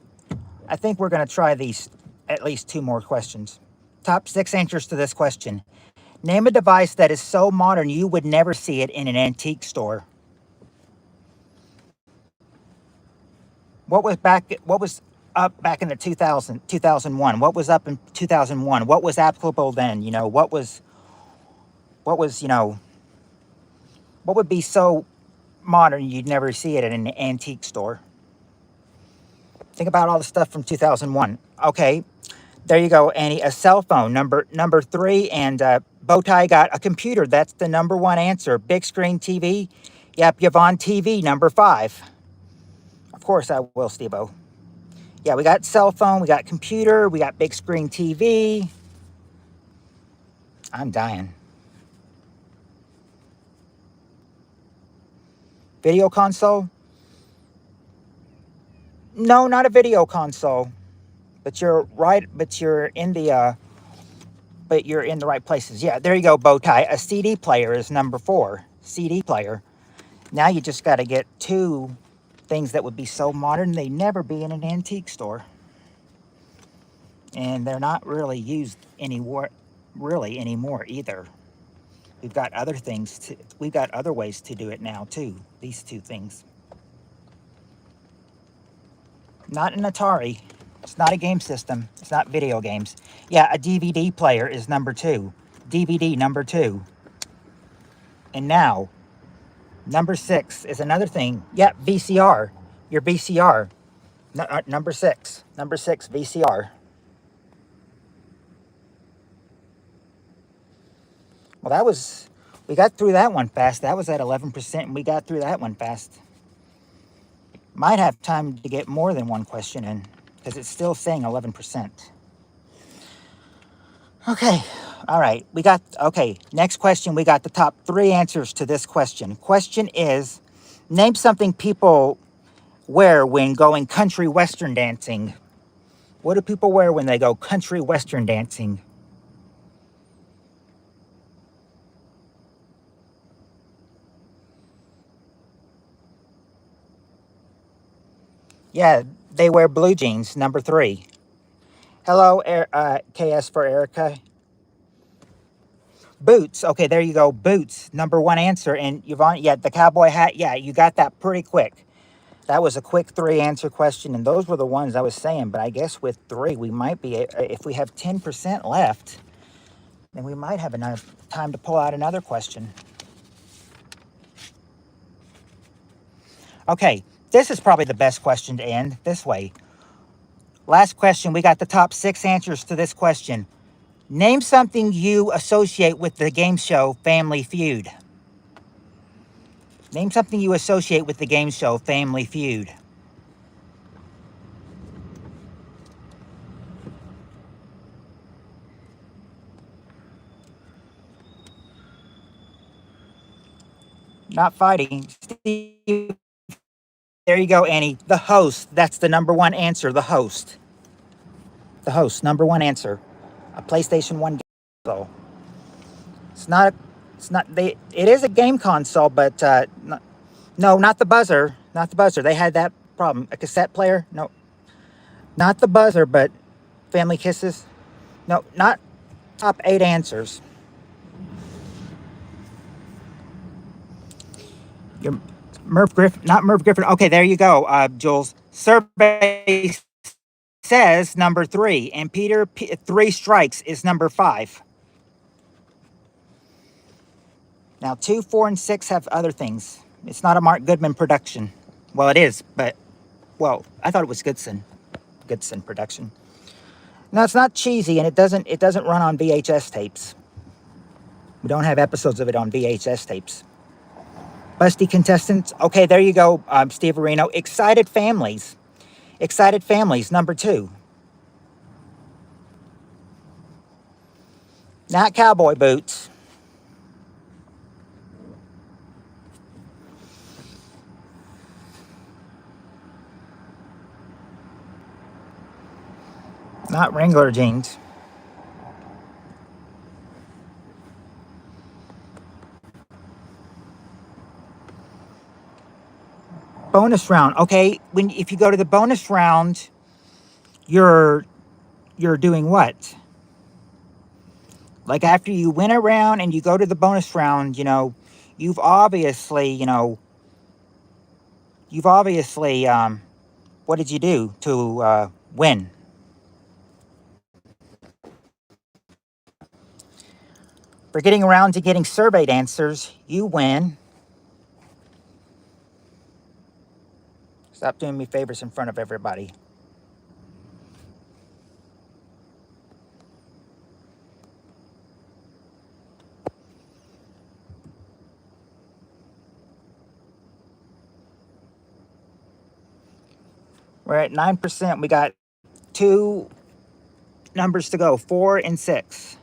I think we're going to try these at least 2 more questions. Top 6 answers to this question. Name a device that is so modern you would never see it in an antique store. What was up back in the 2001? What was up in 2001? What was applicable then? What would be so modern you'd never see it in an antique store? Think about all the stuff from 2001. Okay, there you go, Annie. A cell phone, number 3, and Bowtie got a computer. That's the number 1 answer. Big screen TV. Yep, Yvonne, TV, number 5. Of course I will, Steve-O. Yeah, we got cell phone, we got computer, we got big screen TV. I'm dying. Video console? No, not a video console. But you're right, but you're in the right places. Yeah, there you go, Bowtie. A CD player is number 4. CD player. Now you just got to get 2 things that would be so modern they'd never be in an antique store. And they're not really used anymore either. We've got other ways to do it now too. These 2 things. Not an Atari. It's not a game system. It's not video games. Yeah, a DVD player is number 2. DVD, number 2. And now, number 6 is another thing. Yeah, VCR. Your VCR. Number 6. Number 6, VCR. Well, we got through that one fast. That was at 11%, and we got through that one fast. Might have time to get more than 1 question in, because it's still saying 11%. Okay, All right, we got, okay, next question. We got the top 3 answers to this question. Question is, name something people wear when going country western dancing. What do people wear when they go country western dancing? Yeah, they wear blue jeans, number 3. Hello, KS for Erica. Boots. Okay, there you go. Boots, number 1 answer. And Yvonne, yeah, the cowboy hat. Yeah, you got that pretty quick. That was a quick 3 answer question. And those were the ones I was saying. But I guess with 3, we might be, if we have 10% left, then we might have enough time to pull out another question. Okay, this is probably the best question to end this way. Last question. We got the top 6 answers to this question. Name something you associate with the game show Family Feud. Name something you associate with the game show Family Feud. Not fighting. Steve, there you go, Annie. The host. That's the number 1 answer. The host. The host. Number 1 answer. A PlayStation 1 game. So it's not. It's not. It is a game console, but no, not the buzzer. Not the buzzer. They had that problem. A cassette player. No, not the buzzer, but Family Kisses. No, not top 8 answers. You're Merv Griffin, not Merv Griffin. Okay, there you go, Jules. Survey says number 3, and Peter, 3 strikes is number 5. Now, 2, 4, and 6 have other things. It's not a Mark Goodman production. Well, it is, but, well, I thought it was Goodson production. No, it's not cheesy, and it doesn't run on VHS tapes. We don't have episodes of it on VHS tapes. Busty contestants. Okay, there you go, Steve Areno. Excited Families. Excited Families, number 2. Not Cowboy Boots. Not Wrangler jeans. Bonus round. Okay, if you go to the bonus round, you're doing what? Like after you win a round and you go to the bonus round, you've obviously, what did you do to win? For getting around to getting surveyed answers, you win. Stop doing me favors in front of everybody. We're at 9%. We got 2 numbers to go, 4 and 6.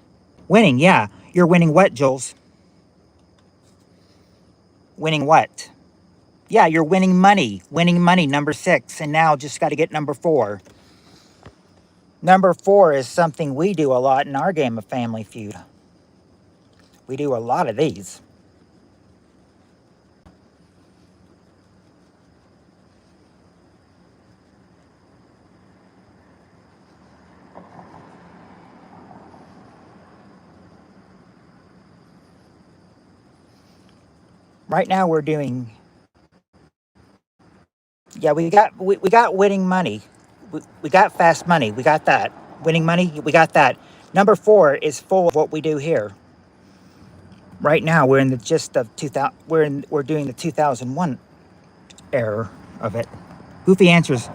Winning, yeah. You're winning what, Jules? Winning what? Yeah, you're winning money. Winning money, number 6. And now just got to get number 4. Number 4 is something we do a lot in our game of Family Feud. We do a lot of these. Right now we're doing, yeah, we got winning money. We got fast money. We got that. Winning money, we got that. Number 4 is full of what we do here. Right now we're in the gist of 2000. We're doing the 2001 era of it. Goofy answers.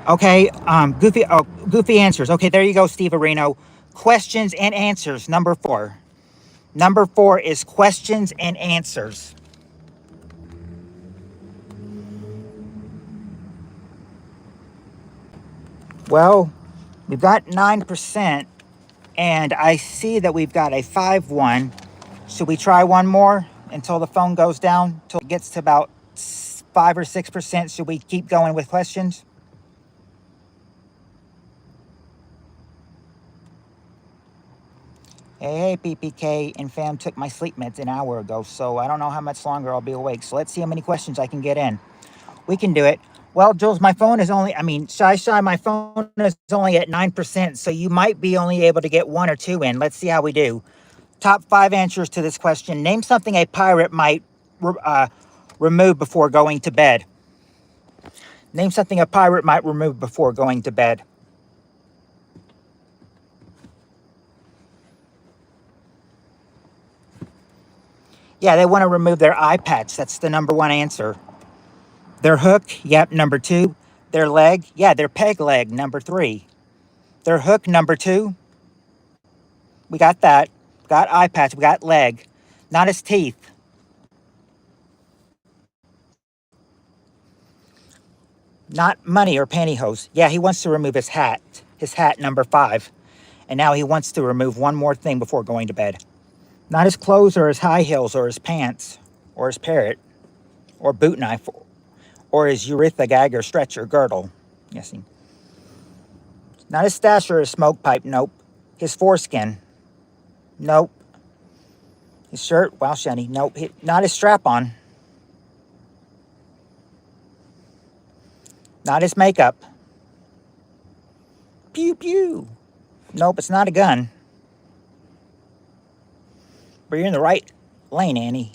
Okay, goofy answers. Okay, there you go, Steve Areno. Questions and answers, number 4. Number 4 is questions and answers. Well, we've got 9%, And I see that we've got a 5-1. Should we try one more until the phone goes down, till it gets to about 5 or 6%? Should we keep going with questions? Hey, PPK and fam took my sleep meds an hour ago, so I don't know how much longer I'll be awake. So let's see how many questions I can get in. We can do it. Well, Jules, my phone is only, Shy, my phone is only at 9%, so you might be only able to get 1 or 2 in. Let's see how we do. Top 5 answers to this question. Name something a pirate might remove before going to bed. Name something a pirate might remove before going to bed. Yeah, they want to remove their eye patch. That's the number 1 answer. Their hook, yep, number 2. Their leg, yeah, their peg leg, number 3. Their hook, number 2. We got that. We got eye patch, we got leg. Not his teeth. Not money or pantyhose. Yeah, he wants to remove his hat. His hat, number 5. And now he wants to remove one more thing before going to bed. Not his clothes or his high heels or his pants or his parrot or boot knife or his urethra gag or stretch or girdle. Yes, not his stash or his smoke pipe. Nope. His foreskin. Nope. His shirt. Wow, shiny. Nope. Not his strap on. Not his makeup. Pew pew. Nope, it's not a gun. But you're in the right lane, Annie.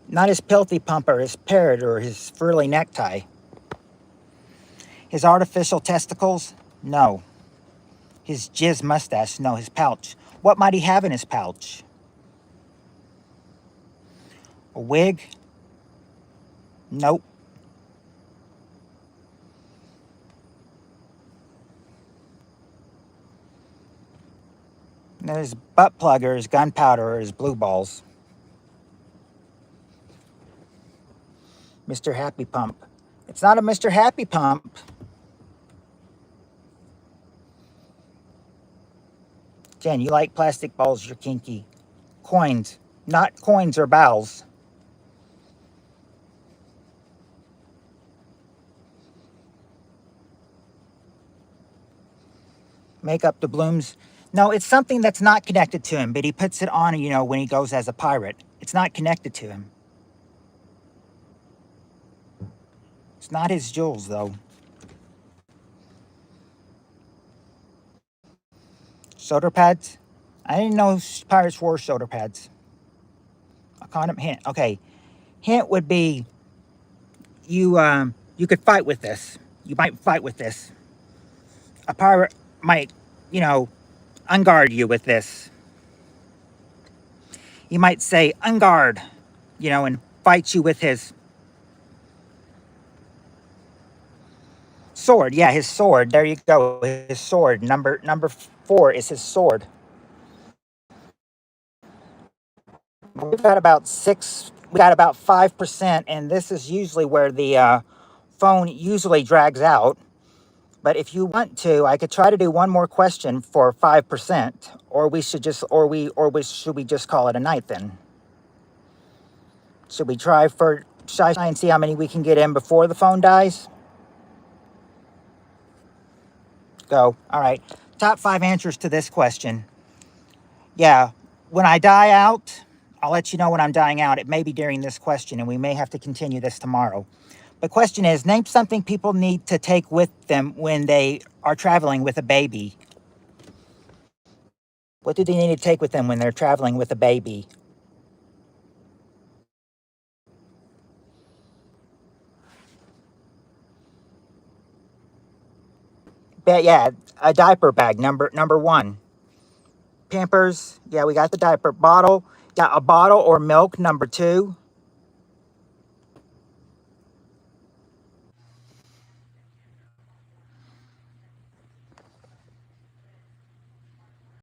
Not his filthy pump or his parrot or his frilly necktie. His artificial testicles? No. His jizz mustache? No. His pouch. What might he have in his pouch? A wig? Nope. His butt plug or his gunpowder or his blue balls. Mr. Happy Pump. It's not a Mr. Happy Pump. Jen, you like plastic balls, you're kinky. Coins. Not coins or bowels. Makeup doubloons. No, it's something that's not connected to him, but he puts it on, when he goes as a pirate. It's not connected to him. It's not his jewels, though. Shoulder pads? I didn't know pirates wore shoulder pads. A condom hint. Okay. Hint would be you could fight with this. You might fight with this. A pirate might, unguard you with this. He might say, unguard, and fight you with his sword. Yeah, his sword. There you go. His sword. Number 4 is his sword. We've got about 5%, and this is usually where the phone usually drags out. But if you want to, I could try to do one more question for 5%, or we should just, should we just call it a night then? Should we try for Shy and see how many we can get in before the phone dies? Go. All right. Top 5 answers to this question. Yeah. When I die out, I'll let you know when I'm dying out. It may be during this question, and we may have to continue this tomorrow. The question is, name something people need to take with them when they are traveling with a baby. What do they need to take with them when they're traveling with a baby? Yeah, a diaper bag, number 1. Pampers, yeah, we got the diaper. Bottle, yeah, a bottle or milk, number 2.